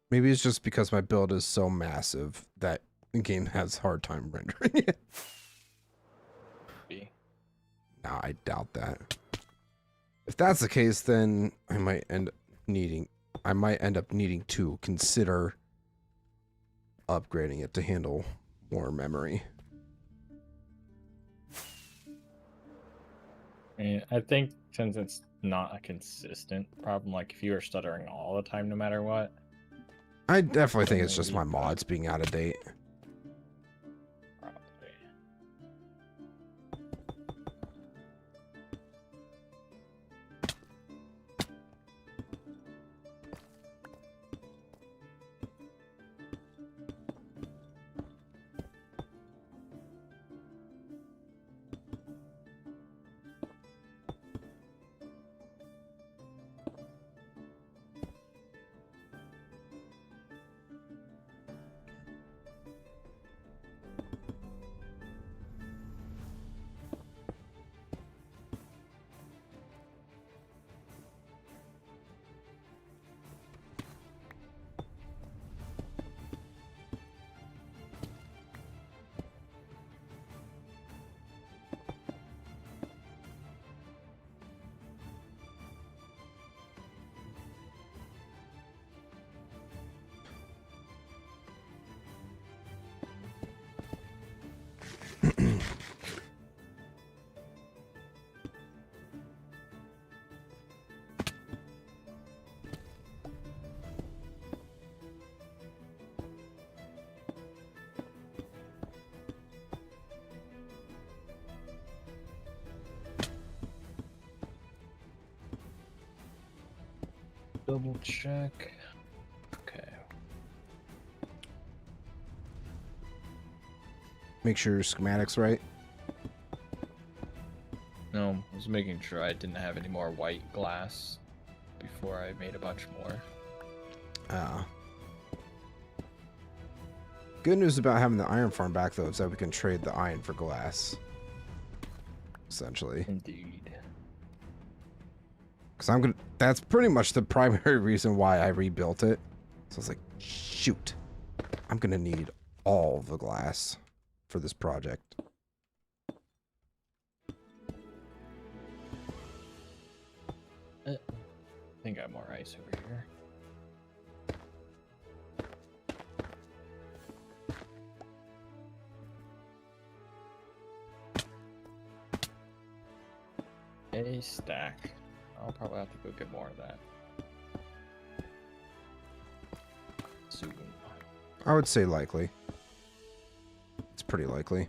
Maybe it's just because my build is so massive that the game has a hard time rendering it. Nah, I doubt that. If that's the case, then I might end up needing to consider upgrading it to handle more memory. I think since it's not a consistent problem, like if you were stuttering all the time no matter what. I definitely think it's just my mods being out of date. Probably. Double check. Okay. Make sure your schematic's right. No, I was making sure I didn't have any more white glass before I made a bunch more. Good news about having the iron farm back, though, is that we can trade the iron for glass. Essentially. Indeed. Because that's pretty much the primary reason why I rebuilt it. So I was like, shoot. I'm going to need all the glass for this project. I think I have more ice over here. A stack. I'll probably have to go get more of that soon. I would say likely. It's pretty likely.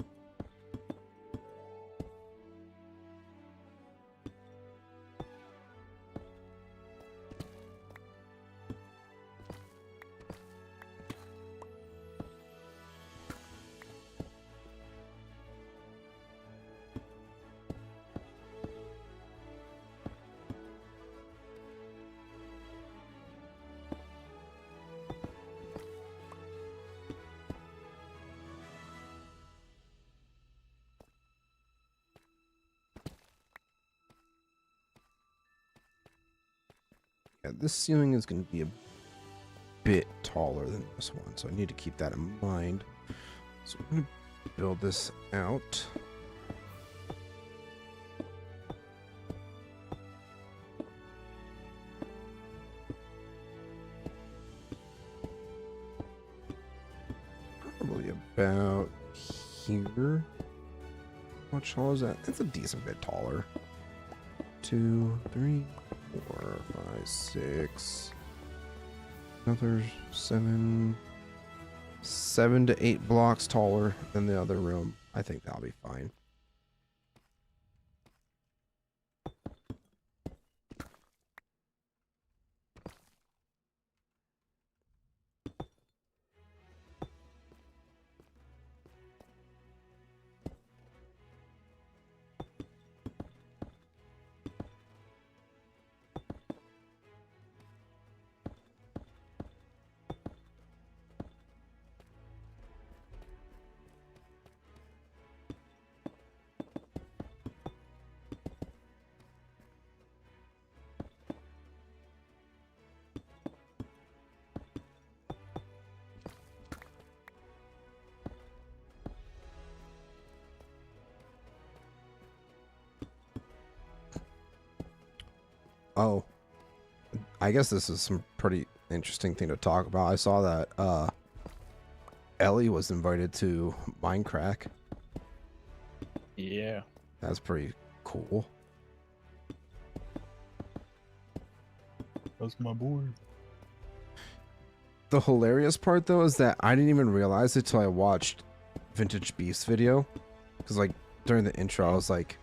Yeah, this ceiling is going to be a bit taller than this one, so I need to keep that in mind. So I'm going to build this out. Probably about here. How much taller is that? It's a decent bit taller. 2, 3, 4, 5, 6. Another 7 to 8 blocks taller than the other room. I think that'll be fine. Oh, I guess this is some pretty interesting thing to talk about. I saw that Ellie was invited to Minecraft. Yeah. That's pretty cool. That's my boy. The hilarious part though is that I didn't even realize it till I watched Vintage Beast's video. Because like during the intro I was like,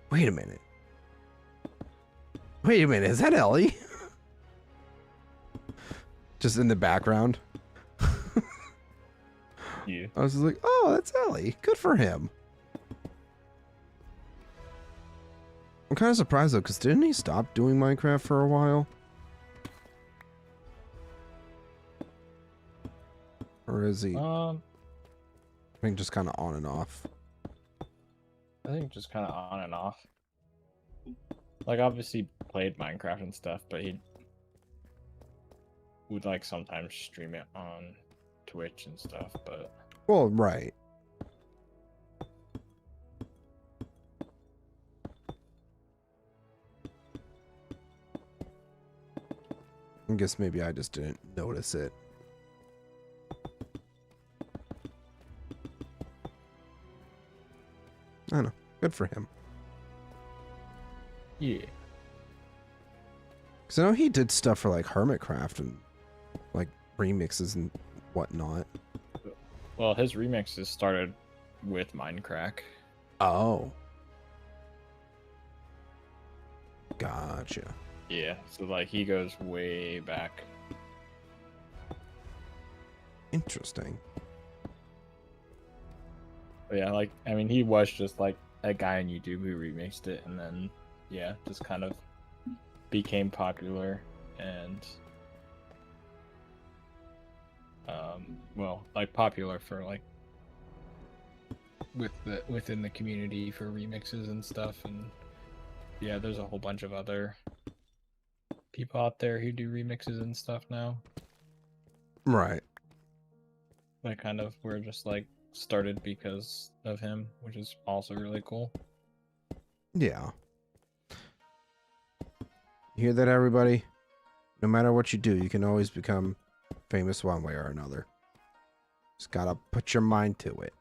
wait a minute. Wait a minute, is that Ellie? Just in the background. Yeah. I was like, oh, that's Ellie. Good for him. I'm kind of surprised though, because didn't he stop doing Minecraft for a while? Or is he? I think just kind of on and off. I think just kind of on and off. Like, obviously played Minecraft and stuff, but he would like sometimes stream it on Twitch and stuff, but... Well, right. I guess maybe I just didn't notice it. I don't know. Good for him. Yeah. Because I know he did stuff for like Hermitcraft and like remixes and whatnot. Well, his remixes started with Minecraft. Oh. Gotcha. Yeah, so like he goes way back. Interesting. But yeah, like, I mean, he was just like a guy on YouTube who remixed it, and then, yeah, just kind of became popular and, well, like popular for like within the community for remixes and stuff, and yeah, there's a whole bunch of other people out there who do remixes and stuff now. Right. That kind of were just like started because of him, which is also really cool. Yeah. You hear that, everybody? No matter what you do, you can always become famous one way or another. Just gotta put your mind to it.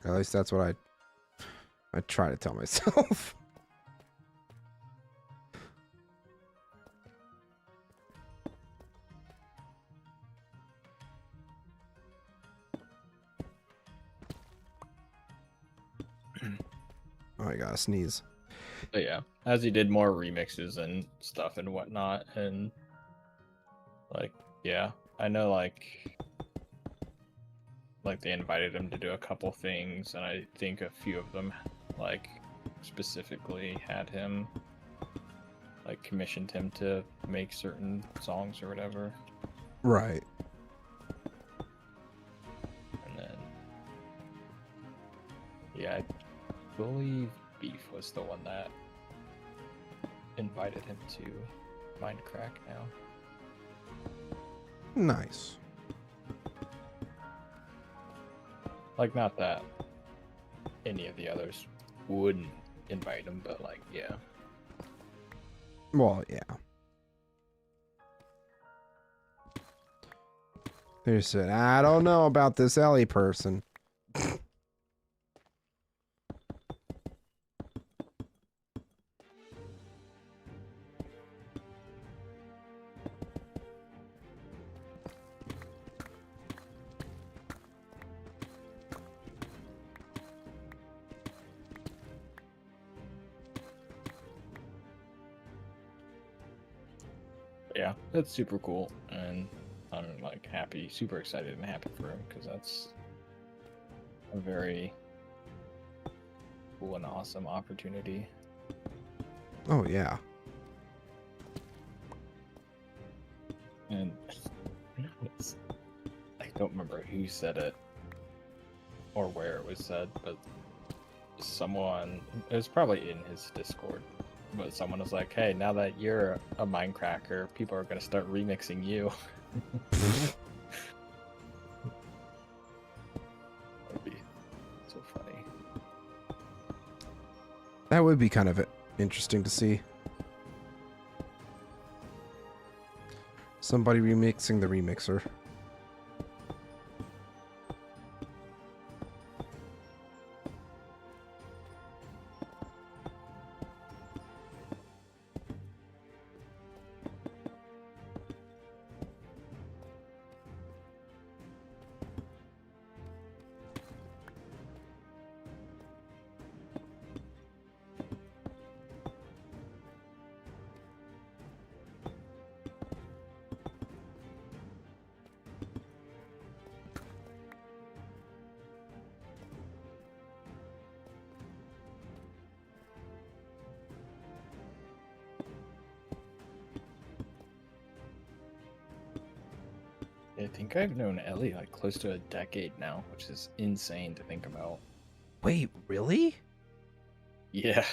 At least that's what I try to tell myself. Oh, I gotta sneeze. But yeah, as he did more remixes and stuff and whatnot, and like, yeah, I know like they invited him to do a couple things, and I think a few of them like specifically had him like commissioned him to make certain songs or whatever. Right. And then yeah, I believe Beef was the one that invited him to Minecraft now. Nice. Like, not that any of the others wouldn't invite him, but like, yeah. Well, yeah. They said, I don't know about this Ellie person. yeah, that's super cool, and I'm like happy, super excited and happy for him because that's a very cool and awesome opportunity. Oh yeah. And I don't remember who said it or where it was said, but someone, it was probably in his Discord, but someone was like, hey, now that you're a Minecracker, people are going to start remixing you. That'd be so funny. That would be kind of interesting to see. Somebody remixing the remixer. I think I've known Ellie like close to a decade now, which is insane to think about. Wait, really? Yeah.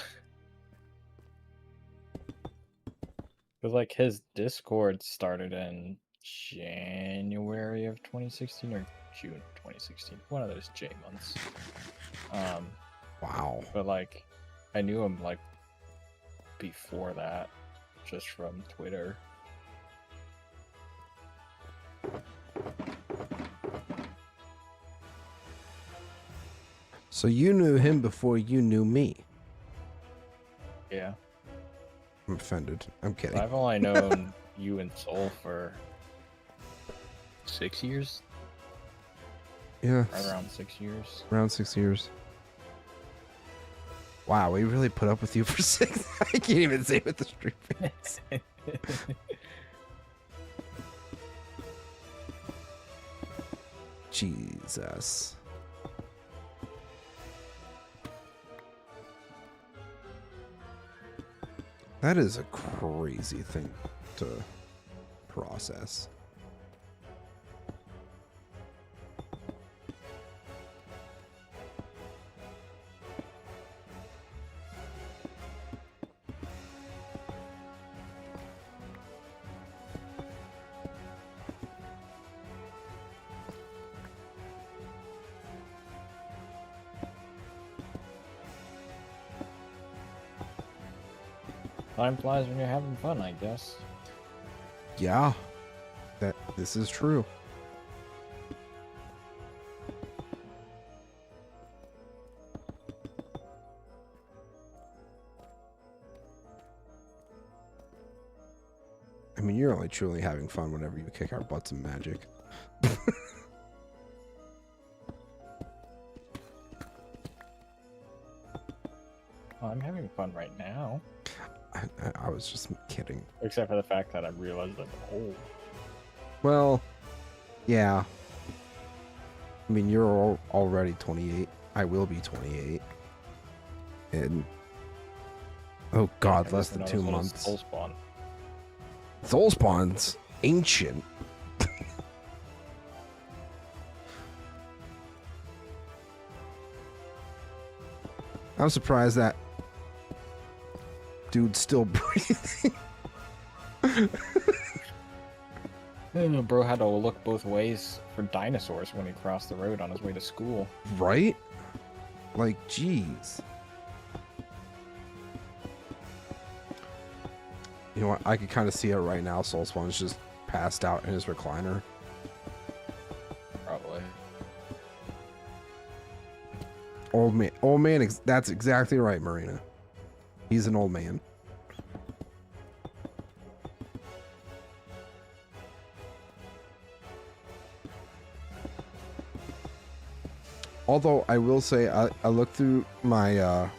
Because like his Discord started in January of 2016 or June 2016, one of those J months. Wow. But like, I knew him like before that, just from Twitter. So you knew him before you knew me. Yeah. I'm offended. I'm kidding. I've only known you and Soul for 6 years. Yeah. Right around 6 years. Around 6 years. Wow, we really put up with you for 6. I can't even say with the street face. Jesus. That is a crazy thing to process. Time flies when you're having fun, I guess. Yeah, this is true. I mean, you're only truly having fun whenever you kick our butts in Magic. Oh, I'm having fun right now. I was just kidding. Except for the fact that I realized I'm old. Well, yeah. I mean, you're already 28. I will be 28. And oh god, less than 2 months. Soul spawn. Soul spawn's ancient. I'm surprised that dude's still breathing. Bro had to look both ways for dinosaurs when he crossed the road on his way to school. Right? Like, jeez. You know what? I could kind of see it right now. Soul Spawn's just passed out in his recliner. Probably. Old man, that's exactly right, Marina. He's an old man. Although I will say, I looked through my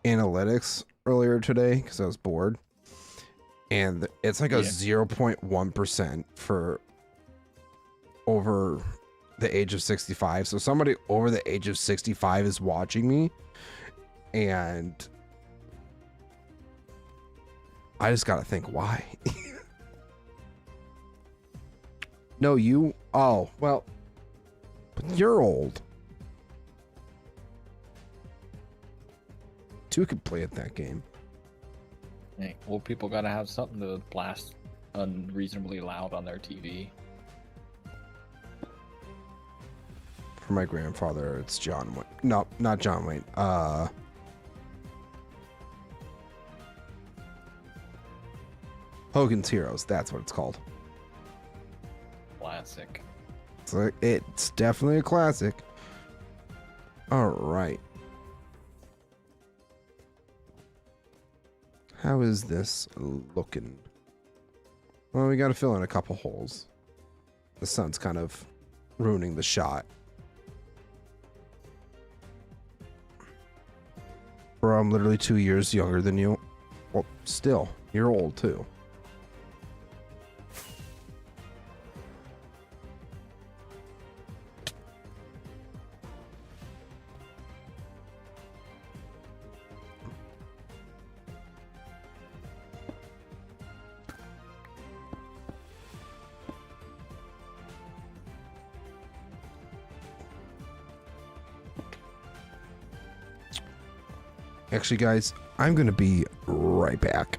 analytics earlier today because I was bored. And it's like a Yeah. 0.1% for over the age of 65. So somebody over the age of 65 is watching me. And I just got to think, why? No, you. Oh, well, but you're old. Two could play at that game. Hey, old people gotta have something to blast unreasonably loud on their TV. For my grandfather, it's John Wayne. No, not John Wayne. Hogan's Heroes. That's what it's called. Classic. So it's definitely a classic. All right. How is this looking? Well, we got to fill in a couple holes. The sun's kind of ruining the shot. Bro, I'm literally 2 years younger than you. Well, still, you're old too. Actually, guys, I'm going to be right back.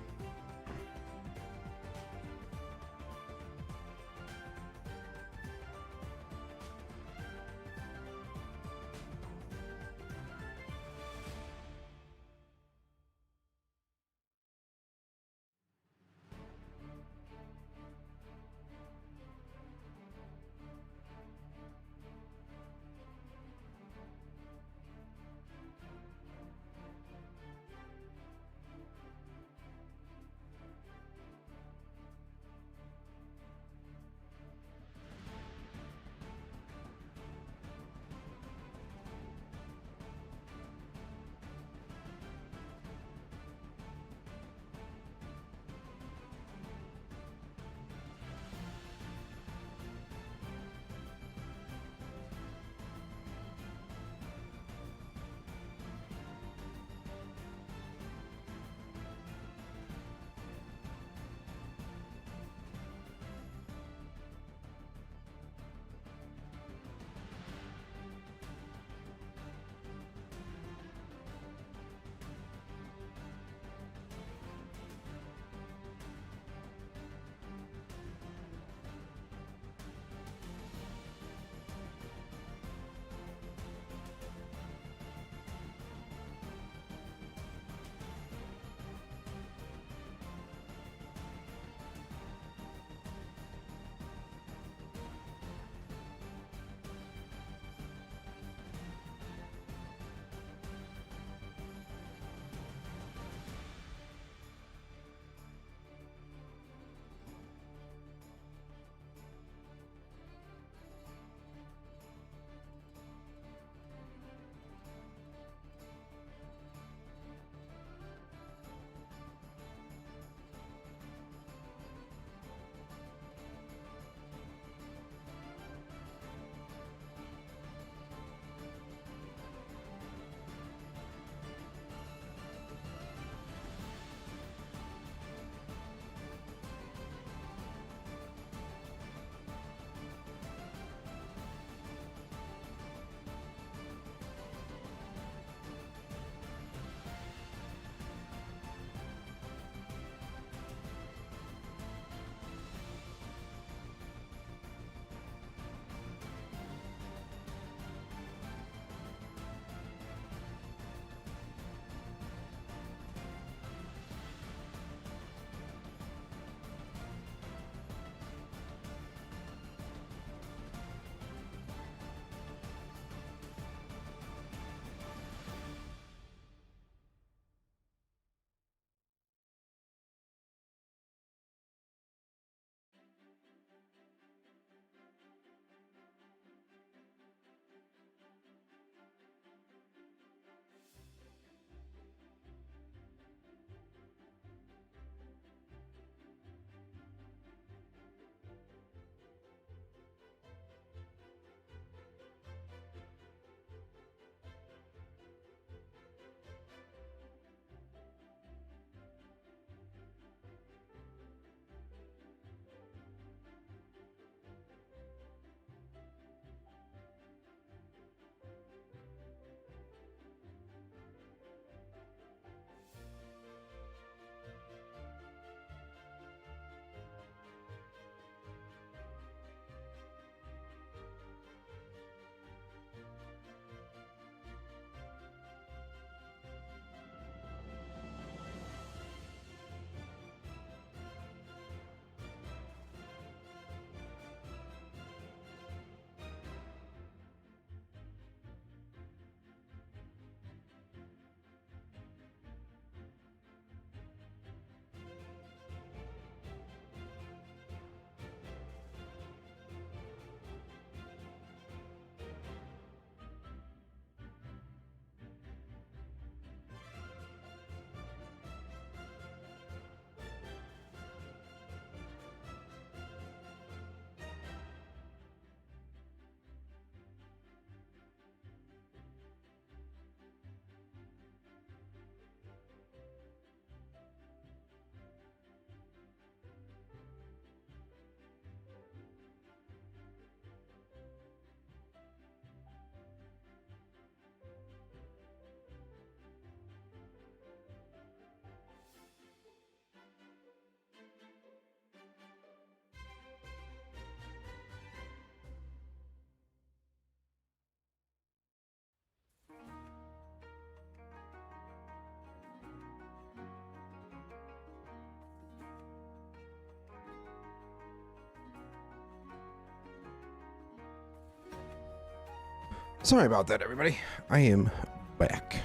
Sorry about that, everybody. I am back.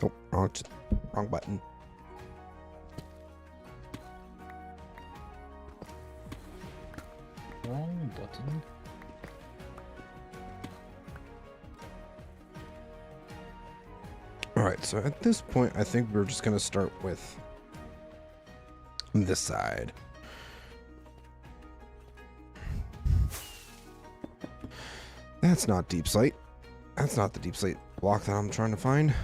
Oh, wrong button. Wrong button. All right, so at this point, I think we're just going to start with this side. That's not deep slate. That's not the deep slate block that I'm trying to find.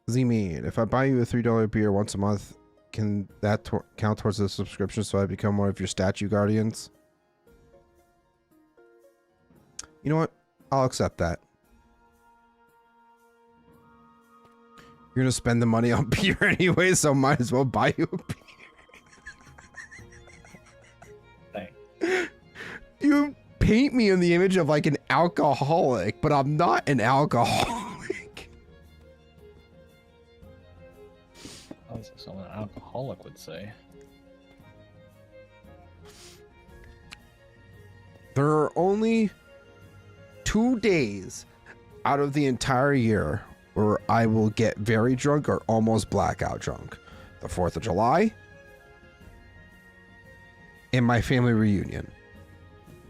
Zman, if I buy you a $3 beer once a month, can that count towards the subscription so I become one of your statue guardians? You know what? I'll accept that. You're gonna spend the money on beer anyway, so might as well buy you a beer. Thanks. You paint me in the image of like an alcoholic, but I'm not an alcoholic. That's what someone an alcoholic would say. There are only 2 days out of the entire year where I will get very drunk or almost blackout drunk. The 4th of July and my family reunion.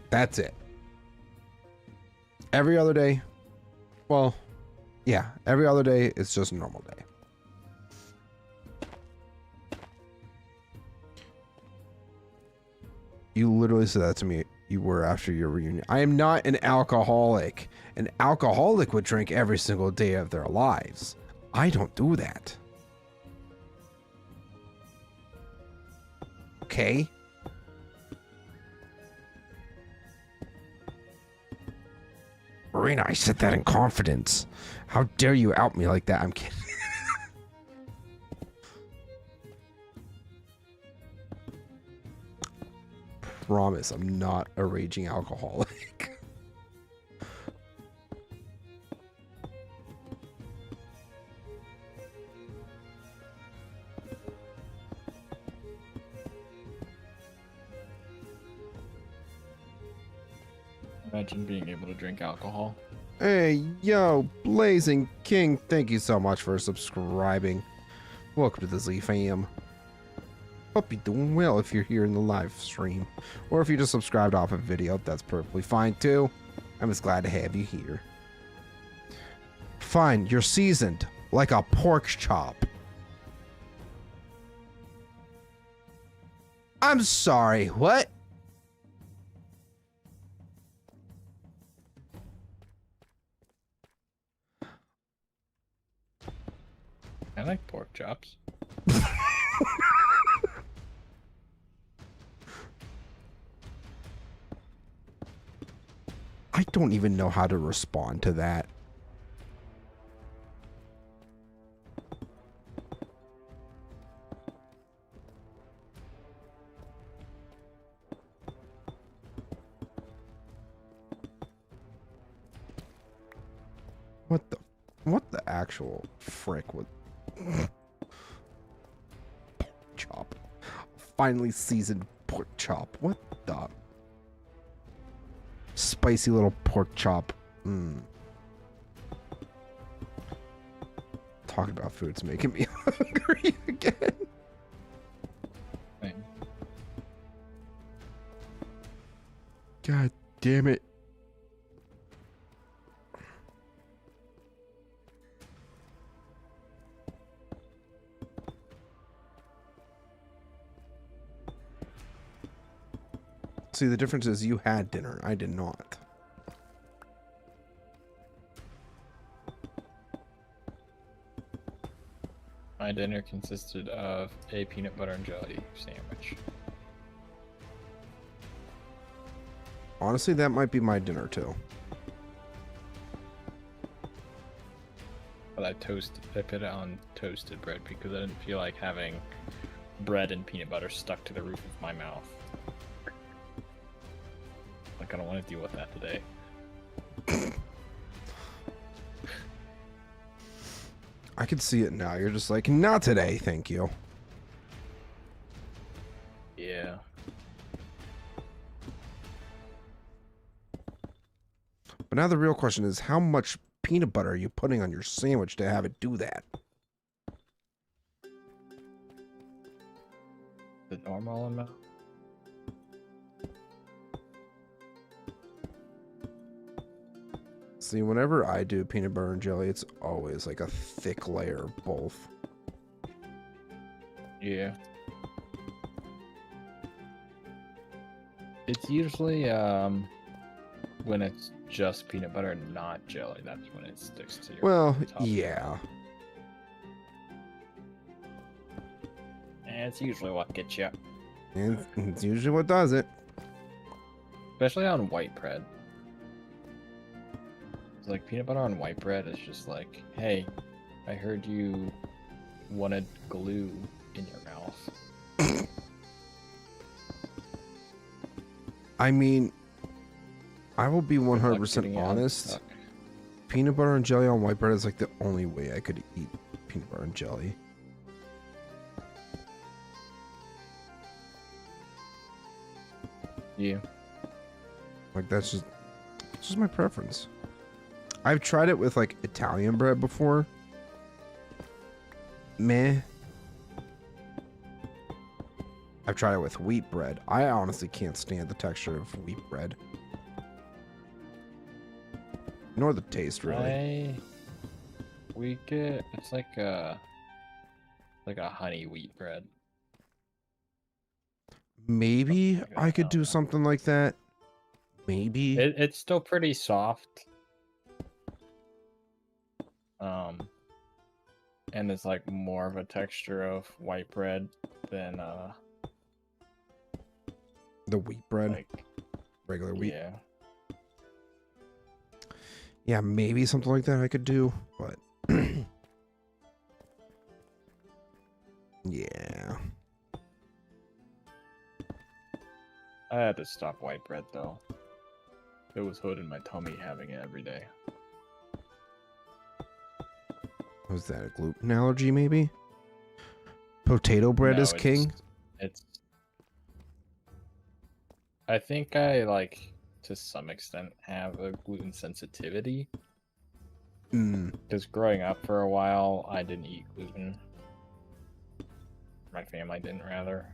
That's it. Every other day, well, yeah, every other day it's just a normal day. You literally said that to me. You were after your reunion. I am not an alcoholic. An alcoholic would drink every single day of their lives. I don't do that. Okay? Marina, I said that in confidence. How dare you out me like that? I'm kidding. Promise I'm not a raging alcoholic. Imagine being able to drink alcohol. Hey, yo, Blazing King, thank you so much for subscribing. Welcome to the Z fam. Hope you're doing well if you're here in the live stream. Or if you just subscribed off a video, that's perfectly fine too. I'm just glad to have you here. Fine, you're seasoned like a pork chop. I'm sorry, what? I like pork chops. I don't even know how to respond to that. What the actual frick would pork chop? Finely seasoned pork chop. What the spicy little pork chop. Talking about food's making me hungry again. Right. God damn it. See, the difference is you had dinner. I did not. My dinner consisted of a peanut butter and jelly sandwich. Honestly, that might be my dinner too. But I put it on toasted bread because I didn't feel like having bread and peanut butter stuck to the roof of my mouth. Like, I don't want to deal with that today. I can see it now. You're just like, not today, thank you. Yeah. But now the real question is, how much peanut butter are you putting on your sandwich to have it do that? The normal amount? See, whenever I do peanut butter and jelly, it's always like a thick layer of both. Yeah. It's usually when it's just peanut butter and not jelly. That's when it sticks to your top. Yeah. And it's usually what gets you. And it's usually what does it. Especially on white bread. It's like peanut butter on white bread is just like, hey, I heard you wanted glue in your mouth. I mean, I will be 100% honest. Peanut butter and jelly on white bread is like the only way I could eat peanut butter and jelly. Yeah. Like, that's just my preference. I've tried it with like Italian bread before. Meh. I've tried it with wheat bread. I honestly can't stand the texture of wheat bread. Nor the taste, really. It's like a honey wheat bread. Maybe I could do something like that. Maybe. It's still pretty soft. And it's like more of a texture of white bread than the wheat bread. like Regular wheat. Yeah. Yeah, maybe something like that I could do, but yeah. I had to stop white bread though. It was holding my tummy having it every day. Was that a gluten allergy, maybe? Potato bread No, is king? I think I, like, to some extent, have a gluten sensitivity. Because growing up for a while, I didn't eat gluten. My family didn't, rather.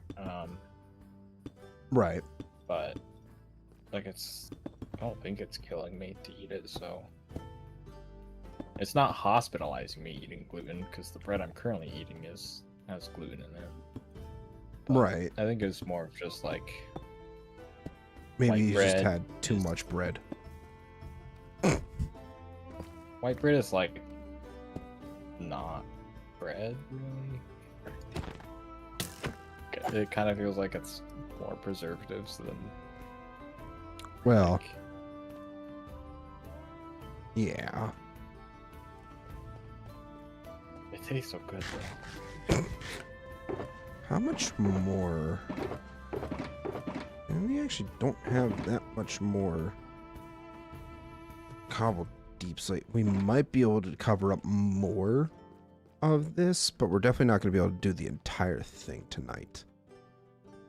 Right. But, like, I don't think it's killing me to eat it, so... It's not hospitalizing me eating gluten, because the bread I'm currently eating has gluten in it. But right. I think it's more of just, like... Maybe you just had too much bread. White bread is, like, not bread, really. It kind of feels like it's more preservatives than... Well... Like, yeah. it tastes so good, though. How much more? And we actually don't have that much more cobbled deep slate. We might be able to cover up more of this, but we're definitely not going to be able to do the entire thing tonight.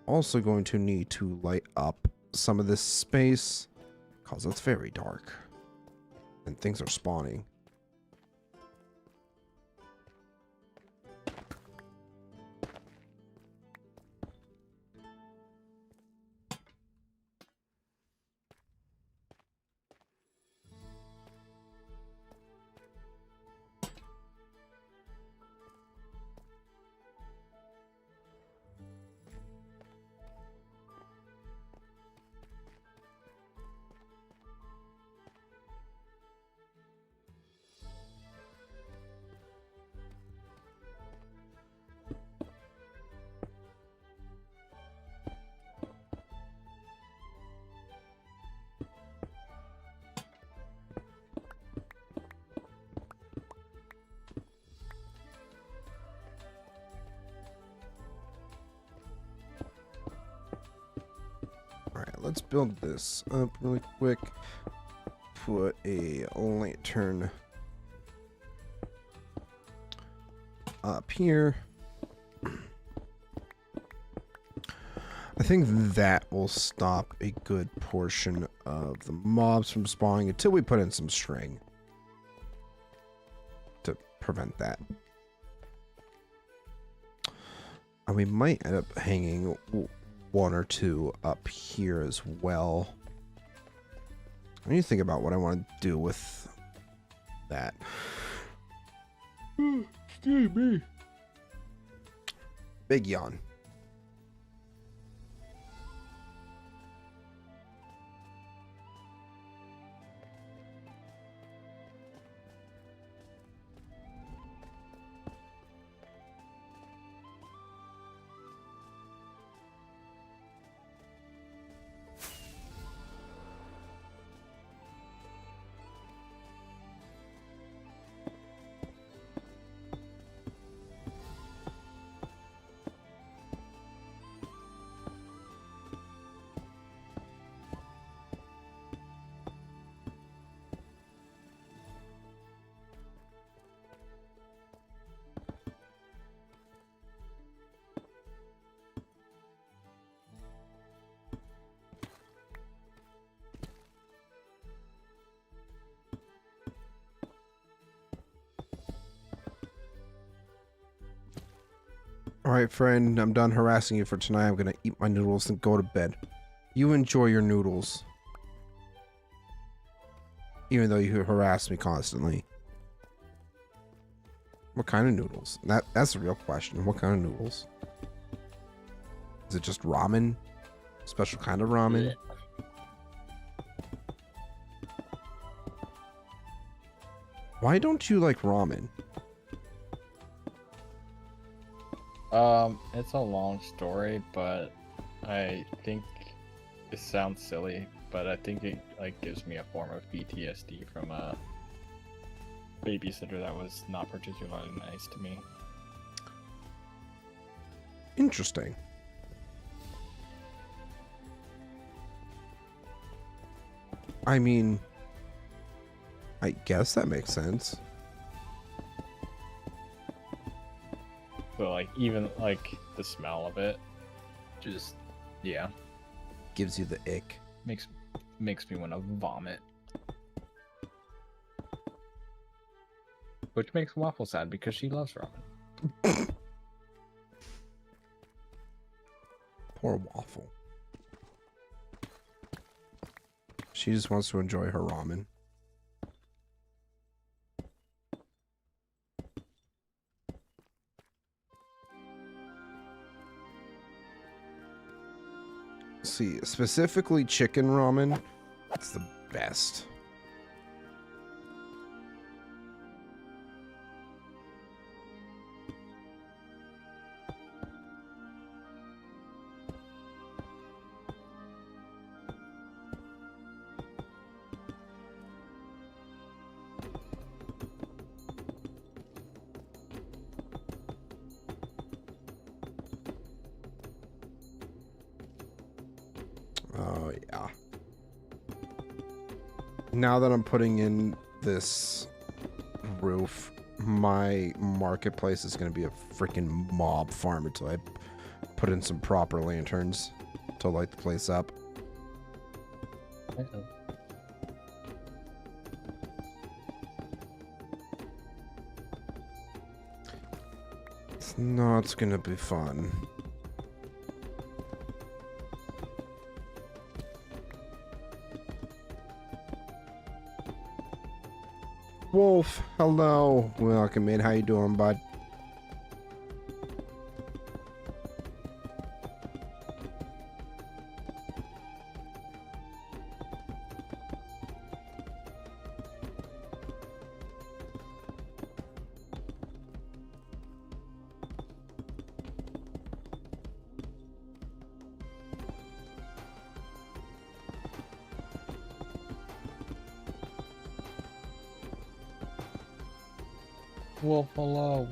Also going to need to light up some of this space because it's very dark and things are spawning. let's build this up really quick. Put a lantern up here. I think that will stop a good portion of the mobs from spawning until we put in some string to prevent that. And we might end up hanging one or two up here as well. I need to think about what I want to do with that. Excuse me. Big yawn. Alright, friend, I'm done harassing you for tonight. I'm gonna eat my noodles and go to bed. You enjoy your noodles. Even though you harass me constantly. What kind of noodles? That's the real question. What kind of noodles? Is it just ramen? Special kind of ramen? Why don't you like ramen? It's a long story, but I think it sounds silly, but I think it like gives me a form of PTSD from a babysitter that was not particularly nice to me. Interesting. I mean, I guess that makes sense. So like even like the smell of it, just yeah, Gives you the ick. makes me want to vomit. Which makes Waffle sad because she loves ramen. Poor Waffle. She just wants to enjoy her ramen. See, specifically chicken ramen, it's the best. Oh, yeah. Now that I'm putting in this roof, my marketplace is going to be a freaking mob farm until I put in some proper lanterns to light the place up. It's not going to be fun. Wolf, hello. Welcome in. How you doing, bud? Wolf, hello.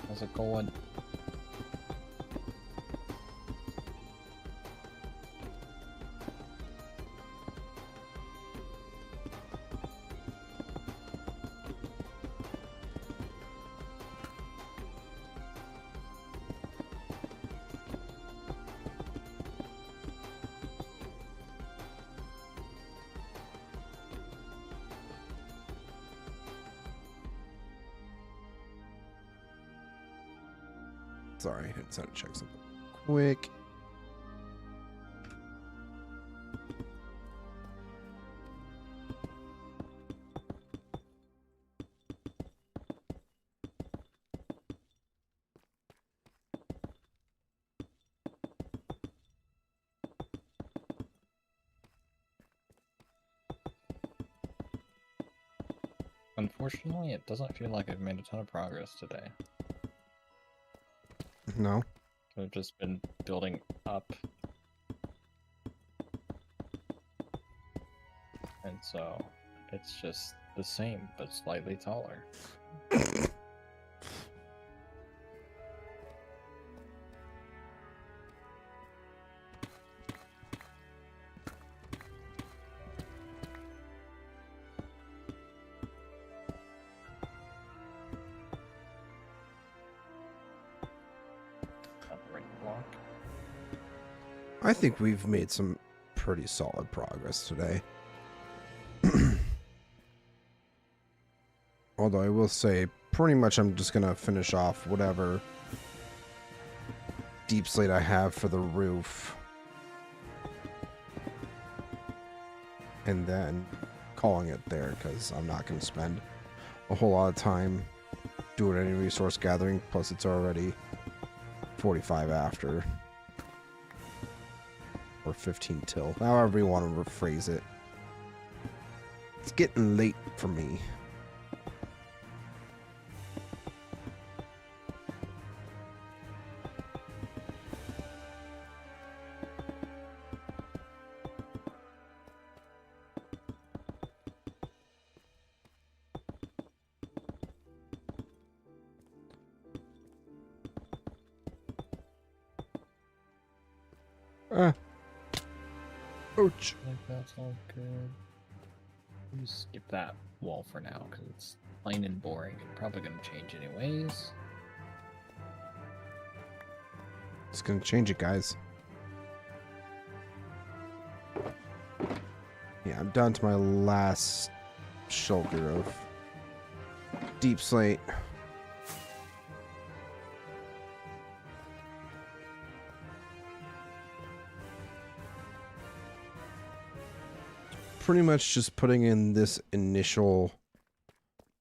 How's it going? Sorry, I had to check something quick. Unfortunately, it doesn't feel like I've made a ton of progress today. No. I've just been building up. And so it's just the same, but slightly taller. Block. I think we've made some pretty solid progress today. Although I will say, pretty much I'm just going to finish off whatever deep slate I have for the roof. And then calling it there, because I'm not going to spend a whole lot of time doing any resource gathering. Plus, it's already 45 after. Or 15 till. However you want to rephrase it. It's getting late for me. Ouch. I think that's all good. You skip that wall for now because it's plain and boring and probably going to change anyways. It's gonna change it, guys. Yeah, I'm down to my last shulker of deep slate. Pretty much just putting in this initial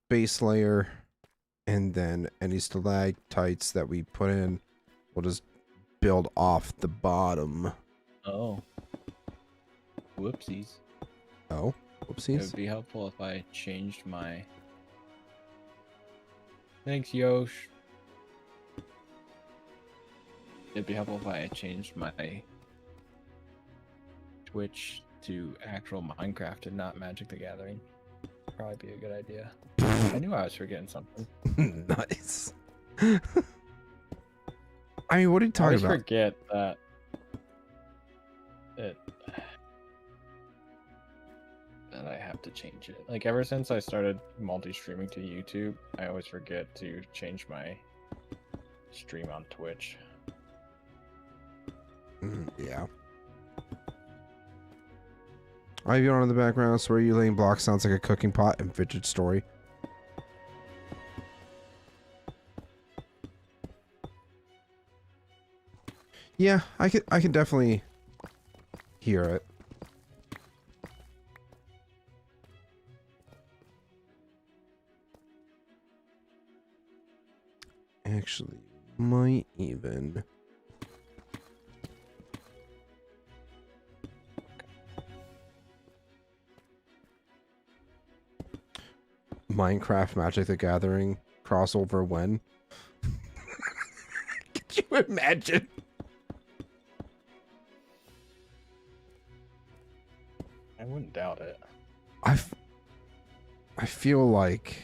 base layer, and then any stalactites that we put in, we'll just build off the bottom. Oh. Whoopsies. Oh, It whoopsies. would be helpful if I changed my... Thanks, Yosh. It'd be helpful if I changed my Twitch to actual Minecraft and not Magic the Gathering. Probably be a good idea. I knew I was forgetting something. Nice. I mean, what are you I talking always about? forget that I have to change it. Like, ever since I started multi-streaming to YouTube, I always forget to change my stream on Twitch. Yeah. I have you on in the background, so where you laying blocks sounds like a cooking pot and fidget story. Yeah, I can definitely hear it. Actually, might even. Minecraft Magic the Gathering crossover when? Could you imagine? I wouldn't doubt it. I feel like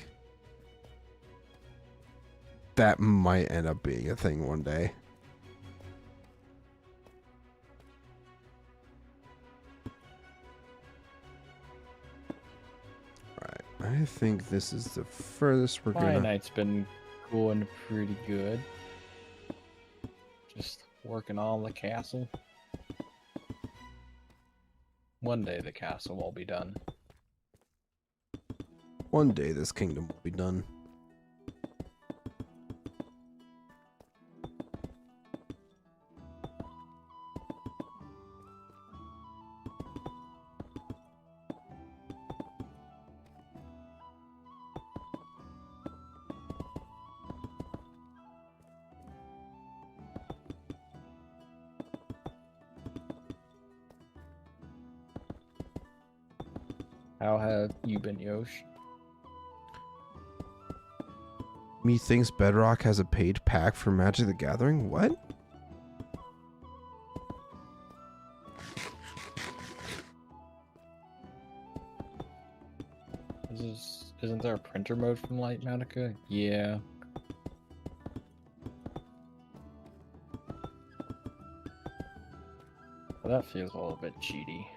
that might end up being a thing one day. Alright, I think this is the furthest we're My gonna... night's been going pretty good. Just working on the castle. One day the castle will be done. One day this kingdom will be done. How have you been, Yosh? Methinks Bedrock has a paid pack for Magic the Gathering? What? Isn't there a printer mode from Light Magicka? Yeah. Well, that feels a little bit cheaty.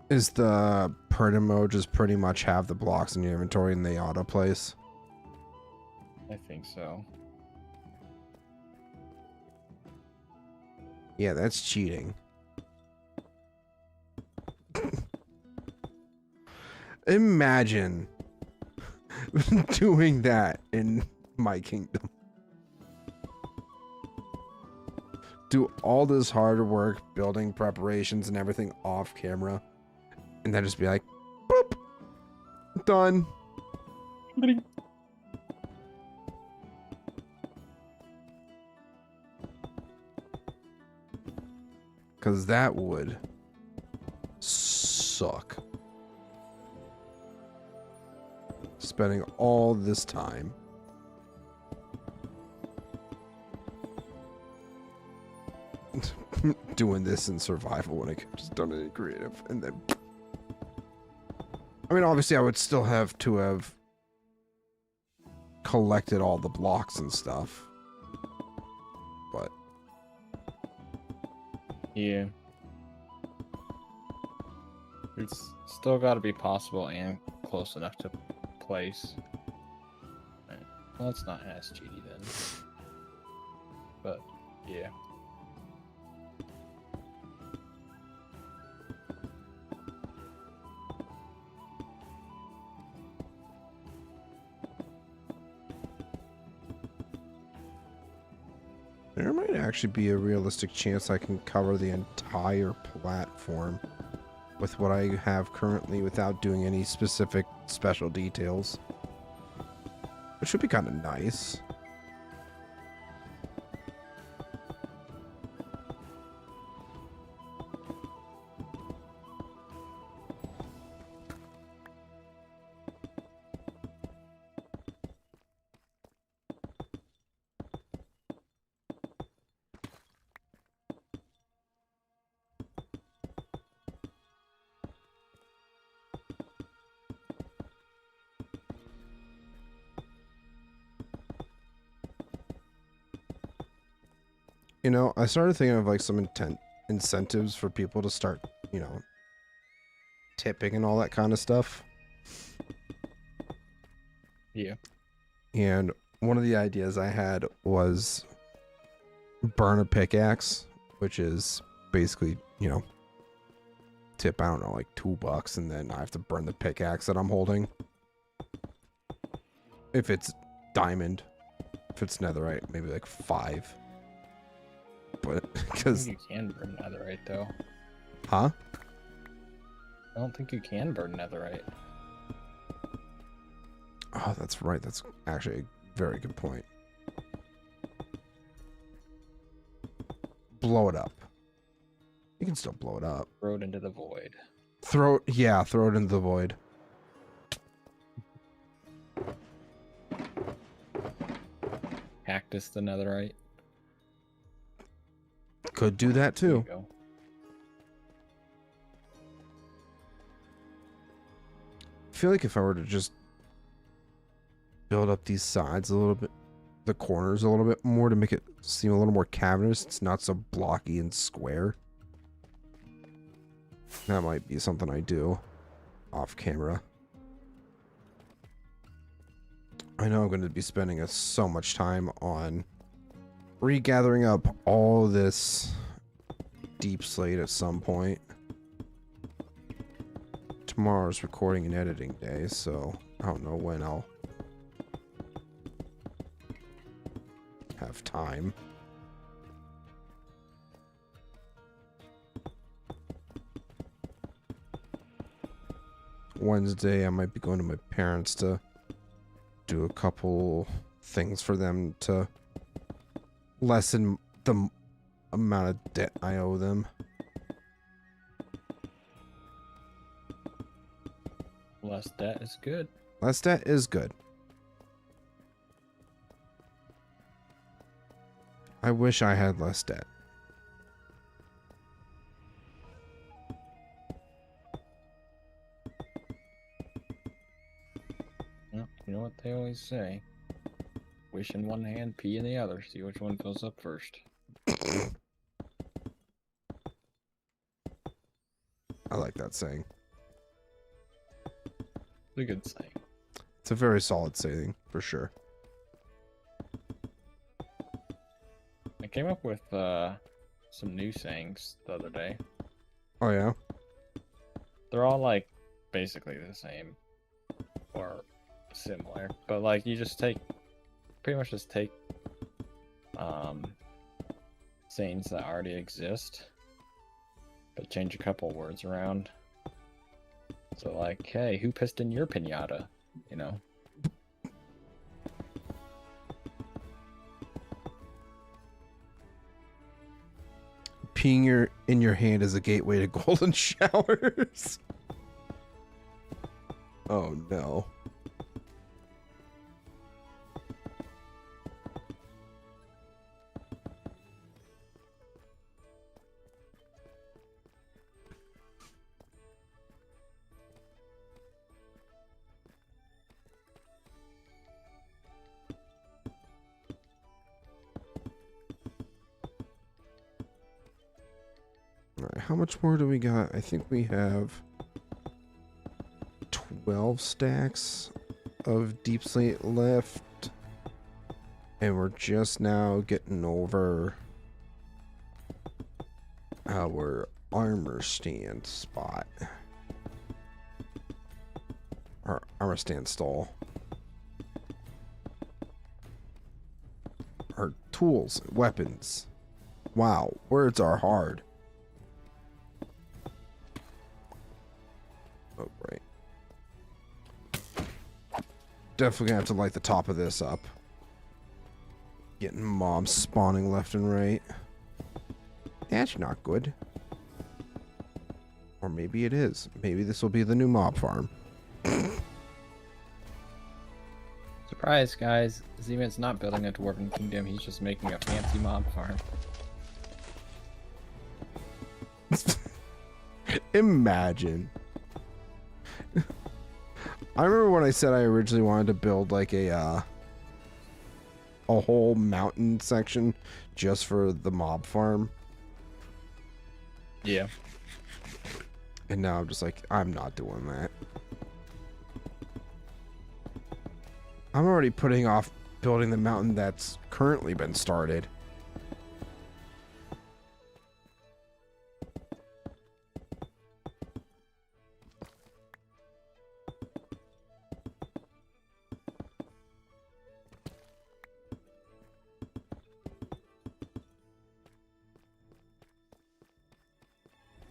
Is the printer mode just pretty much have the blocks in your inventory and they auto place? I think so. Yeah, that's cheating. Imagine doing that in my kingdom. Do all this hard work, building preparations and everything off camera, and then just be like, boop, done. Because that would suck. Spending all this time doing this in survival when I could have just done it in creative, and then I mean, obviously I would still have to have collected all the blocks and stuff, but yeah, it's still got to be possible and close enough to place. Well, it's not as cheaty then, but yeah. there might actually be a realistic chance I can cover the entire platform with what I have currently without doing any specific special details. It should be kind of nice. You know, I started thinking of like some incentives for people to start, you know, tipping and all that kind of stuff. Yeah. And one of the ideas I had was burn a pickaxe, which is basically, you know, tip, I don't know, like $2, and then I have to burn the pickaxe that I'm holding. If it's diamond, if it's netherite, maybe like 5. But because you can burn netherite though. Huh? I don't think you can burn netherite. Oh, that's right. That's actually a very good point. Blow it up. You can still blow it up. Throw it into the void. Throw it into the void. Cactus the netherite. Could do that There you too. go. I feel like if I were to just build up these sides a little bit, the corners a little bit more to make it seem a little more cavernous, it's not so blocky and square. That might be something I do off camera. I know I'm going to be spending so much time on regathering up all this deep slate at some point. Tomorrow's recording and editing day, so I don't know when I'll have time. Wednesday, I might be going to my parents to do a couple things for them to lessen the amount of debt I owe them. Less debt is good. Less debt is good. I wish I had less debt. Well, you know what they always say. Wish in one hand, pee in the other. See which one fills up first. I like that saying. It's a good saying. It's a very solid saying, for sure. I came up with some new sayings the other day. Oh, yeah? They're all like basically the same or similar, but like you just pretty much just take sayings that already exist, but change a couple words around. So like, hey, who pissed in your pinata? You know. Peeing in your hand is a gateway to golden showers. Oh no. All right, how much more do we got? I think we have 12 stacks of deep slate left. And we're just now getting over our armor stand spot. Our armor stand stall. Our tools, weapons. Wow, words are hard. Oh, right. Definitely gonna have to light the top of this up. Getting mobs spawning left and right. That's not good. Or maybe it is. Maybe this will be the new mob farm. Surprise, guys. Zman's not building a dwarven kingdom, he's just making a fancy mob farm. Imagine. I remember when I said I originally wanted to build like a whole mountain section just for the mob farm. Yeah. And now I'm just like, I'm not doing that. I'm already putting off building the mountain that's currently been started.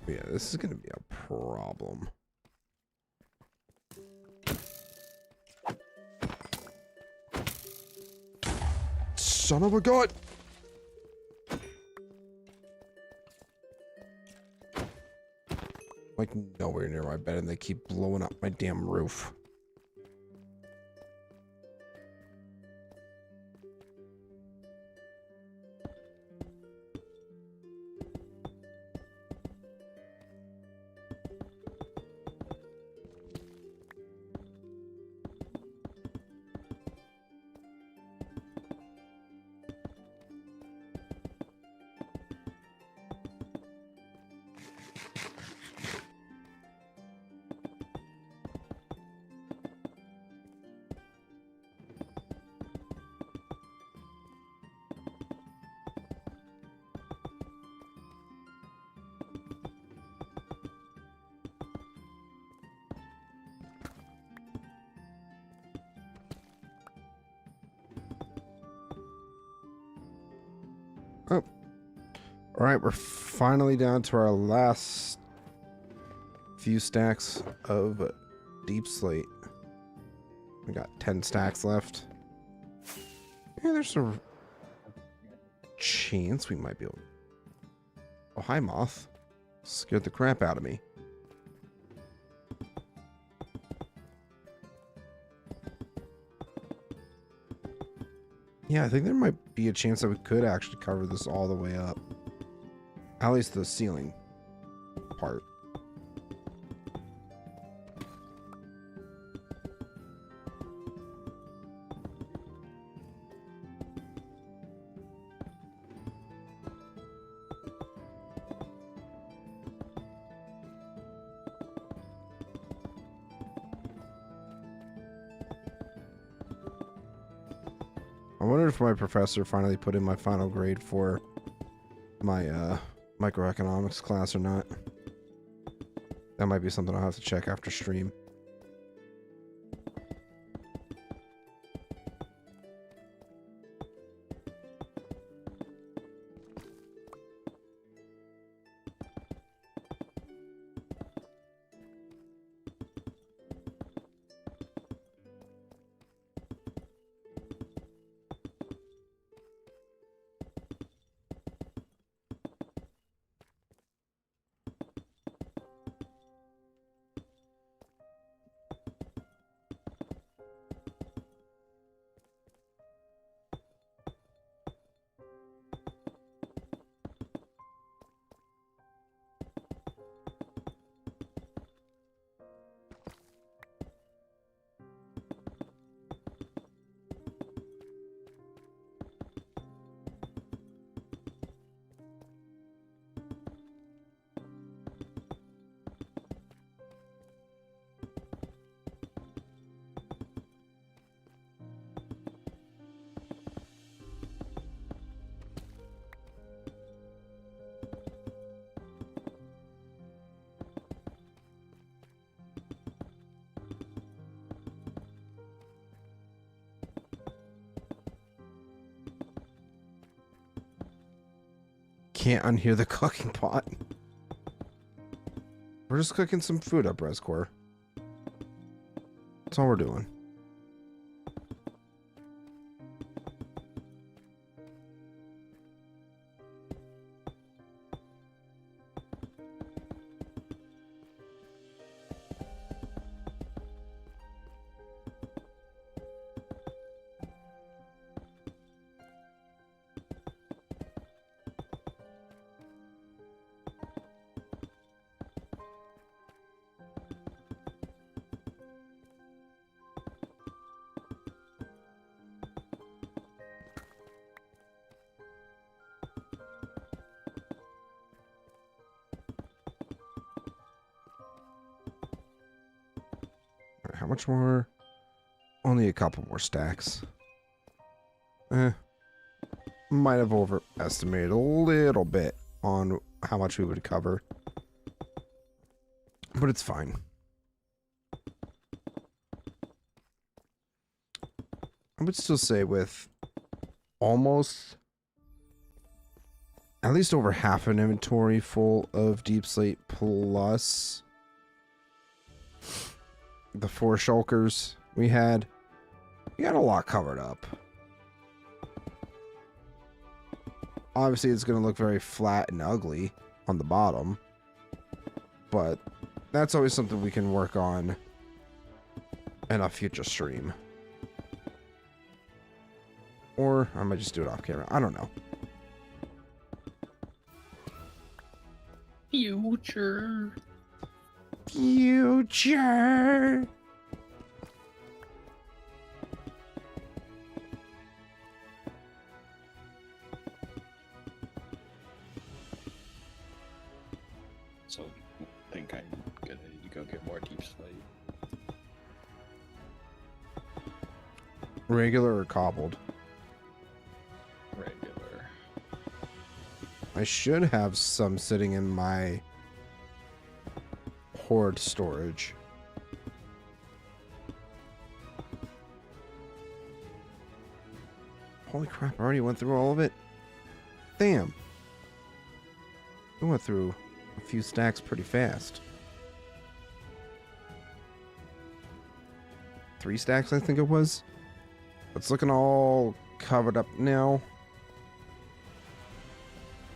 Yeah, this is going to be a problem. Son of a gun! Like nowhere near my bed and they keep blowing up my damn roof. Oh. Alright, we're finally down to our last few stacks of deep slate. We got 10 stacks left. Yeah, there's a chance we might be able... Oh, hi, Moth. Scared the crap out of me. Yeah, I think there might be a chance that we could actually cover this all the way up. At least the ceiling part. I wonder if my professor finally put in my final grade for my microeconomics class or not. That might be something I'll have to check after stream. Can't unhear the cooking pot. We're just cooking some food up, Rescore. That's all we're doing. How much more? Only a couple more stacks. Might have overestimated a little bit on how much we would cover. But it's fine. I would still say with almost at least over half an inventory full of deep slate plus the 4 shulkers we got a lot covered up. Obviously, it's going to look very flat and ugly on the bottom, but that's always something we can work on in a future stream. Or I might just do it off camera. I don't know. Future. Future. So I think I'm gonna need to go get more deep slate. Regular or cobbled? Regular. I should have some sitting in my hoard storage. Holy crap, I already went through all of it. Damn. We went through a few stacks pretty fast. 3 stacks, I think it was. It's looking all covered up now.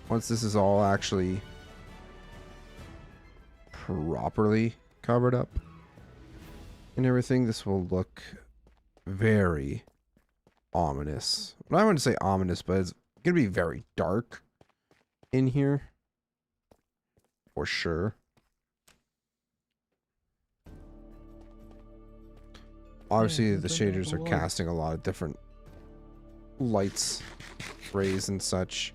Once this is all actually properly covered up and everything, this will look very ominous. I wouldn't say ominous, but it's gonna be very dark in here. For sure. Obviously, the shaders are casting a lot of different lights, rays, and such.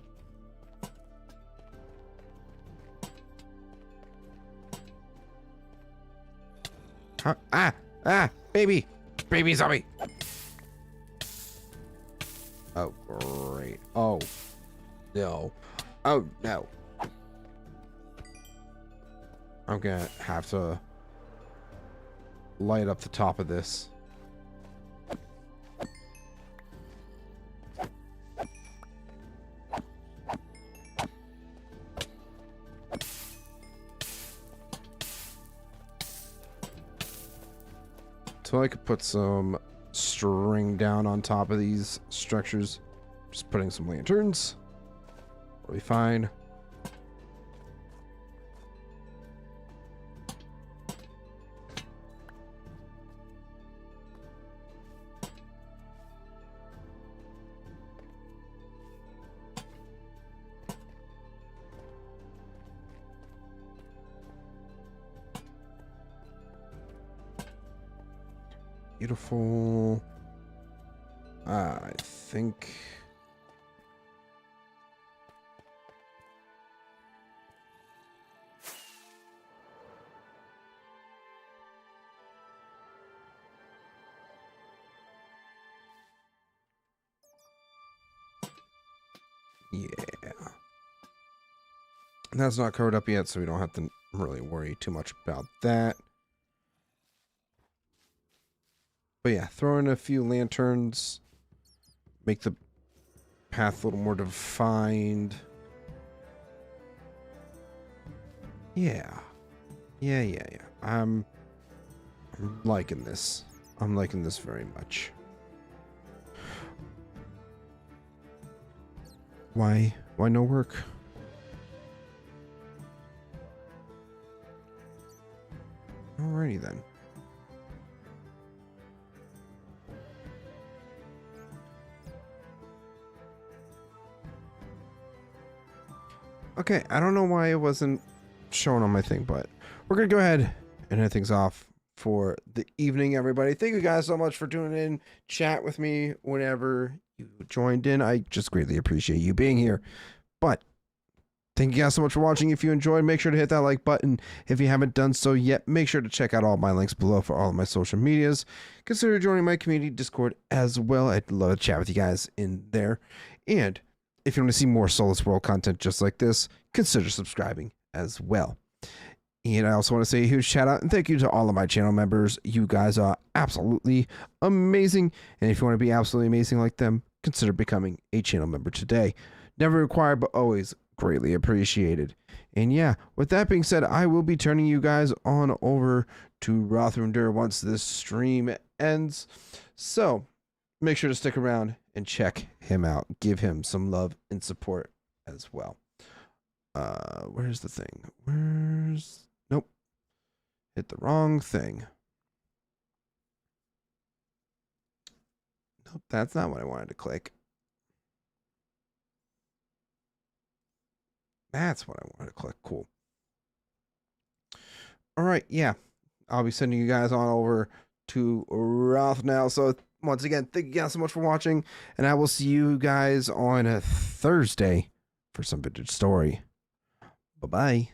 Huh? Baby zombie. Oh, great. Oh, no. Oh, no. I'm gonna have to light up the top of this. So I could put some string down on top of these structures. Just putting some lanterns. Will be fine. Beautiful. I think. Yeah. That's not covered up yet, so we don't have to really worry too much about that. But yeah, throw in a few lanterns, make the path a little more defined. Yeah. I'm liking this. I'm liking this very much. Why no work? Alrighty then. Okay, I don't know why it wasn't showing on my thing, but we're going to go ahead and end things off for the evening, everybody. Thank you guys so much for tuning in. Chat with me whenever you joined in. I just greatly appreciate you being here. But thank you guys so much for watching. If you enjoyed, make sure to hit that like button. If you haven't done so yet, make sure to check out all my links below for all of my social medias. Consider joining my community Discord as well. I'd love to chat with you guys in there. And if you want to see more Solus World content just like this, consider subscribing as well. And I also want to say a huge shout out and thank you to all of my channel members. You guys are absolutely amazing. And if you want to be absolutely amazing like them, consider becoming a channel member today. Never required, but always greatly appreciated. And yeah, with that being said, I will be turning you guys on over to Rothrundir once this stream ends. So make sure to stick around and check him out. Give him some love and support as well. Where's the thing? Nope. Hit the wrong thing. Nope, that's not what I wanted to click. That's what I wanted to click. Cool. All right, yeah. I'll be sending you guys on over to Roth now. So once again, thank you guys so much for watching, and I will see you guys on a Thursday for some vintage story. Bye-bye.